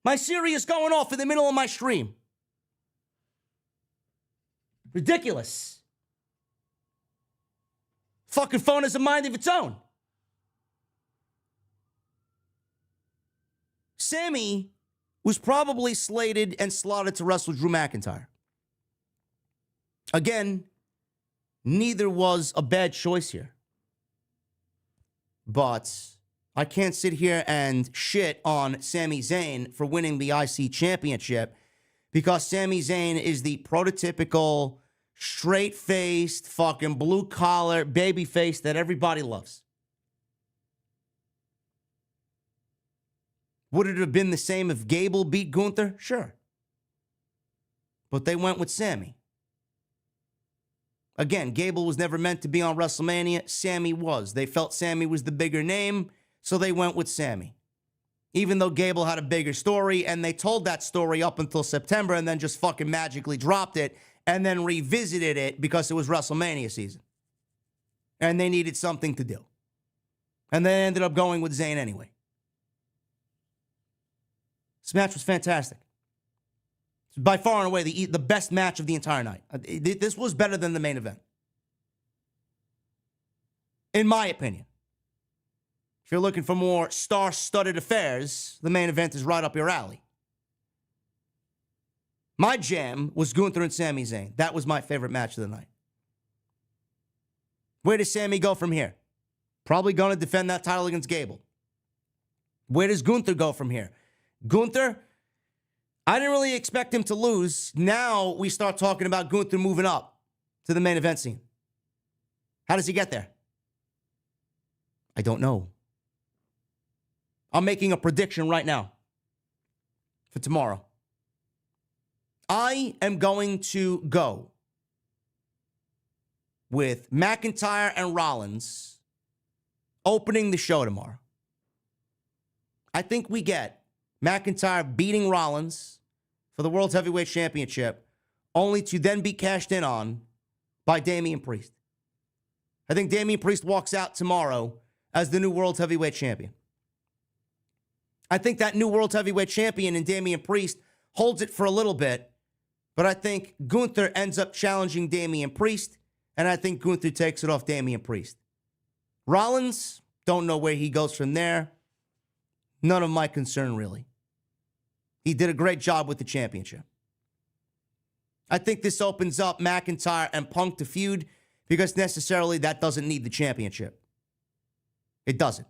My Siri is going off in the middle of my stream. Ridiculous. Fucking phone has a mind of its own. Sami was probably slated and slotted to wrestle Drew McIntyre. Again, neither was a bad choice here. But I can't sit here and shit on Sami Zayn for winning the IC championship because Sami Zayn is the prototypical straight-faced, fucking blue-collar babyface that everybody loves. Would it have been the same if Gable beat Gunther? Sure. But they went with Sami. Again, Gable was never meant to be on WrestleMania. Sami was. They felt Sami was the bigger name, so they went with Sami. Even though Gable had a bigger story, and they told that story up until September and then just fucking magically dropped it and then revisited it because it was WrestleMania season. And they needed something to do. And they ended up going with Zayn anyway. This match was fantastic. It's by far and away the best match of the entire night. This was better than the main event. In my opinion. If you're looking for more star-studded affairs, the main event is right up your alley. My jam was Gunther and Sami Zayn. That was my favorite match of the night. Where does Sami go from here? Probably going to defend that title against Gable. Where does Gunther go from here? Gunther, I didn't really expect him to lose. Now we start talking about Gunther moving up to the main event scene. How does he get there? I don't know. I'm making a prediction right now for tomorrow. I am going to go with McIntyre and Rollins opening the show tomorrow. I think we get McIntyre beating Rollins for the World Heavyweight Championship, only to then be cashed in on by Damian Priest. I think Damian Priest walks out tomorrow as the new World Heavyweight Champion. I think that new World Heavyweight Champion in Damian Priest holds it for a little bit, but I think Gunther ends up challenging Damian Priest, and I think Gunther takes it off Damian Priest. Rollins, don't know where he goes from there. None of my concern, really. He did a great job with the championship. I think this opens up McIntyre and Punk to feud because necessarily that doesn't need the championship. It doesn't.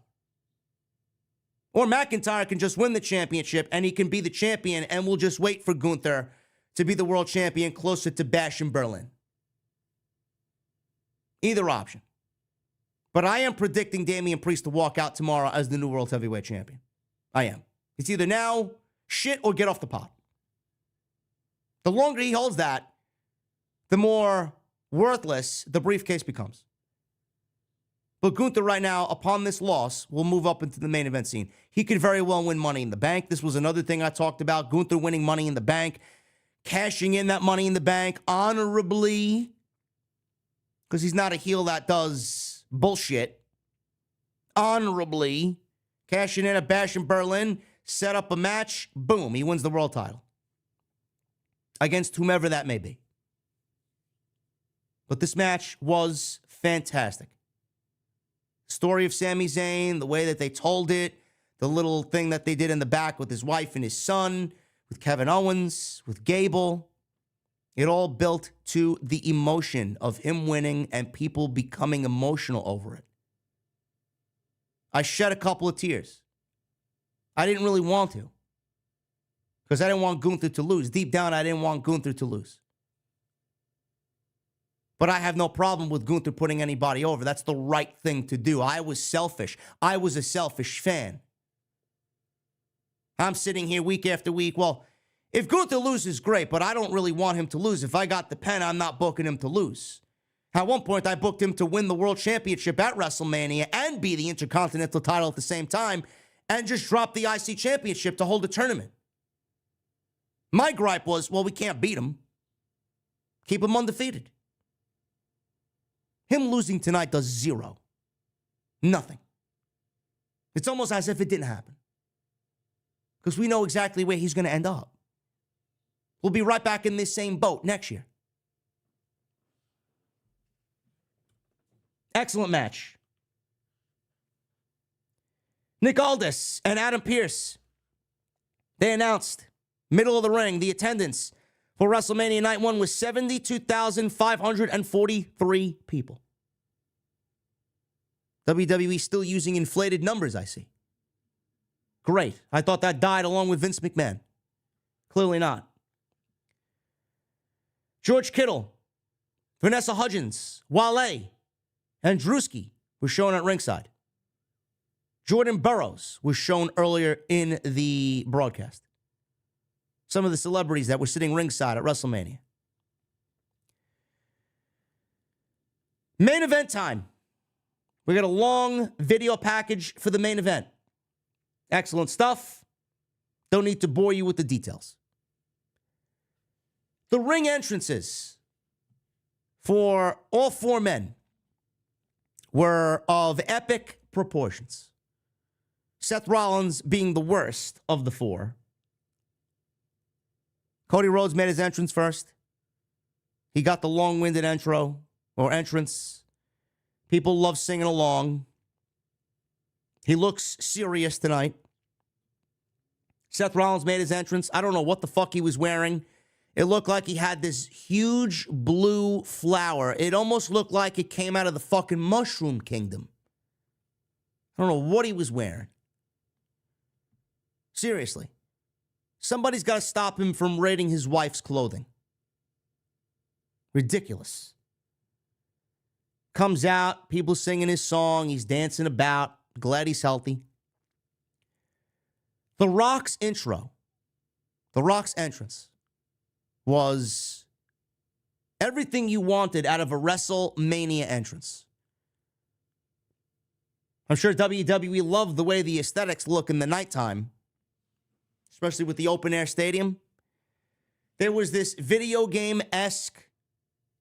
Or McIntyre can just win the championship and he can be the champion and we'll just wait for Gunther to be the world champion closer to Bash in Berlin. Either option. But I am predicting Damian Priest to walk out tomorrow as the new World Heavyweight Champion. I am. It's either now, shit, or get off the pot. The longer he holds that, the more worthless the briefcase becomes. But Gunther right now, upon this loss, will move up into the main event scene. He could very well win Money in the Bank. This was another thing I talked about. Gunther winning Money in the Bank, cashing in that Money in the Bank honorably, because he's not a heel that does bullshit. Honorably, cashing in a Bash in Berlin, set up a match, boom, he wins the world title. Against whomever that may be. But this match was fantastic. Story of Sami Zayn, the way that they told it, the little thing that they did in the back with his wife and his son, with Kevin Owens, with Gable. It all built to the emotion of him winning and people becoming emotional over it. I shed a couple of tears. I didn't really want to. Because I didn't want Gunther to lose. Deep down, I didn't want Gunther to lose. But I have no problem with Gunther putting anybody over. That's the right thing to do. I was selfish. I was a selfish fan. I'm sitting here week after week. Well, if Gunther loses, great, but I don't really want him to lose. If I got the pen, I'm not booking him to lose. At one point, I booked him to win the World Championship at WrestleMania and be the Intercontinental title at the same time and just drop the IC Championship to hold a tournament. My gripe was, well, we can't beat him. Keep him undefeated. Him losing tonight does zero. Nothing. It's almost as if it didn't happen. Because we know exactly where he's going to end up. We'll be right back in this same boat next year. Excellent match. Nick Aldis and Adam Pearce. They announced, middle of the ring, the attendance for WrestleMania Night 1 was 72,543 people. WWE still using inflated numbers, I see. Great. I thought that died along with Vince McMahon. Clearly not. George Kittle, Vanessa Hudgens, Wale, and Drewski were shown at ringside. Jordan Burroughs was shown earlier in the broadcast. Some of the celebrities that were sitting ringside at WrestleMania. Main event time. We got a long video package for the main event. Excellent stuff. Don't need to bore you with the details. The ring entrances for all four men were of epic proportions. Seth Rollins being the worst of the four. Cody Rhodes made his entrance first. He got the long-winded intro or entrance. People love singing along. He looks serious tonight. Seth Rollins made his entrance. I don't know what the fuck he was wearing. It looked like he had this huge blue flower. It almost looked like it came out of the fucking Mushroom Kingdom. I don't know what he was wearing. Seriously. Somebody's got to stop him from raiding his wife's clothing. Ridiculous. Comes out, people singing his song, he's dancing about. Glad he's healthy. The Rock's intro, The Rock's entrance, was everything you wanted out of a WrestleMania entrance. I'm sure WWE loved the way the aesthetics look in the nighttime, especially with the open-air stadium. There was this video game-esque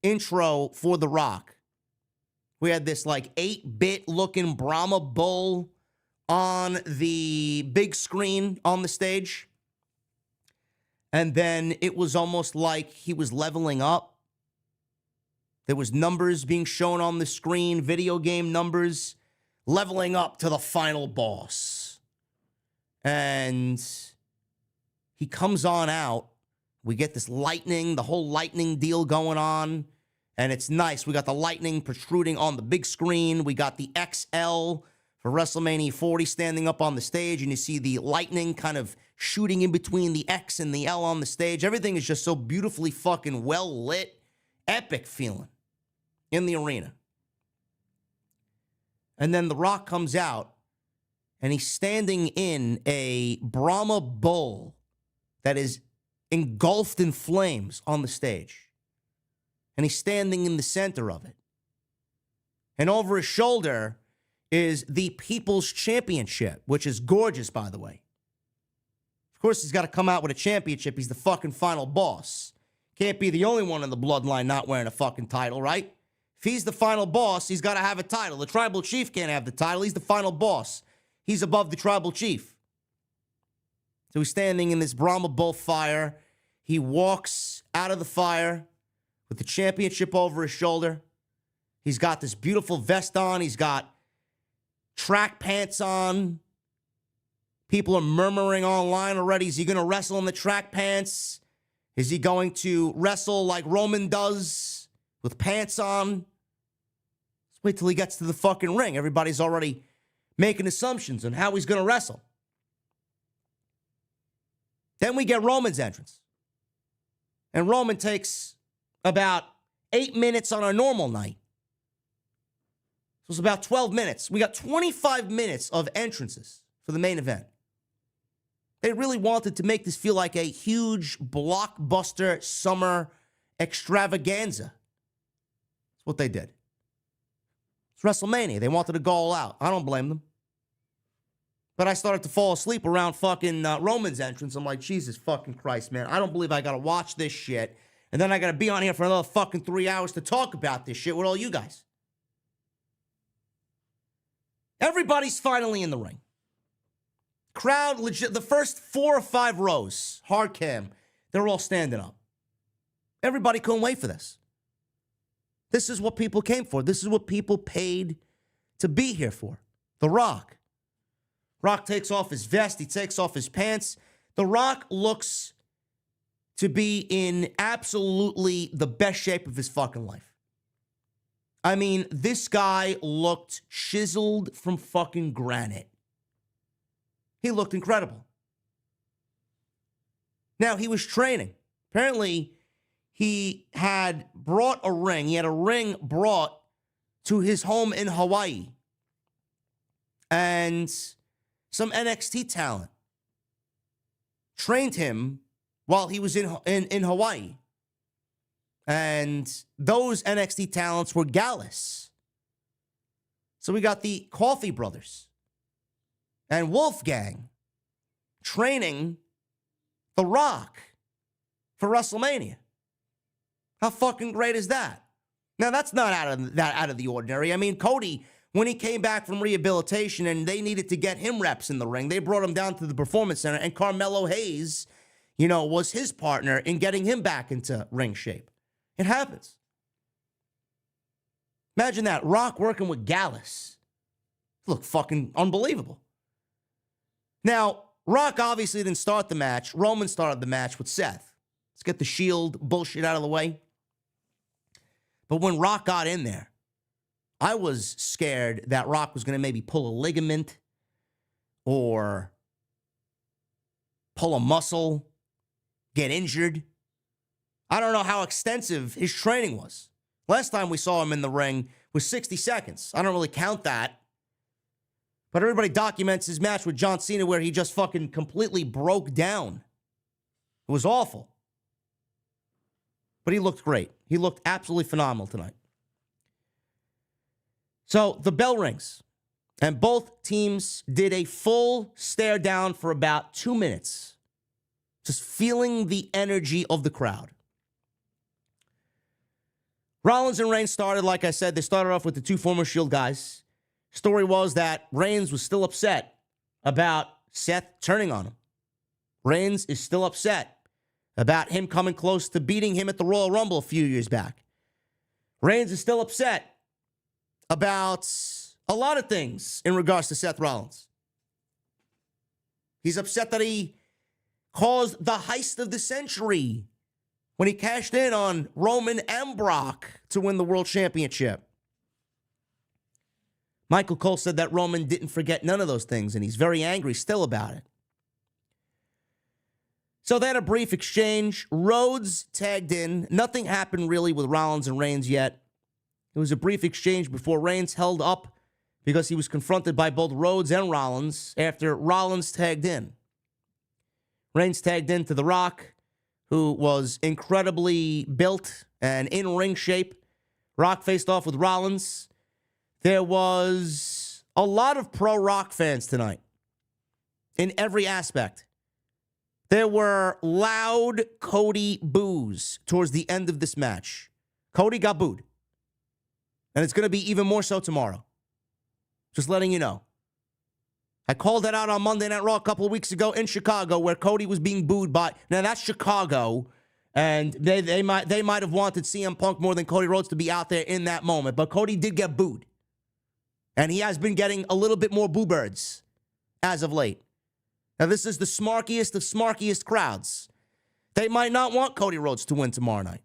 intro for The Rock. We had this like 8-bit looking Brahma bull on the big screen on the stage. And then it was almost like he was leveling up. There was numbers being shown on the screen, video game numbers, leveling up to the final boss. And he comes on out. We get this lightning, the whole lightning deal going on. And it's nice. We got the lightning protruding on the big screen. We got the XL for WrestleMania 40 standing up on the stage. And you see the lightning kind of shooting in between the X and the L on the stage. Everything is just so beautifully fucking well lit. Epic feeling in the arena. And then The Rock comes out. And he's standing in a Brahma bull that is engulfed in flames on the stage. And he's standing in the center of it. And over his shoulder is the People's Championship, which is gorgeous, by the way. Of course, he's got to come out with a championship. He's the fucking final boss. Can't be the only one in the bloodline not wearing a fucking title, right? If he's the final boss, he's got to have a title. The tribal chief can't have the title. He's the final boss. He's above the tribal chief. So he's standing in this Brahma bull fire. He walks out of the fire with the championship over his shoulder. He's got this beautiful vest on. He's got track pants on. People are murmuring online already. Is he going to wrestle in the track pants? Is he going to wrestle like Roman does with pants on? Let's wait till he gets to the fucking ring. Everybody's already making assumptions on how he's going to wrestle. Then we get Roman's entrance. And Roman takes about 8 minutes on a normal night. So it's about 12 minutes. We got 25 minutes of entrances for the main event. They really wanted to make this feel like a huge blockbuster summer extravaganza. That's what they did. It's WrestleMania. They wanted to go all out. I don't blame them. But I started to fall asleep around fucking Roman's entrance. I'm like, Jesus fucking Christ, man. I don't believe I got to watch this shit. And then I got to be on here for another fucking 3 hours to talk about this shit with all you guys. Everybody's finally in the ring. Crowd, legit, the first 4 or 5 rows, hard cam, they're all standing up. Everybody couldn't wait for this. This is what people came for. This is what people paid to be here for. The Rock. Rock takes off his vest. He takes off his pants. The Rock looks to be in absolutely the best shape of his fucking life. I mean, this guy looked chiseled from fucking granite. He looked incredible. Now, he was training. Apparently, he had brought a ring. He had a ring brought to his home in Hawaii. And some NXT talent trained him while he was in Hawaii. And those NXT talents were Gallus. So we got the Coffey brothers and Wolfgang training The Rock for WrestleMania. How fucking great is that? Now, that's not out of the ordinary. I mean, Cody, when he came back from rehabilitation and they needed to get him reps in the ring, they brought him down to the Performance Center, and Carmelo Hayes, was his partner in getting him back into ring shape. It happens. Imagine that. Rock working with Gallus. Look, fucking unbelievable. Now, Rock obviously didn't start the match. Roman started the match with Seth. Let's get the Shield bullshit out of the way. But when Rock got in there, I was scared that Rock was going to maybe pull a ligament or pull a muscle, get injured. I don't know how extensive his training was. Last time we saw him in the ring was 60 seconds. I don't really count that. But everybody documents his match with John Cena where he just fucking completely broke down. It was awful. But he looked great. He looked absolutely phenomenal tonight. So the bell rings. And both teams did a full stare down for about 2 minutes. Just feeling the energy of the crowd. Rollins and Reigns started, like I said, they started off with the two former Shield guys. Story was that Reigns was still upset about Seth turning on him. Reigns is still upset about him coming close to beating him at the Royal Rumble a few years back. Reigns is still upset about a lot of things in regards to Seth Rollins. He's upset that he caused the heist of the century when he cashed in on Roman and Brock to win the World Championship. Michael Cole said that Roman didn't forget none of those things, and he's very angry still about it. So they had a brief exchange. Rhodes tagged in. Nothing happened really with Rollins and Reigns yet. It was a brief exchange before Reigns held up because he was confronted by both Rhodes and Rollins after Rollins tagged in. Reigns tagged into The Rock, who was incredibly built and in ring shape. Rock faced off with Rollins. There was a lot of pro-Rock fans tonight in every aspect. There were loud Cody boos towards the end of this match. Cody got booed. And it's going to be even more so tomorrow. Just letting you know. I called that out on Monday Night Raw a couple of weeks ago in Chicago where Cody was being booed by... Now, that's Chicago, and they might have wanted CM Punk more than Cody Rhodes to be out there in that moment, but Cody did get booed. And he has been getting a little bit more boo birds as of late. Now, this is the smarkiest of smarkiest crowds. They might not want Cody Rhodes to win tomorrow night.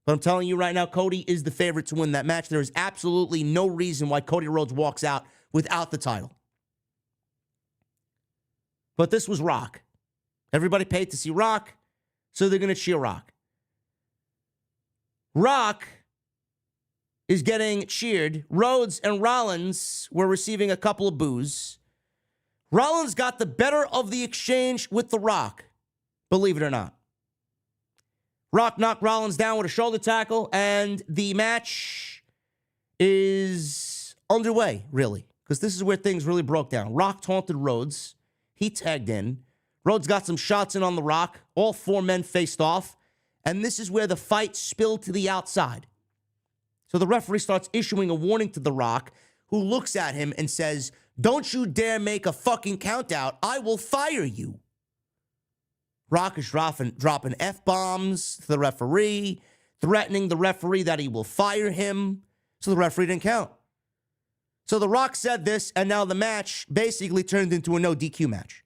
But I'm telling you right now, Cody is the favorite to win that match. There is absolutely no reason why Cody Rhodes walks out without the title. But this was Rock. Everybody paid to see Rock, so they're going to cheer Rock. Rock is getting cheered. Rhodes and Rollins were receiving a couple of boos. Rollins got the better of the exchange with The Rock, believe it or not. Rock knocked Rollins down with a shoulder tackle, and the match is underway, really, because this is where things really broke down. Rock taunted Rhodes. He tagged in. Rhodes got some shots in on The Rock. All four men faced off, and this is where the fight spilled to the outside. So the referee starts issuing a warning to The Rock, who looks at him and says, "Don't you dare make a fucking count out. I will fire you." Rock is dropping F-bombs to the referee, threatening the referee that he will fire him. So the referee didn't count. So The Rock said this, and now the match basically turned into a no DQ match,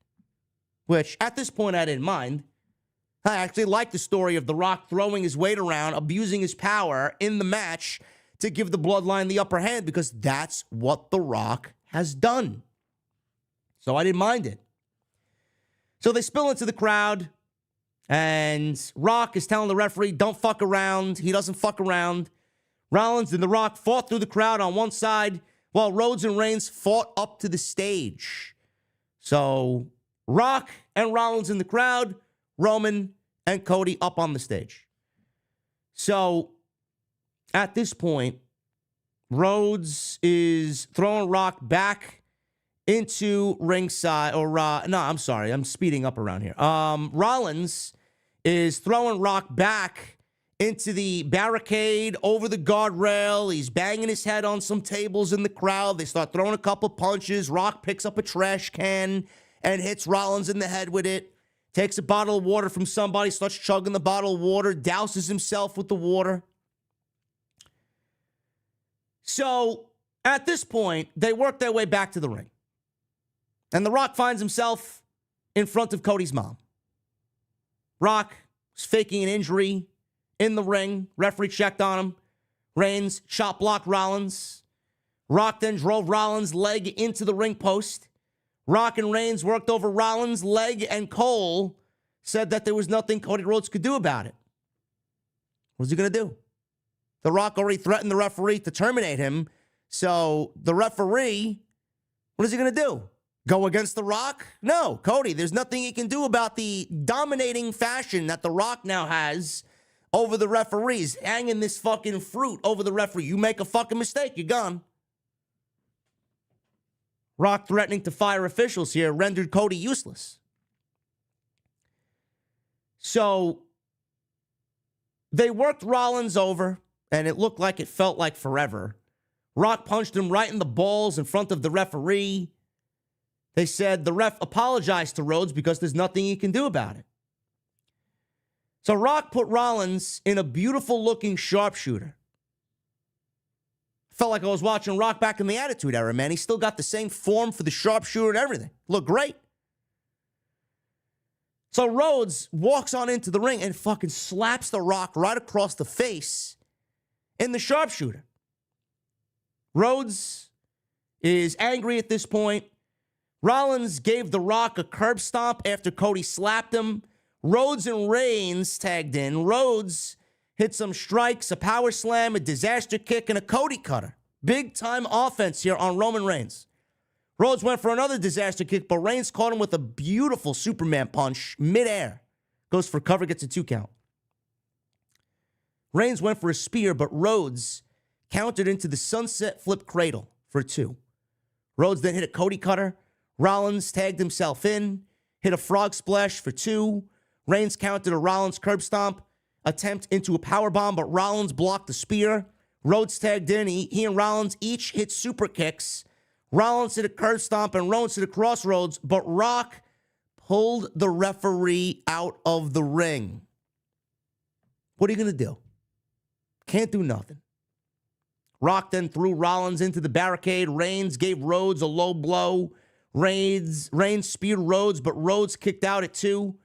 which at this point I didn't mind. I actually liked the story of The Rock throwing his weight around, abusing his power in the match to give the Bloodline the upper hand because that's what The Rock has done. So I didn't mind it. So they spill into the crowd, and Rock is telling the referee, don't fuck around. He doesn't fuck around. Rollins and The Rock fought through the crowd on one side, while Rhodes and Reigns fought up to the stage. So Rock and Rollins in the crowd, Roman and Cody up on the stage. So at this point, Rhodes is throwing Rock back into ringside, I'm speeding up around here. Rollins is throwing Rock back into the barricade, over the guardrail. He's banging his head on some tables in the crowd. They start throwing a couple punches. Rock picks up a trash can and hits Rollins in the head with it. Takes a bottle of water from somebody, starts chugging the bottle of water, douses himself with the water. So at this point, they work their way back to the ring. And The Rock finds himself in front of Cody's mom. Rock is faking an injury in the ring. Referee checked on him. Reigns chop blocked Rollins. Rock then drove Rollins' leg into the ring post. Rock and Reigns worked over Rollins' leg, and Cole said that there was nothing Cody Rhodes could do about it. What's he going to do? The Rock already threatened the referee to terminate him. So the referee, what is he going to do? Go against The Rock? No, Cody, there's nothing he can do about the dominating fashion that The Rock now has over the referees, hanging this fucking fruit over the referee. You make a fucking mistake, you're gone. Rock threatening to fire officials here rendered Cody useless. So they worked Rollins over, and it looked like it felt like forever. Rock punched him right in the balls in front of the referee. They said the ref apologized to Rhodes because there's nothing he can do about it. So Rock put Rollins in a beautiful-looking sharpshooter. Felt like I was watching Rock back in the Attitude Era, man. He still got the same form for the sharpshooter and everything. Looked great. So Rhodes walks on into the ring and fucking slaps The Rock right across the face in the sharpshooter. Rhodes is angry at this point. Rollins gave The Rock a curb stomp after Cody slapped him. Rhodes and Reigns tagged in. Rhodes hit some strikes, a power slam, a disaster kick, and a Cody cutter. Big-time offense here on Roman Reigns. Rhodes went for another disaster kick, but Reigns caught him with a beautiful Superman punch midair. Goes for cover, gets a 2 count. Reigns went for a spear, but Rhodes countered into the sunset flip cradle for 2. Rhodes then hit a Cody cutter. Rollins tagged himself in, hit a frog splash for 2. Reigns countered a Rollins curb stomp attempt into a powerbomb, but Rollins blocked the spear. Rhodes tagged in. He and Rollins each hit super kicks. Rollins hit a curb stomp and Rhodes hit a crossroads, but Rock pulled the referee out of the ring. What are you going to do? Can't do nothing. Rock then threw Rollins into the barricade. Reigns gave Rhodes a low blow. Reigns speared Rhodes, but Rhodes kicked out at 2.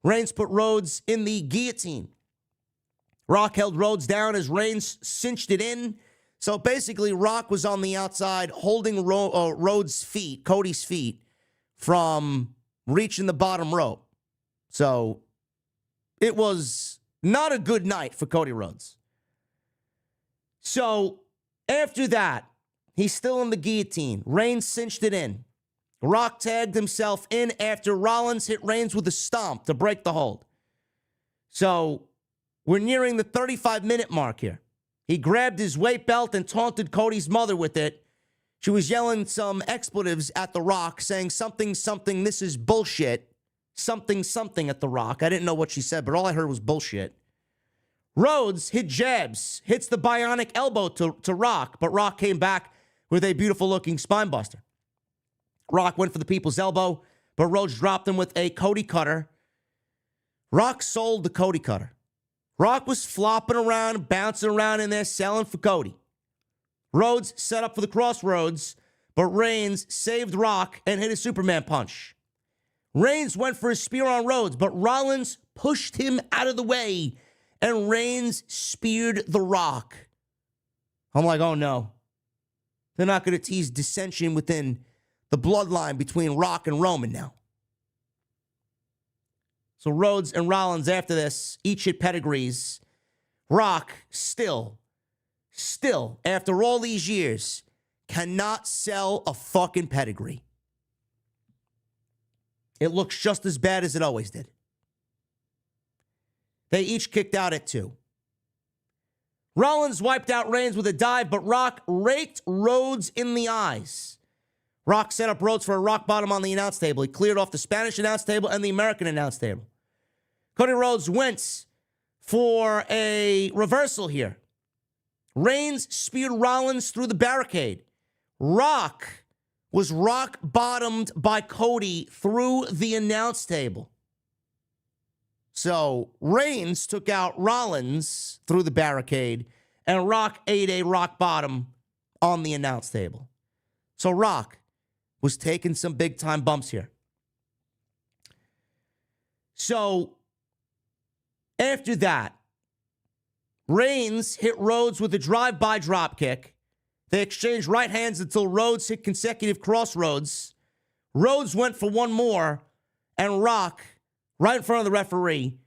Reigns put Rhodes in the guillotine. Rock held Rhodes down as Reigns cinched it in. So basically, Rock was on the outside holding Rhodes' feet, Cody's feet, from reaching the bottom rope. So it was not a good night for Cody Rhodes. So after that, he's still in the guillotine. Reigns cinched it in. Rock tagged himself in after Rollins hit Reigns with a stomp to break the hold. So we're nearing the 35-minute mark here. He grabbed his weight belt and taunted Cody's mother with it. She was yelling some expletives at The Rock, saying something, this is bullshit. Something at The Rock. I didn't know what she said, but all I heard was bullshit. Rhodes hit jabs, hits the bionic elbow to Rock, but Rock came back with a beautiful-looking spinebuster. Rock went for the people's elbow, but Rhodes dropped him with a Cody cutter. Rock sold the Cody cutter. Rock was flopping around, bouncing around in there, selling for Cody. Rhodes set up for the crossroads, but Reigns saved Rock and hit a Superman punch. Reigns went for a spear on Rhodes, but Rollins pushed him out of the way, and Reigns speared The Rock. I'm like, oh no. They're not going to tease dissension within the bloodline between Rock and Roman now. So Rhodes and Rollins after this each hit pedigrees. Rock still, after all these years, cannot sell a fucking pedigree. It looks just as bad as it always did. They each kicked out at 2. Rollins wiped out Reigns with a dive, but Rock raked Rhodes in the eyes. Rock set up Rhodes for a rock bottom on the announce table. He cleared off the Spanish announce table and the American announce table. Cody Rhodes went for a reversal here. Reigns speared Rollins through the barricade. Rock was rock bottomed by Cody through the announce table. So Reigns took out Rollins through the barricade, and Rock ate a rock bottom on the announce table. So Rock was taking some big time bumps here. So after that, Reigns hit Rhodes with a drive-by dropkick. They exchanged right hands until Rhodes hit consecutive crossroads. Rhodes went for one more, and Rock, right in front of the referee,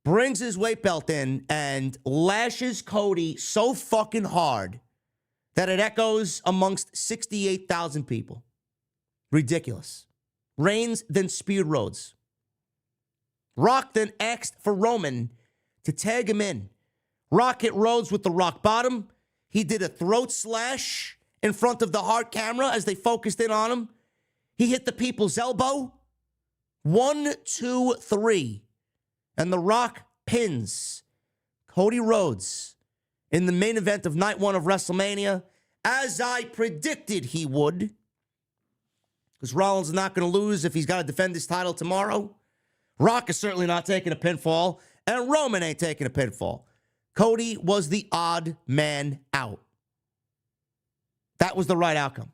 brings his weight belt in and lashes Cody so fucking hard that it echoes amongst 68,000 people. Ridiculous. Reigns then speared Rhodes. Rock then asked for Roman to tag him in. Rock hit Rhodes with the rock bottom. He did a throat slash in front of the hard camera as they focused in on him. He hit the people's elbow. 1, 2, 3. And The Rock pins Cody Rhodes in the main event of night 1 of WrestleMania, as I predicted he would. Because Rollins is not going to lose if he's got to defend his title tomorrow. Rock is certainly not taking a pinfall, and Roman ain't taking a pinfall. Cody was the odd man out. That was the right outcome.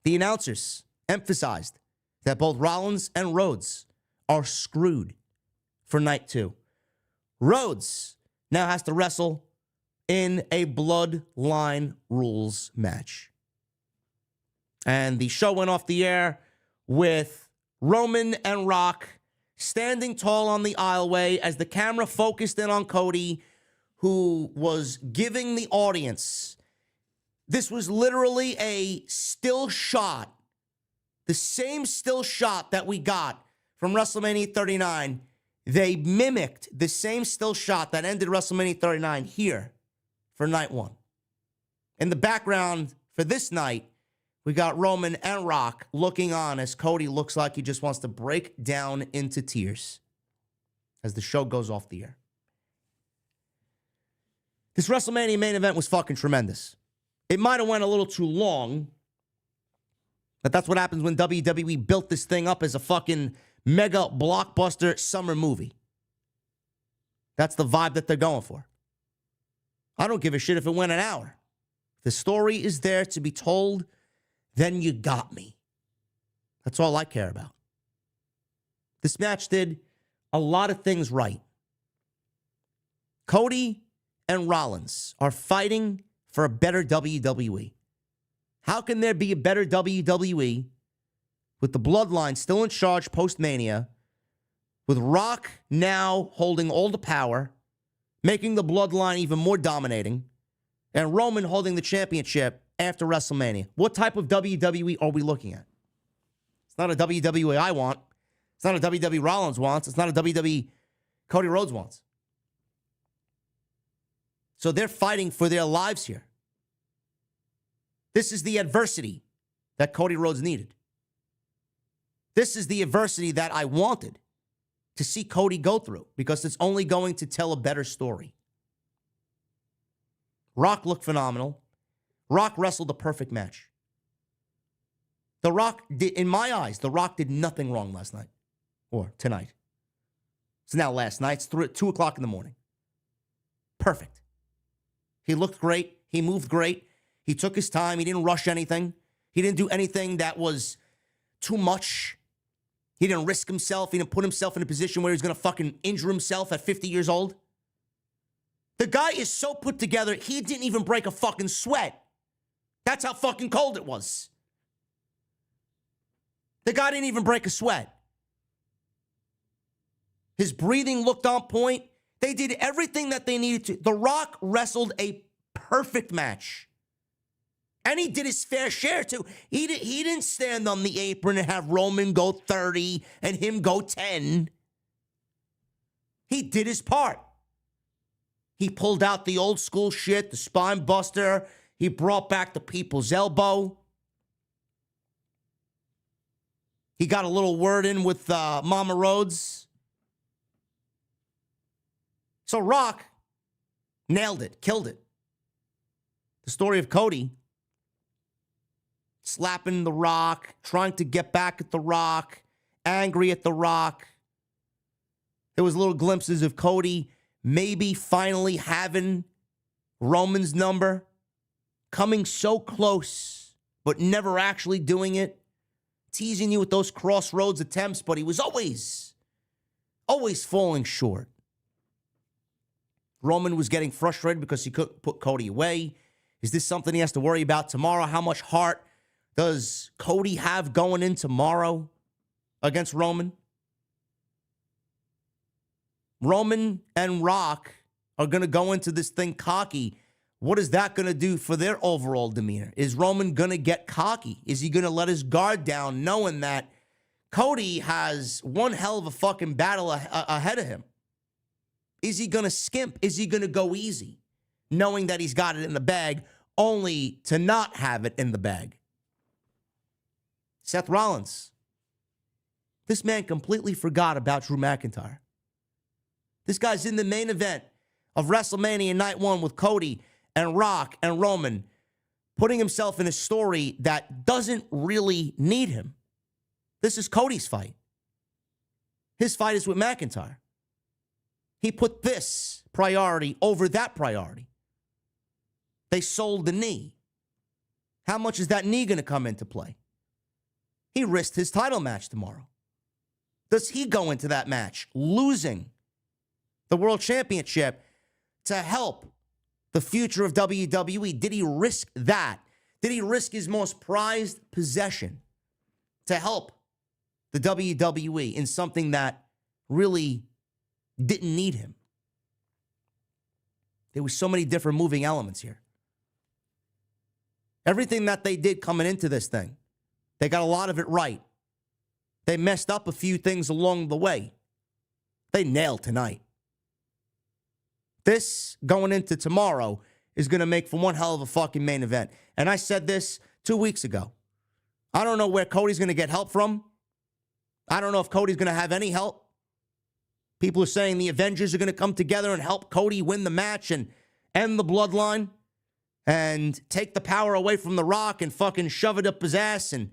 The announcers emphasized that both Rollins and Rhodes are screwed for night 2. Rhodes now has to wrestle in a Bloodline rules match. And the show went off the air with Roman and Rock standing tall on the aisleway as the camera focused in on Cody, who was giving the audience. This was literally a still shot. The same still shot that we got from WrestleMania 39. They mimicked the same still shot that ended WrestleMania 39 here for night 1. In the background for this night, we got Roman and Rock looking on as Cody looks like he just wants to break down into tears as the show goes off the air. This WrestleMania main event was fucking tremendous. It might have went a little too long, but that's what happens when WWE built this thing up as a fucking mega blockbuster summer movie. That's the vibe that they're going for. I don't give a shit if it went an hour. If the story is there to be told, then you got me. That's all I care about. This match did a lot of things right. Cody and Rollins are fighting for a better WWE. How can there be a better WWE with the Bloodline still in charge post-Mania, with Rock now holding all the power, making the Bloodline even more dominating, and Roman holding the championship after WrestleMania? What type of WWE are we looking at? It's not a WWE I want. It's not a WWE Rollins wants. It's not a WWE Cody Rhodes wants. So they're fighting for their lives here. This is the adversity that Cody Rhodes needed. This is the adversity that I wanted to see Cody go through, because it's only going to tell a better story. Rock looked phenomenal. Rock wrestled a perfect match. The Rock did, in my eyes, The Rock did nothing wrong last night or tonight. It's now last night. It's 2 o'clock in the morning. Perfect. He looked great. He moved great. He took his time. He didn't rush anything. He didn't do anything that was too much. He didn't risk himself. He didn't put himself in a position where he's going to fucking injure himself at 50 years old. The guy is so put together, he didn't even break a fucking sweat. That's how fucking cold it was. The guy didn't even break a sweat. His breathing looked on point. They did everything that they needed to. The Rock wrestled a perfect match. And he did his fair share, too. He didn't stand on the apron and have Roman go 30 and him go 10. He did his part. He pulled out the old school shit, the spine buster. He brought back the people's elbow. He got a little word in with Mama Rhodes. So Rock nailed it, killed it. The story of Cody slapping The Rock, trying to get back at The Rock, angry at The Rock. There was little glimpses of Cody maybe finally having Roman's number, coming so close, but never actually doing it, teasing you with those crossroads attempts, but he was always falling short. Roman was getting frustrated because he couldn't put Cody away. Is this something he has to worry about tomorrow? How much heart does Cody have going in tomorrow against Roman? Roman and Rock are going to go into this thing cocky. What is that going to do for their overall demeanor? Is Roman going to get cocky? Is he going to let his guard down knowing that Cody has one hell of a fucking battle ahead of him? Is he going to skimp? Is he going to go easy, knowing that he's got it in the bag, only to not have it in the bag? Seth Rollins. This man completely forgot about Drew McIntyre. This guy's in the main event of WrestleMania Night 1 with Cody and Rock and Roman, putting himself in a story that doesn't really need him. This is Cody's fight. His fight is with McIntyre. He put this priority over that priority. They sold the knee. How much is that knee going to come into play? He risked his title match tomorrow. Does he go into that match losing the World Championship to help the future of WWE? Did he risk that? Did he risk his most prized possession to help the WWE in something that really didn't need him? There was so many different moving elements here. Everything that they did coming into this thing, they got a lot of it right. They messed up a few things along the way. They nailed tonight. This, going into tomorrow, is going to make for one hell of a fucking main event. And I said this 2 weeks ago. I don't know where Cody's going to get help from. I don't know if Cody's going to have any help. People are saying the Avengers are going to come together and help Cody win the match and end the bloodline and take the power away from The Rock and fucking shove it up his ass and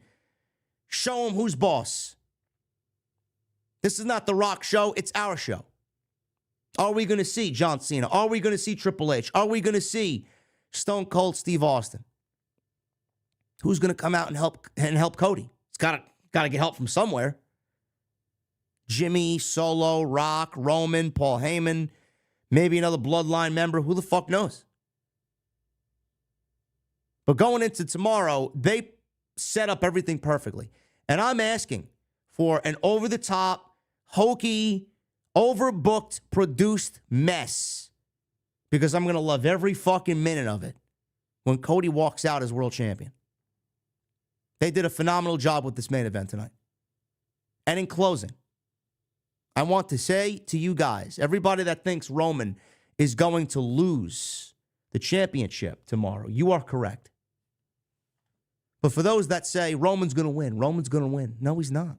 show him who's boss. This is not The Rock show. It's our show. Are we going to see John Cena? Are we going to see Triple H? Are we going to see Stone Cold Steve Austin? Who's going to come out and help Cody? It's got to get help from somewhere. Jimmy, Solo, Rock, Roman, Paul Heyman, maybe another Bloodline member. Who the fuck knows? But going into tomorrow, they set up everything perfectly. And I'm asking for an over-the-top, hokey, overbooked, produced mess, because I'm going to love every fucking minute of it when Cody walks out as world champion. They did a phenomenal job with this main event tonight. And in closing, I want to say to you guys, everybody that thinks Roman is going to lose the championship tomorrow, you are correct. But for those that say Roman's going to win, Roman's going to win, no, he's not.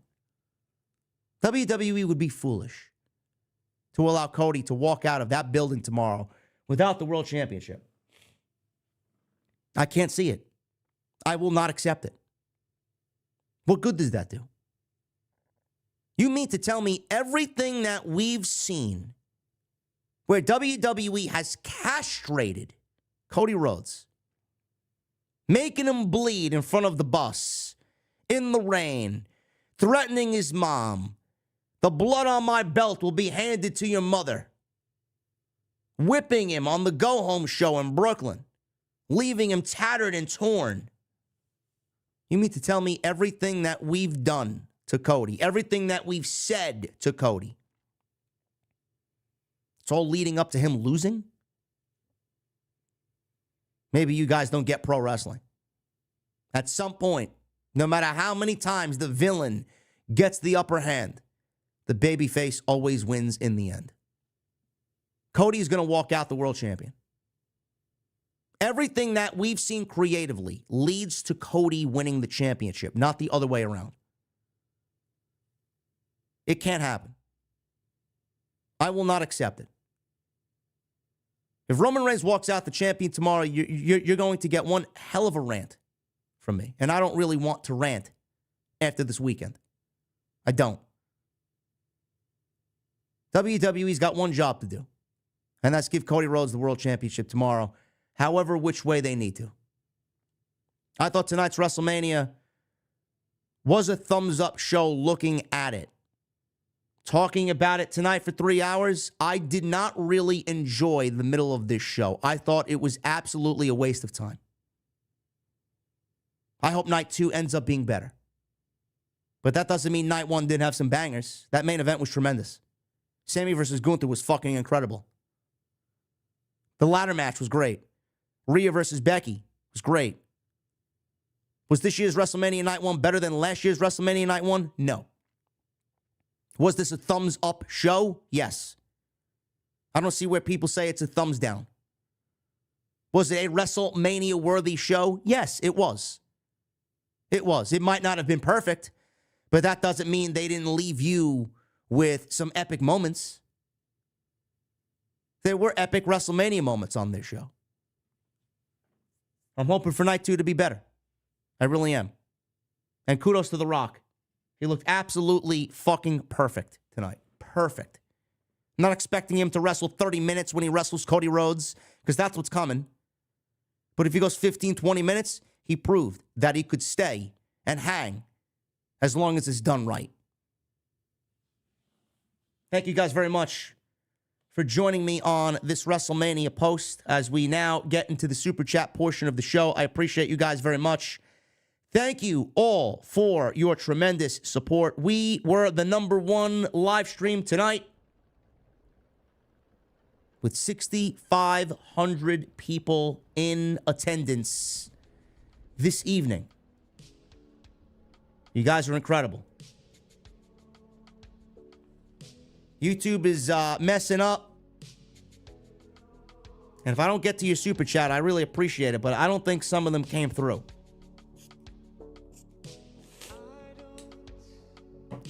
WWE would be foolish to allow Cody to walk out of that building tomorrow without the world championship. I can't see it. I will not accept it. What good does that do? You mean to tell me everything that we've seen where WWE has castrated Cody Rhodes, making him bleed in front of the bus, in the rain, threatening his mom, the blood on my belt will be handed to your mother. whipping him on the go-home show in Brooklyn, leaving him tattered and torn. You mean to tell me everything that we've done to Cody, everything that we've said to Cody, it's all leading up to him losing? Maybe you guys don't get pro wrestling. At some point, no matter how many times the villain gets the upper hand, the babyface always wins in the end. Cody is going to walk out the world champion. Everything that we've seen creatively leads to Cody winning the championship, not the other way around. It can't happen. I will not accept it. If Roman Reigns walks out the champion tomorrow, you're going to get one hell of a rant from me. And I don't really want to rant after this weekend. I don't. WWE's got one job to do, and that's give Cody Rhodes the world championship tomorrow, however which way they need to. I thought tonight's WrestleMania was a thumbs-up show looking at it. Talking about it tonight for 3 hours, I did not really enjoy the middle of this show. I thought it was absolutely a waste of time. I hope night 2 ends up being better. But that doesn't mean night 1 didn't have some bangers. That main event was tremendous. Sami versus Gunther was fucking incredible. The ladder match was great. Rhea versus Becky was great. Was this year's WrestleMania Night 1 better than last year's WrestleMania Night 1? No. Was this a thumbs up show? Yes. I don't see where people say it's a thumbs down. Was it a WrestleMania worthy show? Yes, it was. It was. It might not have been perfect, but that doesn't mean they didn't leave you with some epic moments. There were epic WrestleMania moments on this show. I'm hoping for night 2 to be better. I really am. And kudos to The Rock. He looked absolutely fucking perfect tonight. Perfect. I'm not expecting him to wrestle 30 minutes when he wrestles Cody Rhodes, because that's what's coming. But if he goes 15, 20 minutes, he proved that he could stay and hang as long as it's done right. Thank you guys very much for joining me on this WrestleMania post as we now get into the Super Chat portion of the show. I appreciate you guys very much. Thank you all for your tremendous support. We were the #1 live stream tonight with 6,500 people in attendance this evening. You guys are incredible. YouTube is messing up. And if I don't get to your super chat, I really appreciate it, but I don't think some of them came through.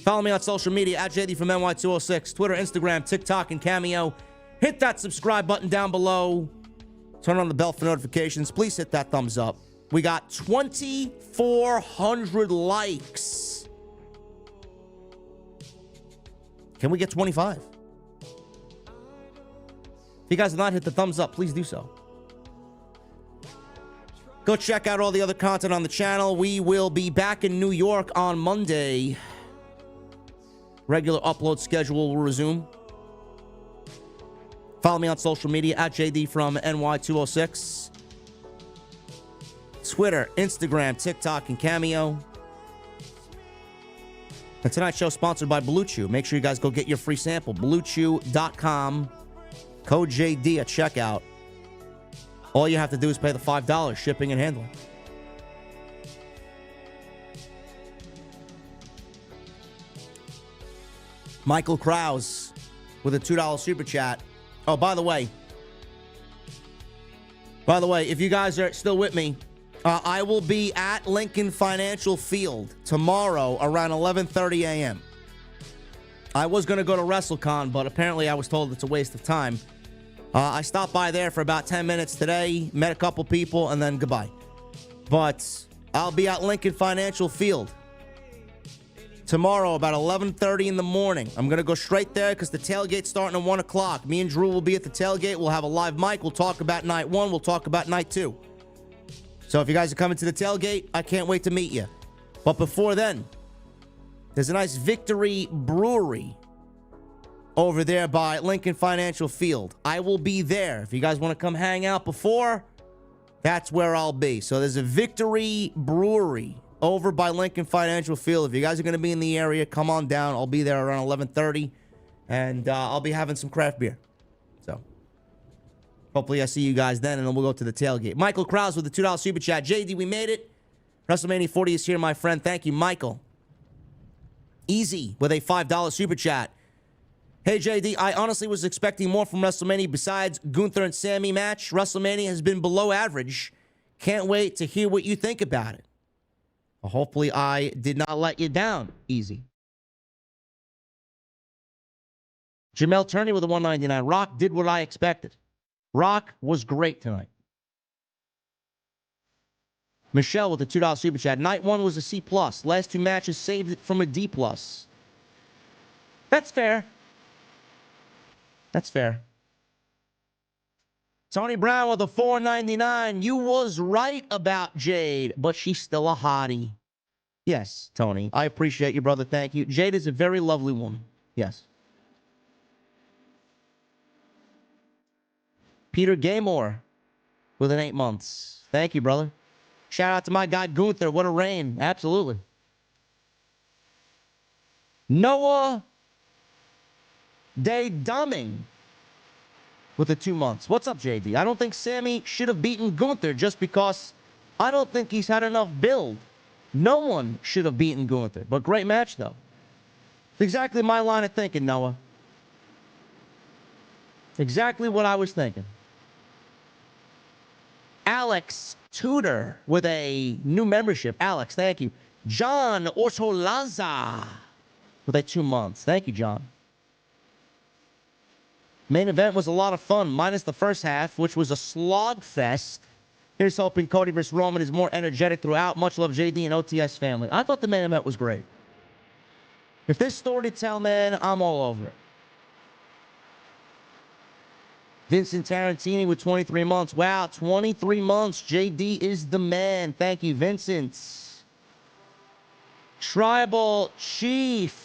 Follow me on social media at JD from NY206, Twitter, Instagram, TikTok, and Cameo. Hit that subscribe button down below. Turn on the bell for notifications. Please hit that thumbs up. We got 2,400 likes. Can we get 25? If you guys have not hit the thumbs up, please do so. Go check out all the other content on the channel. We will be back in New York on Monday. Regular upload schedule will resume. Follow me on social media at JD from NY206. Twitter, Instagram, TikTok, and Cameo. And tonight's show is sponsored by Blue Chew. Make sure you guys go get your free sample. BlueChew.com. Code JD at checkout. All you have to do is pay the $5 shipping and handling. Michael Krause with a $2 super chat. Oh, by the way, if you guys are still with me, I will be at Lincoln Financial Field tomorrow around 11:30 a.m. I was going to go to WrestleCon, but apparently I was told it's a waste of time. I stopped by there for about 10 minutes today, met a couple people, and then goodbye. But I'll be at Lincoln Financial Field tomorrow about 11:30 in the morning. I'm going to go straight there because the tailgate's starting at 1 o'clock. Me and Drew will be at the tailgate. We'll have a live mic. We'll talk about night 1. We'll talk about night 2. So if you guys are coming to the tailgate, I can't wait to meet you. But before then, there's a nice Victory Brewery over there by Lincoln Financial Field. I will be there. If you guys want to come hang out before, that's where I'll be. So there's a Victory Brewery over by Lincoln Financial Field. If you guys are going to be in the area, come on down. I'll be there around 11:30, and I'll be having some craft beer. So hopefully I see you guys then, and then we'll go to the tailgate. Michael Krause with the $2 super chat. JD, we made it. WrestleMania 40 is here, my friend. Thank you, Michael. Easy with a $5 super chat. Hey, JD, I honestly was expecting more from WrestleMania besides Gunther and Sami match. WrestleMania has been below average. Can't wait to hear what you think about it. Well, hopefully I did not let you down. Easy. Jamel Turney with a $1.99. Rock did what I expected. Rock was great tonight. Michelle with a $2 super chat. Night 1 was a C+. Last 2 matches saved it from a D+. That's fair. That's fair. Tony Brown with a $4.99. You was right about Jade, but she's still a hottie. Yes, Tony. I appreciate you, brother. Thank you. Jade is a very lovely woman. Yes. Peter Gaymore with an 8 months. Thank you, brother. Shout out to my guy Gunther. What a reign. Absolutely. Noah Day Dumming with the 2 months. What's up, JD? I don't think Sami should have beaten Gunther just because I don't think he's had enough build. No one should have beaten Gunther. But great match, though. It's exactly my line of thinking, Noah. Exactly what I was thinking. Alex Tudor with a new membership. Alex, thank you. John Ortolaza with a 2 months. Thank you, John. Main event was a lot of fun, minus the first half, which was a slog fest. Here's hoping Cody vs. Roman is more energetic throughout. Much love, JD and OTS family. I thought the main event was great. If there's story to tell, man, I'm all over it. Vincent Tarantini with 23 months. Wow, 23 months. JD is the man. Thank you, Vincent. Tribal Chief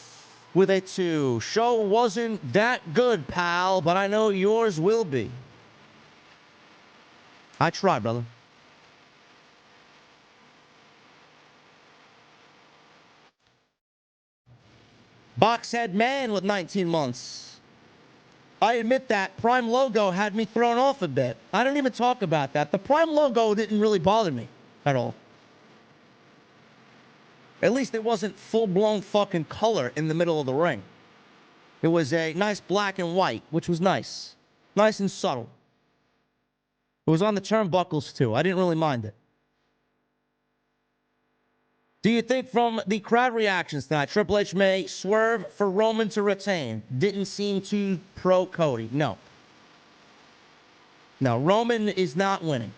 with a 2. Show wasn't that good, pal, but I know yours will be. I try, brother. Boxhead Man with 19 months. I admit that Prime logo had me thrown off a bit. I didn't even talk about that. The Prime logo didn't really bother me at all. At least it wasn't full-blown fucking color in the middle of the ring. It was a nice black and white, which was nice. Nice and subtle. It was on the turnbuckles, too. I didn't really mind it. Do you think from the crowd reactions tonight, Triple H may swerve for Roman to retain? Didn't seem too pro-Cody. No. No, Roman is not winning.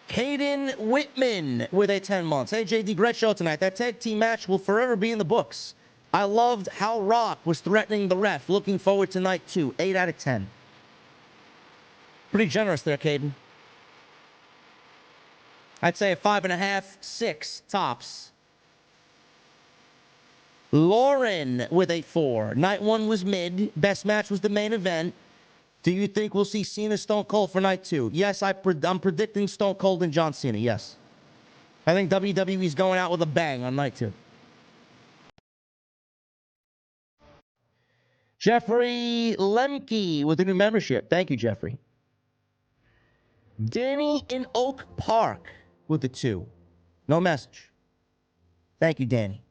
Hayden Whitman with a 10 months. Hey, JD, great show tonight. That tag team match will forever be in the books. I loved how Rock was threatening the ref. Looking forward to night 2. 8 out of 10. Pretty generous there, Caden. I'd say a 5.5, 6 tops. Lauren with a 4. Night 1 was mid. Best match was the main event. Do you think we'll see Cena Stone Cold for night 2? Yes, I'm predicting Stone Cold and John Cena, yes. I think WWE's going out with a bang on night 2. Jeffrey Lemke with a new membership. Thank you, Jeffrey. Danny in Oak Park with the 2. No message. Thank you, Danny.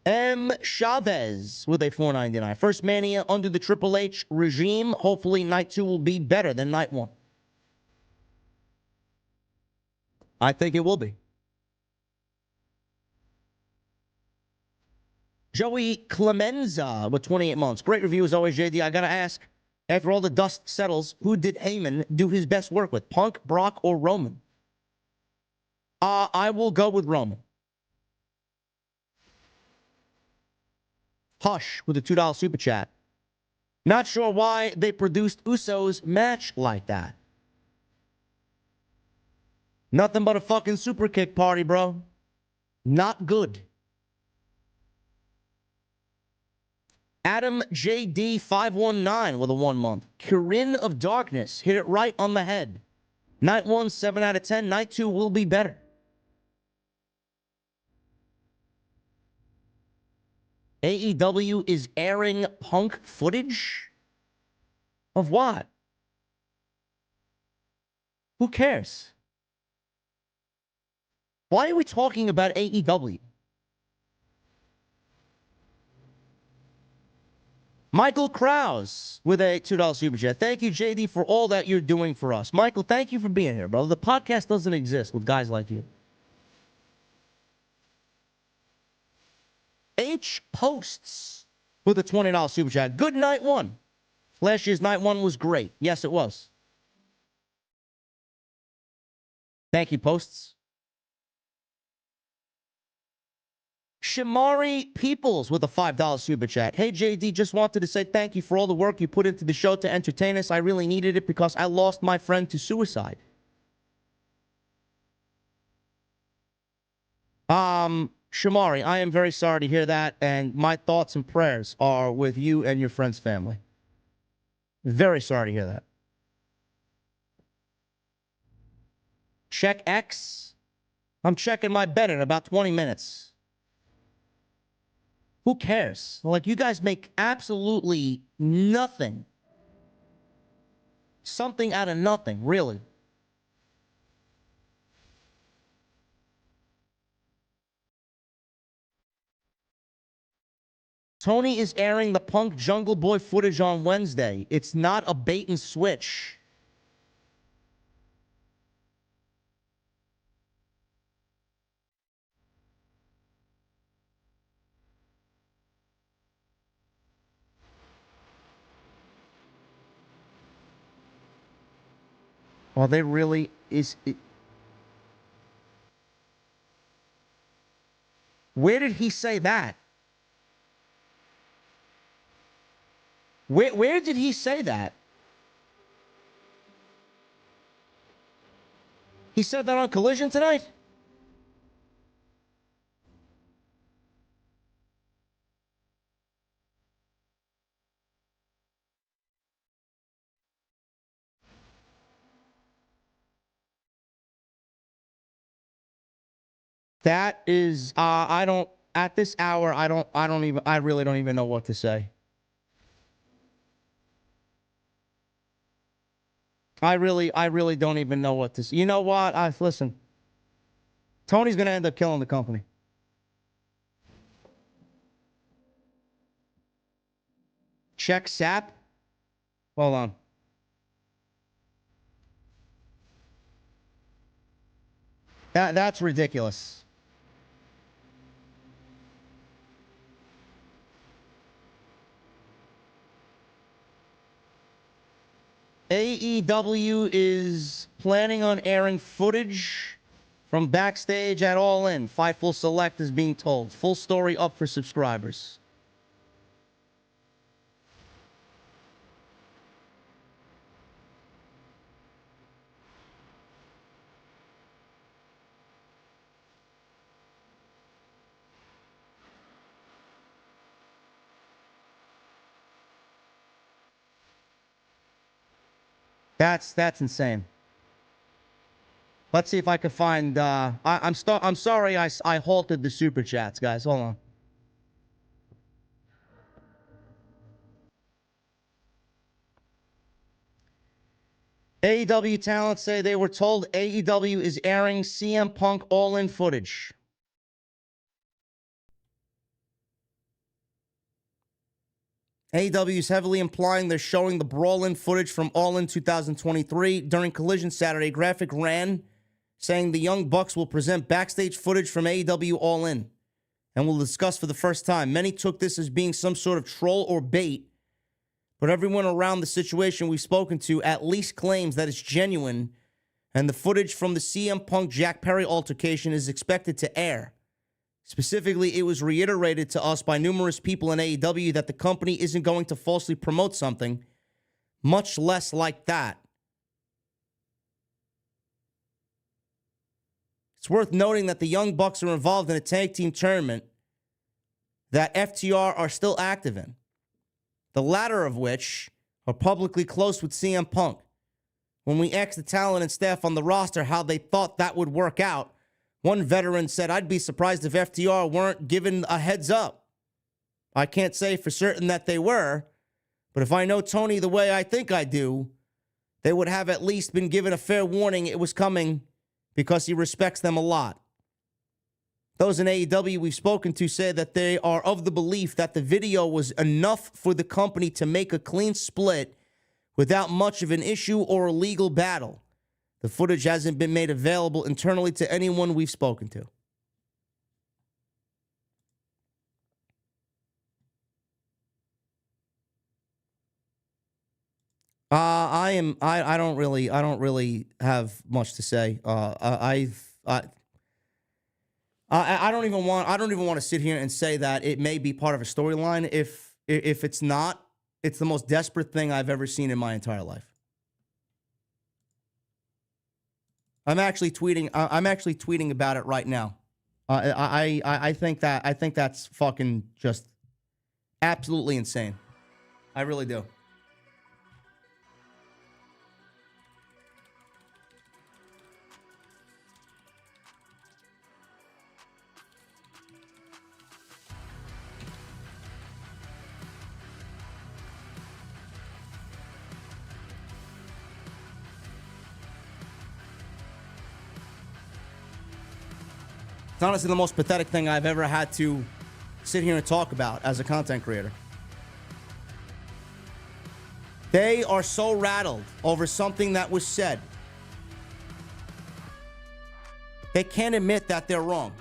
M. Chavez with a $4.99. First Mania under the Triple H regime. Hopefully night 2 will be better than night 1. I think it will be. Joey Clemenza with 28 months. Great review as always, JD. I gotta ask, after all the dust settles, who did Heyman do his best work with? Punk, Brock, or Roman? I will go with Roman. Hush with a $2 super chat. Not sure why they produced Usos match like that. Nothing but a fucking super kick party, bro. Not good. Adam JD 519 with a 1 month. Corinne of Darkness hit it right on the head. Night 1, 7 out of 10. Night 2 will be better. AEW is airing Punk footage? Of what? Who cares? Why are we talking about AEW? Michael Krause with a $2 super chat. Thank you, JD, for all that you're doing for us. Michael, thank you for being here, brother. The podcast doesn't exist with guys like you. H Posts with a $20 super chat. Good night 1. Last year's night 1 was great. Yes, it was. Thank you, Posts. Shamari Peoples with a $5 super chat. Hey, JD, just wanted to say thank you for all the work you put into the show to entertain us. I really needed it because I lost my friend to suicide. Shamari, I am very sorry to hear that, and my thoughts and prayers are with you and your friend's family. Very sorry to hear that. Check X. I'm checking my bed in about 20 minutes. Who cares? Like, you guys make absolutely nothing. Something out of nothing, really. Tony is airing the Punk Jungle Boy footage on Wednesday. It's not a bait and switch. Are they really? Where did he say that? Where did he say that? He said that on Collision tonight? That is, I don't, at this hour, I really don't even know what to say. I really don't even know what to say. You know what? Listen. Tony's going to end up killing the company. Check Sap. Hold on. That's ridiculous. AEW is planning on airing footage from backstage at All In. Fightful Select is being told. Full story up for subscribers. That's insane. Let's see if I can find. I'm sorry. I halted the super chats, guys. Hold on. AEW talent say they were told AEW is airing CM Punk All-In footage. AEW is heavily implying they're showing the Brawl-In footage from All-In 2023. During Collision Saturday, graphic ran saying the Young Bucks will present backstage footage from AEW All-In and will discuss for the first time. Many took this as being some sort of troll or bait, but everyone around the situation we've spoken to at least claims that it's genuine, and the footage from the CM Punk Jack Perry altercation is expected to air. Specifically, it was reiterated to us by numerous people in AEW that the company isn't going to falsely promote something, much less like that. It's worth noting that the Young Bucks are involved in a tag team tournament that FTR are still active in. the latter of which are publicly close with CM Punk. When we asked the talent and staff on the roster how they thought that would work out, one veteran said, "I'd be surprised if FTR weren't given a heads up. I can't say for certain that they were, but if I know Tony the way I think I do, they would have at least been given a fair warning it was coming because he respects them a lot." Those in AEW we've spoken to say that they are of the belief that the video was enough for the company to make a clean split without much of an issue or a legal battle. The footage hasn't been made available internally to anyone we've spoken to. I don't really have much to say. I don't even want to sit here and say that it may be part of a storyline. If it's not, it's the most desperate thing I've ever seen in my entire life. I'm actually tweeting about it right now. I think that's fucking just absolutely insane. I really do. It's honestly the most pathetic thing I've ever had to sit here and talk about as a content creator. They are so rattled over something that was said. They can't admit that they're wrong.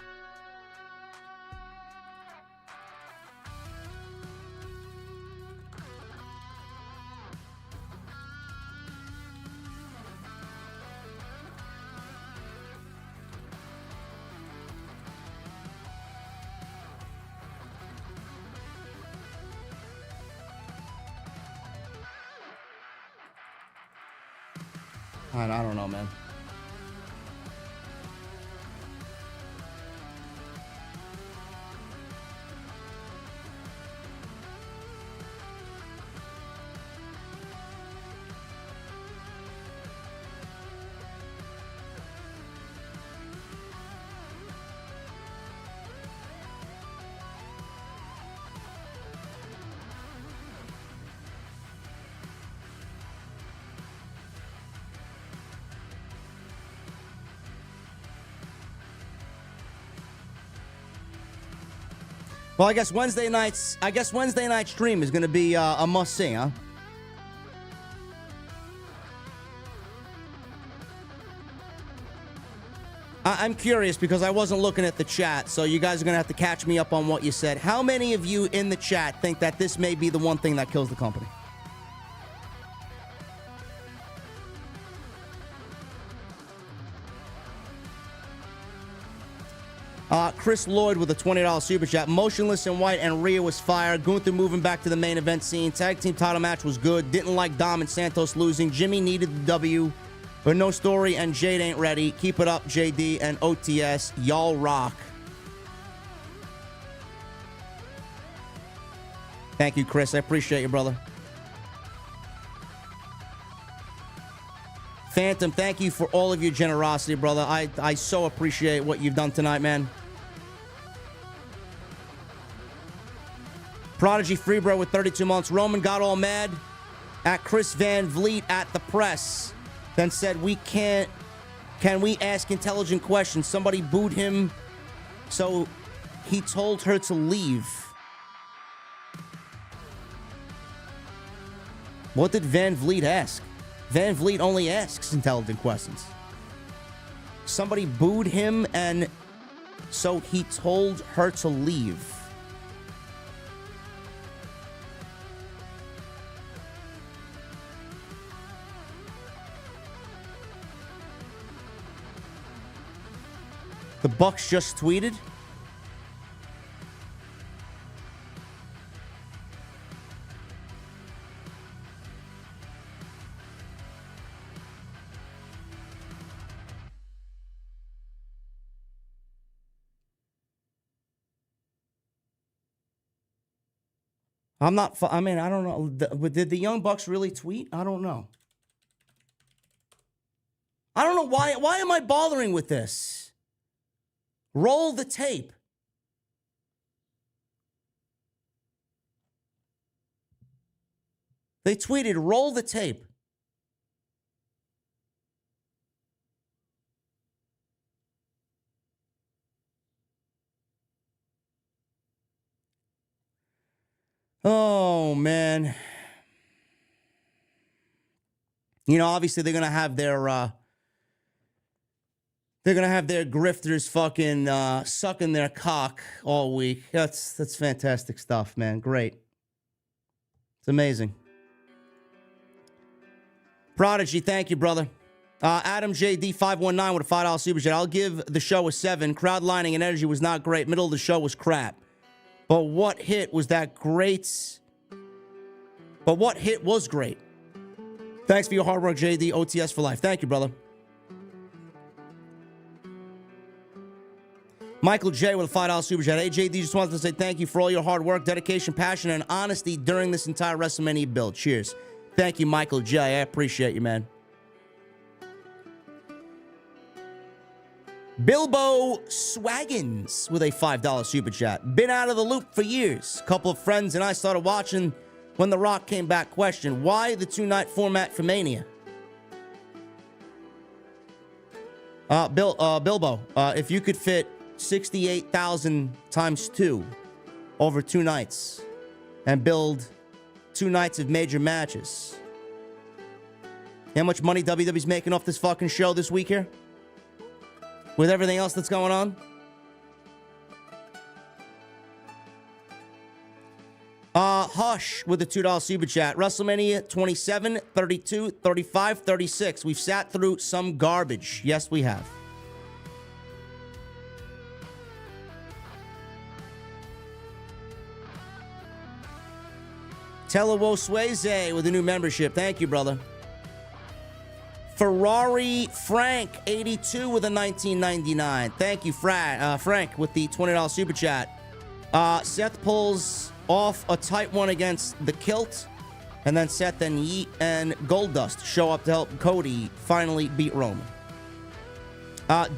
I don't know, man. Well, I guess Wednesday night stream is going to be a must-see, huh? I'm curious because I wasn't looking at the chat, so you guys are going to have to catch me up on what you said. How many of you in the chat think that this may be the one thing that kills the company? Chris Lloyd with a $20 super chat. Motionless in white and Rhea was fired. Gunther moving back to the main event scene. Tag team title match was good. Didn't like Dom and Santos losing. Jimmy needed the W, but no story and Jade ain't ready. Keep it up, JD and OTS. Y'all rock. Thank you, Chris. I appreciate you, brother. Phantom, thank you for all of your generosity, brother. I so appreciate what you've done tonight, man. Prodigy Freebro with 32 months. Roman got all mad at Chris Van Vliet at the press, then said, can we ask intelligent questions? Somebody booed him, so he told her to leave. What did Van Vliet ask? Van Vliet only asks intelligent questions. Somebody booed him, and so he told her to leave. The Bucks just tweeted. I'm not, I mean, I don't know. Did the Young Bucks really tweet? I don't know. I don't know why. Why am I bothering with this? Roll the tape. They tweeted, roll the tape. Oh, man. You know, obviously they're going to have their grifters fucking sucking their cock all week. That's fantastic stuff, man. Great. It's amazing. Prodigy, thank you, brother. Adam JD 519 with a $5 super chat. I'll give the show a 7. Crowd lining and energy was not great. Middle of the show was crap. But what hit was great. Thanks for your hard work, JD. OTS for life. Thank you, brother. Michael J with a $5 super chat. Hey, JD, just wanted to say thank you for all your hard work, dedication, passion, and honesty during this entire WrestleMania build. Cheers. Thank you, Michael J. I appreciate you, man. Bilbo Swaggins with a $5 super chat. Been out of the loop for years. A couple of friends and I started watching when The Rock came back. Question, why the 2-night format for Mania? Bilbo, if you could fit 68,000 times 2 over 2 nights and build 2 nights of major matches. How much money WWE's making off this fucking show this week here? With everything else that's going on? Hush with the $2 super chat. WrestleMania 27, 32, 35, 36. We've sat through some garbage. Yes, we have. Telewo Swayze with a new membership. Thank you, brother. Ferrari Frank 82 with a 1999. Thank you, Frank, with the $20 super chat. Seth pulls off a tight one against the Kilt, and then Seth and Yeet and Goldust show up to help Cody finally beat Roman.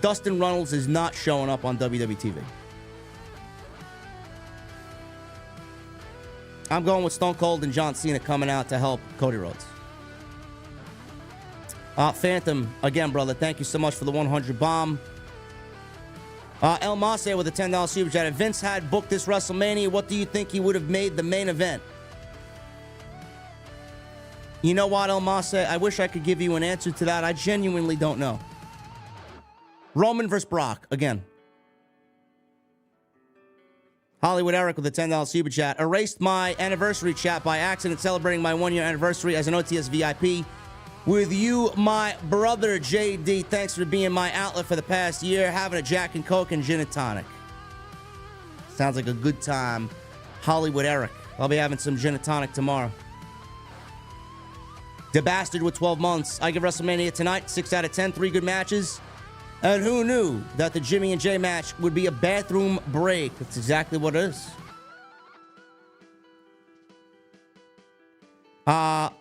Dustin Runnels is not showing up on WWE TV. I'm going with Stone Cold and John Cena coming out to help Cody Rhodes. Phantom, again, brother, thank you so much for the 100 bomb. El Mase with a $10 super chat. If Vince had booked this WrestleMania, what do you think he would have made the main event? You know what, El Mase? I wish I could give you an answer to that. I genuinely don't know. Roman versus Brock, again. Hollywood Eric with a $10 super chat. Erased my anniversary chat by accident, celebrating my 1-year anniversary as an OTS VIP. With you, my brother, JD. Thanks for being my outlet for the past year. Having a Jack and Coke and gin and tonic. Sounds like a good time. Hollywood Eric. I'll be having some gin and tonic tomorrow. The Bastard with 12 months. I give WrestleMania tonight 6 out of 10. 3 good matches. And who knew that the Jimmy and Jay match would be a bathroom break? That's exactly what it is.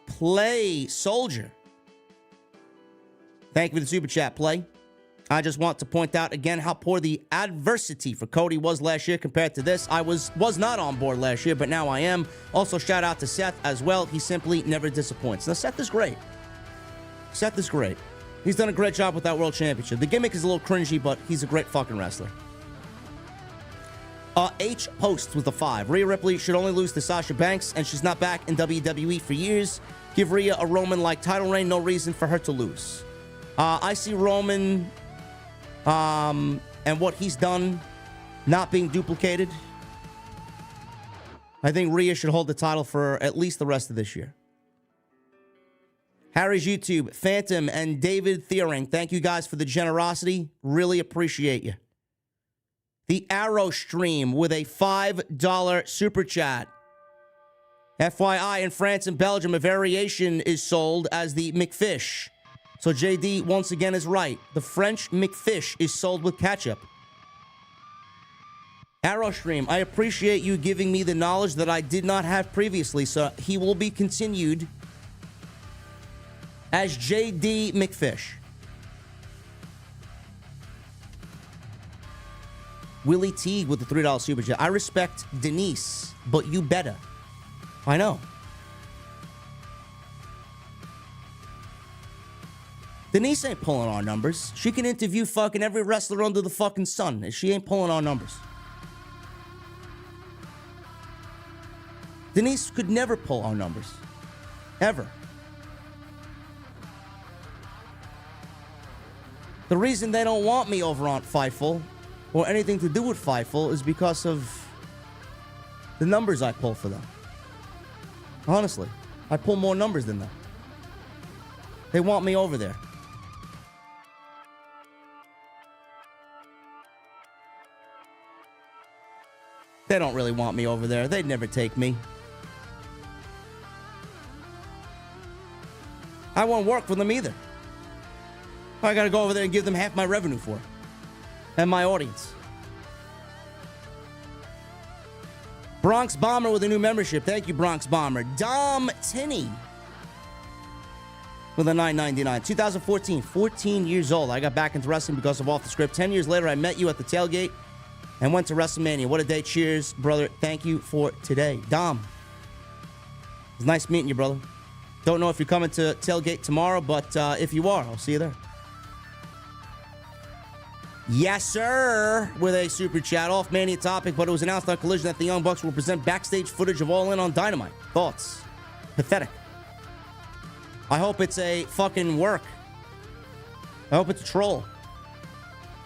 Play Soldier. Thank you for the super chat, Play. I just want to point out again how poor the adversity for Cody was last year compared to this. I was not on board last year, but now I am. Also, shout out to Seth as well. He simply never disappoints. Now, Seth is great. Seth is great. He's done a great job with that World Championship. The gimmick is a little cringy, but he's a great fucking wrestler. H Posts with a 5. Rhea Ripley should only lose to Sasha Banks, and she's not back in WWE for years. Give Rhea a Roman-like title reign. No reason for her to lose. I see Roman and what he's done not being duplicated. I think Rhea should hold the title for at least the rest of this year. Harry's YouTube, Phantom, and David Thiering, thank you guys for the generosity. Really appreciate you. The Arrow Stream with a $5 super chat. FYI, in France and Belgium, a variation is sold as the McFish. So JD once again is right. The French McFish is sold with ketchup. Arrowstream, I appreciate you giving me the knowledge that I did not have previously, so he will be continued as J.D. McFish. Willie Teague with the $3 super chat. I respect Denise, but you better. I know. Denise ain't pulling our numbers. She can interview fucking every wrestler under the fucking sun. She ain't pulling our numbers. Denise could never pull our numbers. Ever. The reason they don't want me over on Fightful or anything to do with Fightful is because of the numbers I pull for them. Honestly, I pull more numbers than them. They want me over there. They don't really want me over there. They'd never take me. I won't work for them either. I gotta go over there and give them half my revenue for it. And my audience. Bronx Bomber with a new membership. Thank you, Bronx Bomber. Dom Tinney with a $9.99. 2014, 14 years old. I got back into wrestling because of Off the Script. 10 years later, I met you at the tailgate and went to WrestleMania. What a day. Cheers, brother. Thank you for today. Dom, it's nice meeting you, brother. Don't know if you're coming to tailgate tomorrow, but if you are, I'll see you there. Yes, sir, with a super chat. Off Mania topic, but it was announced on Collision that the Young Bucks will present backstage footage of All In on Dynamite. Thoughts? Pathetic. I hope it's a fucking work. I hope it's a troll.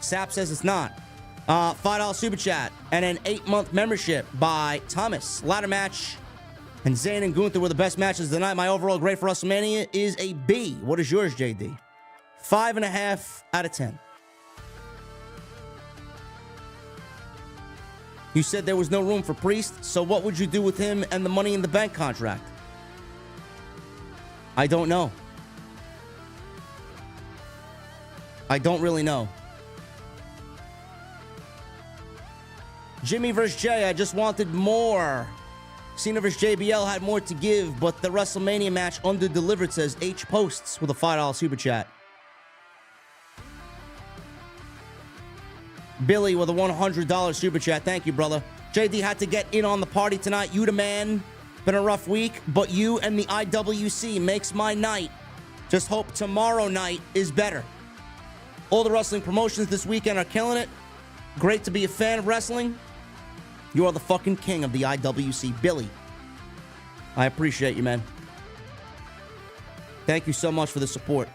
Sap says it's not. $5 super chat and an 8-month membership by Thomas. Ladder match and Zayn and Gunther were the best matches of the night. My overall grade for WrestleMania is a B. What is yours, JD? 5.5 out of 10. You said there was no room for Priest, so what would you do with him and the Money in the Bank contract? I don't know. I don't really know. Jimmy vs. Jay, I just wanted more. Cena vs. JBL had more to give, but the WrestleMania match under-delivered, says H Posts with a $5 super chat. Billy with a $100 super chat. Thank you, brother. JD had to get in on the party tonight. You the man. Been a rough week, but you and the IWC makes my night. Just hope tomorrow night is better. All the wrestling promotions this weekend are killing it. Great to be a fan of wrestling. You are the fucking king of the IWC, Billy. I appreciate you, man. Thank you so much for the support.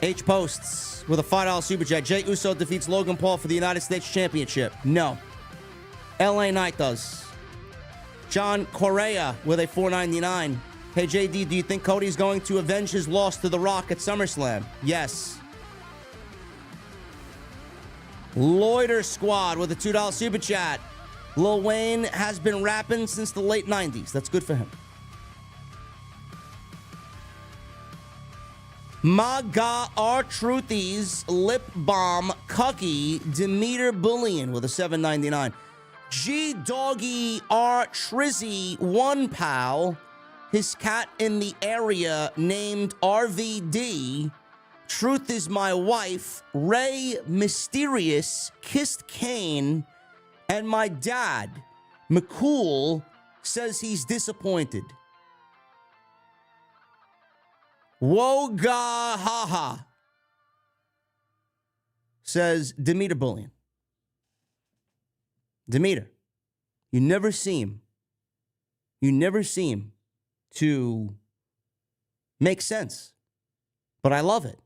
H Posts with a $5 super chat. Jey Uso defeats Logan Paul for the United States Championship. No. LA Knight does. John Correa with a $4.99. Hey, JD, do you think Cody's going to avenge his loss to The Rock at SummerSlam? Yes. Loiter Squad with a $2 super chat. Lil Wayne has been rapping since the late 90s. That's good for him. Maga R-Truthies Lip Balm Cucky Demeter Bullion with a $7.99. G-Doggy R-Trizzy One Pal. His cat in the area named RVD. Truth is my wife. Rey Mysterious kissed Kane. And my dad, McCool, says he's disappointed. Wogahaha, says Demeter Bullion. Demeter, you never seem to make sense, but I love it.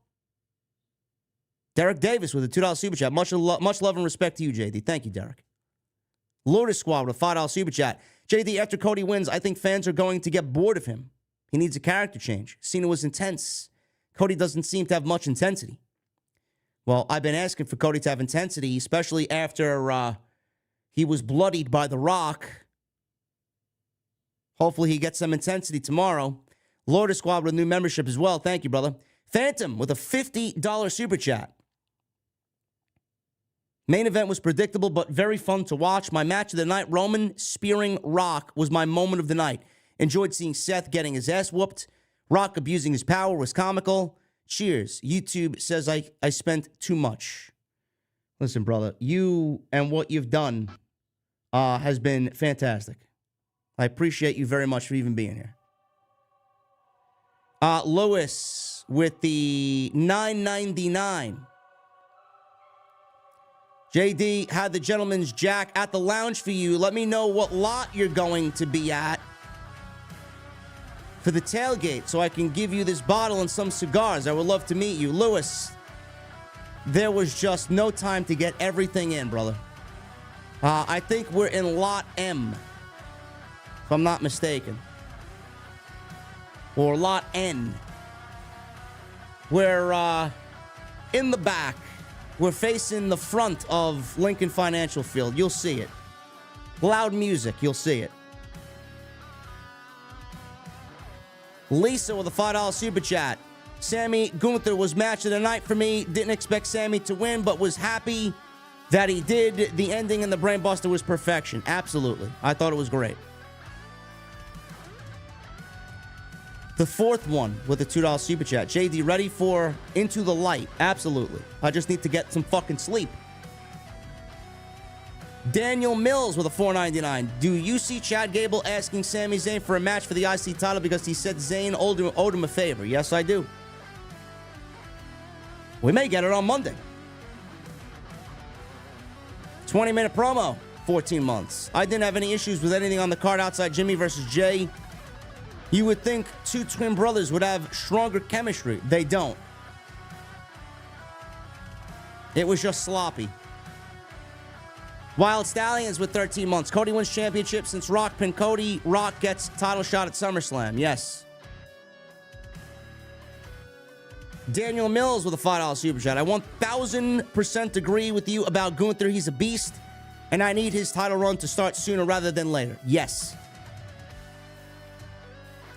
Derek Davis with a $2 super chat. Much love and respect to you, JD. Thank you, Derek. Lotus Squad with a $5 super chat. JD, after Cody wins, I think fans are going to get bored of him. He needs a character change. Cena was intense. Cody doesn't seem to have much intensity. Well, I've been asking for Cody to have intensity, especially after he was bloodied by The Rock. Hopefully he gets some intensity tomorrow. Lotus Squad with a new membership as well. Thank you, brother. Phantom with a $50 super chat. Main event was predictable, but very fun to watch. My match of the night, Roman spearing Rock, was my moment of the night. Enjoyed seeing Seth getting his ass whooped. Rock abusing his power was comical. Cheers. YouTube says I spent too much. Listen, brother, you and what you've done has been fantastic. I appreciate you very much for even being here. Lewis with the $9.99. JD had the gentleman's jack at the lounge for you. Let me know what lot you're going to be at for the tailgate so I can give you this bottle and some cigars. I would love to meet you. Lewis, there was just no time to get everything in, brother. I think we're in lot M, if I'm not mistaken. Or lot N. We're in the back. We're facing the front of Lincoln Financial Field. You'll see it. Loud music. You'll see it. Lisa with a $5 super chat. Sami Gunther was match of the night for me. Didn't expect Sami to win, but was happy that he did. The ending in the Brainbuster was perfection. Absolutely. I thought it was great. The fourth one with a $2 super chat. JD, ready for Into the Light? Absolutely. I just need to get some fucking sleep. Daniel Mills with a $4.99. Do you see Chad Gable asking Sami Zayn for a match for the IC title because he said Zayn owed him a favor? Yes, I do. We may get it on Monday. 20-minute promo. 14 months. I didn't have any issues with anything on the card outside Jimmy versus Jey. You would think two twin brothers would have stronger chemistry. They don't. It was just sloppy. Wild Stallions with 13 months. Cody wins championship since Rock pinned Cody. Rock gets title shot at SummerSlam. Yes. Daniel Mills with a $5 super chat. I 1000% agree with you about Gunther. He's a beast. And I need his title run to start sooner rather than later. Yes.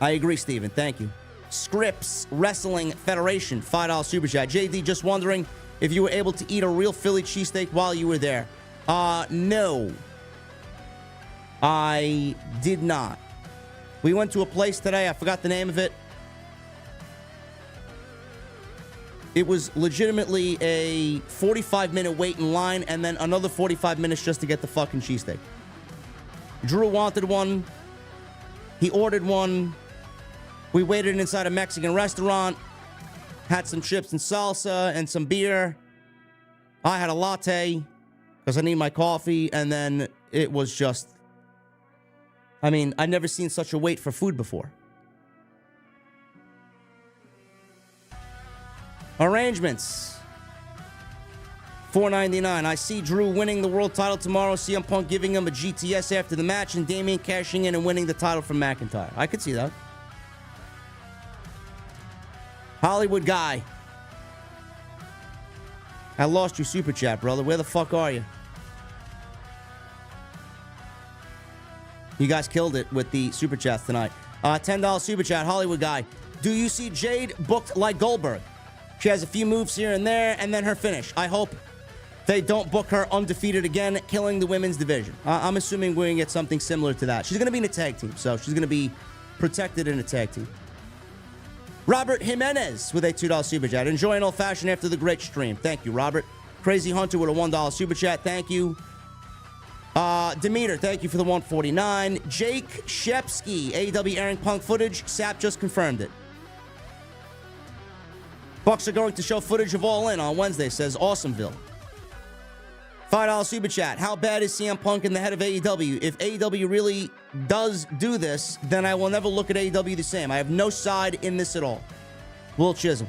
I agree, Steven. Thank you. Scripps Wrestling Federation, $5 super chat. JD, just wondering if you were able to eat a real Philly cheesesteak while you were there. No. I did not. We went to a place today. I forgot the name of it. It was legitimately a 45-minute wait in line and then another 45 minutes just to get the fucking cheesesteak. Drew wanted one. He ordered one. We waited inside a Mexican restaurant, had some chips and salsa and some beer. I had a latte because I need my coffee, and then it was just, I mean, I'd never seen such a wait for food before. Arrangements. $4.99. I see Drew winning the world title tomorrow. CM Punk giving him a GTS after the match, and Damian cashing in and winning the title from McIntyre. I could see that. Hollywood Guy. I lost your super chat, brother. Where the fuck are you? You guys killed it with the super chats tonight. $10 super chat. Hollywood Guy. Do you see Jade booked like Goldberg? She has a few moves here and there, and then her finish. I hope they don't book her undefeated again, killing the women's division. I'm assuming we're going to get something similar to that. She's going to be in a tag team, so she's going to be protected in a tag team. Robert Jimenez with a $2 super chat. Enjoy an old fashioned after the great stream. Thank you, Robert. Crazy Hunter with a $1 super chat. Thank you. Demeter, thank you for the $149. Jake Shepsky, AEW airing Punk footage. Sap just confirmed it. Bucks are going to show footage of All In on Wednesday, says Awesomeville. $5 super chat. How bad is CM Punk in the head of AEW? If AEW really does do this, then I will never look at AEW the same. I have no side in this at all. Will Chisholm.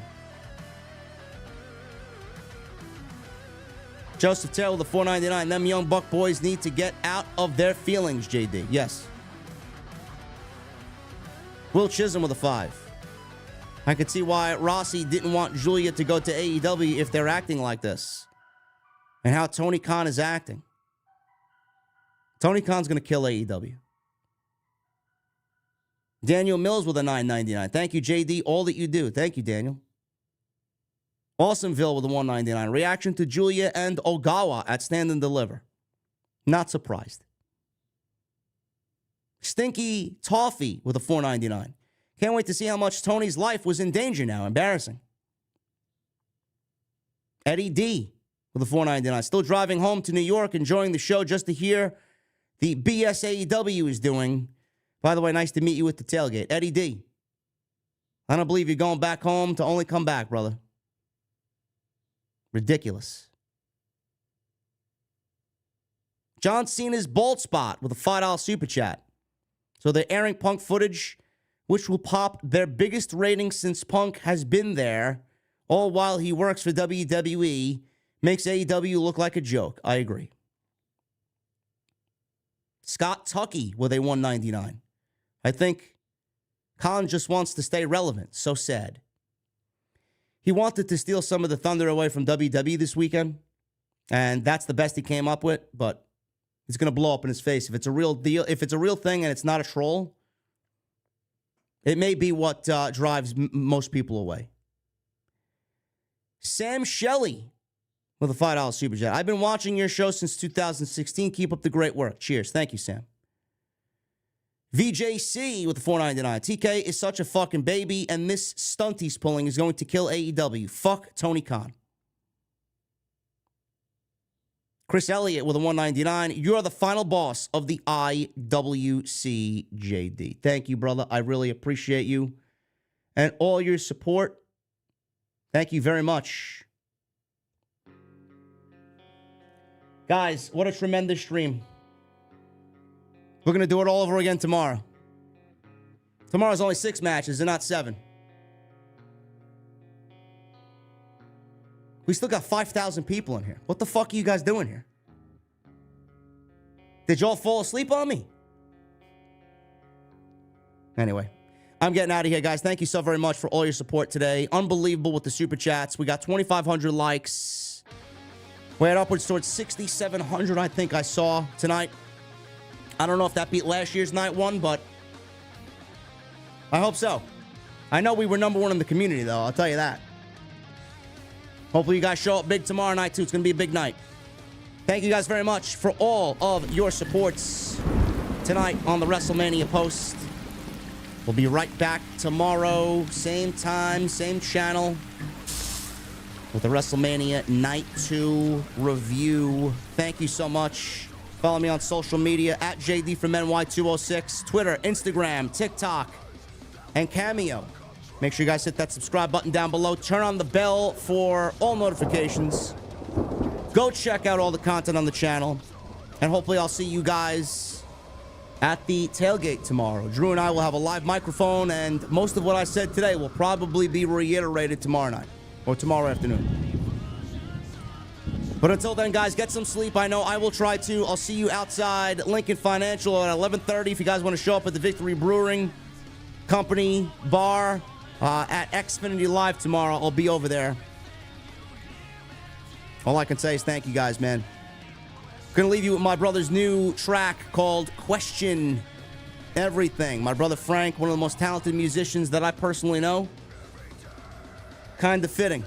Joseph Taylor with the $4.99. Them young Buck boys need to get out of their feelings, JD. Yes. Will Chisholm with a 5. I could see why Rossi didn't want Julia to go to AEW if they're acting like this. And how Tony Khan is acting. Tony Khan's going to kill AEW. Daniel Mills with a $9.99. Thank you, JD. All that you do. Thank you, Daniel. Awesomeville with a 199. Reaction to Julia and Ogawa at Stand and Deliver. Not surprised. Stinky Toffee with a 499. Can't wait to see how much Tony's life was in danger now. Embarrassing. Eddie D with a 499. Still driving home to New York, enjoying the show just to hear the BS AEW is doing. By the way, nice to meet you at the tailgate. Eddie D. I don't believe you're going back home to only come back, brother. Ridiculous. John Cena's bald spot with a $5 super chat. So they're airing Punk footage, which will pop their biggest ratings since Punk has been there, all while he works for WWE, makes AEW look like a joke. I agree. Scott Tucky with a 199. I think Khan just wants to stay relevant. So sad. He wanted to steal some of the thunder away from WWE this weekend, and that's the best he came up with, but it's going to blow up in his face. If it's a real deal, if it's a real thing and it's not a troll, it may be what drives most people away. Sam Shelley with a $5 super chat. I've been watching your show since 2016. Keep up the great work. Cheers. Thank you, Sam. VJC with the 499. TK is such a fucking baby, and this stunt he's pulling is going to kill AEW. Fuck Tony Khan. Chris Elliott with a 199. You are the final boss of the IWCJD. Thank you, brother. I really appreciate you and all your support. Thank you very much. Guys, what a tremendous stream. We're going to do it all over again tomorrow. Tomorrow's only 6 matches and not 7. We still got 5,000 people in here. What the fuck are you guys doing here? Did y'all fall asleep on me? Anyway, I'm getting out of here, guys. Thank you so very much for all your support today. Unbelievable with the super chats. We got 2,500 likes. We're at upwards towards 6,700, I think I saw tonight. I don't know if that beat last year's night one, but I hope so. I know we were number 1 in the community, though. I'll tell you that. Hopefully you guys show up big tomorrow night, too. It's going to be a big night. Thank you guys very much for all of your supports tonight on the WrestleMania post. We'll be right back tomorrow, same time, same channel, with the WrestleMania Night 2 review. Thank you so much. Follow me on social media at JD from NY206, Twitter, Instagram, TikTok, and Cameo. Make sure you guys hit that subscribe button down below. Turn on the bell for all notifications. Go check out all the content on the channel. And hopefully I'll see you guys at the tailgate tomorrow. Drew and I will have a live microphone, and most of what I said today will probably be reiterated tomorrow night or tomorrow afternoon. But until then, guys, get some sleep. I know I will try to. I'll see you outside Lincoln Financial at 11:30 if you guys want to show up at the Victory Brewing Company bar at Xfinity Live tomorrow. I'll be over there. All I can say is thank you guys, man. Gonna leave you with my brother's new track called Question Everything. My brother Frank, one of the most talented musicians that I personally know. Kind of fitting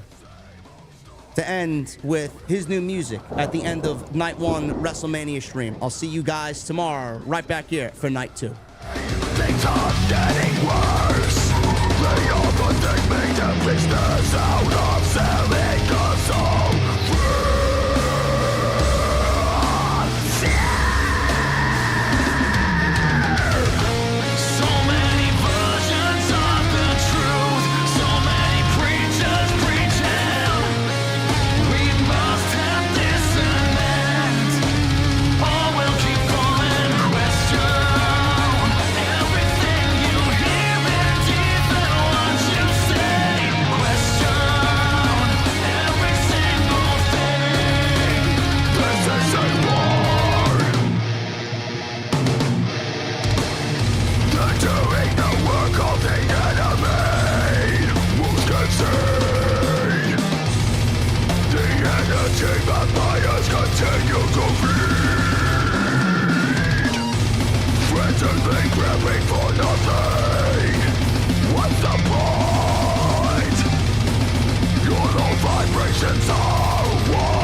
to end with his new music at the end of Night 1 WrestleMania stream. I'll see you guys tomorrow right back here for Night 2. Things are getting worse. They often take me to business out of selling the soul. So many versions of the truth. So many preachers preaching. We must have this an end, or we'll keep falling question. Everything you hear and even what you say. Question every single thing. This is a war. They're doing the work of the enemy. Who's concerned? The energy vampires continue to feed. Friends and they grabbing for nothing. What's the point? You're all fine. Visions are war.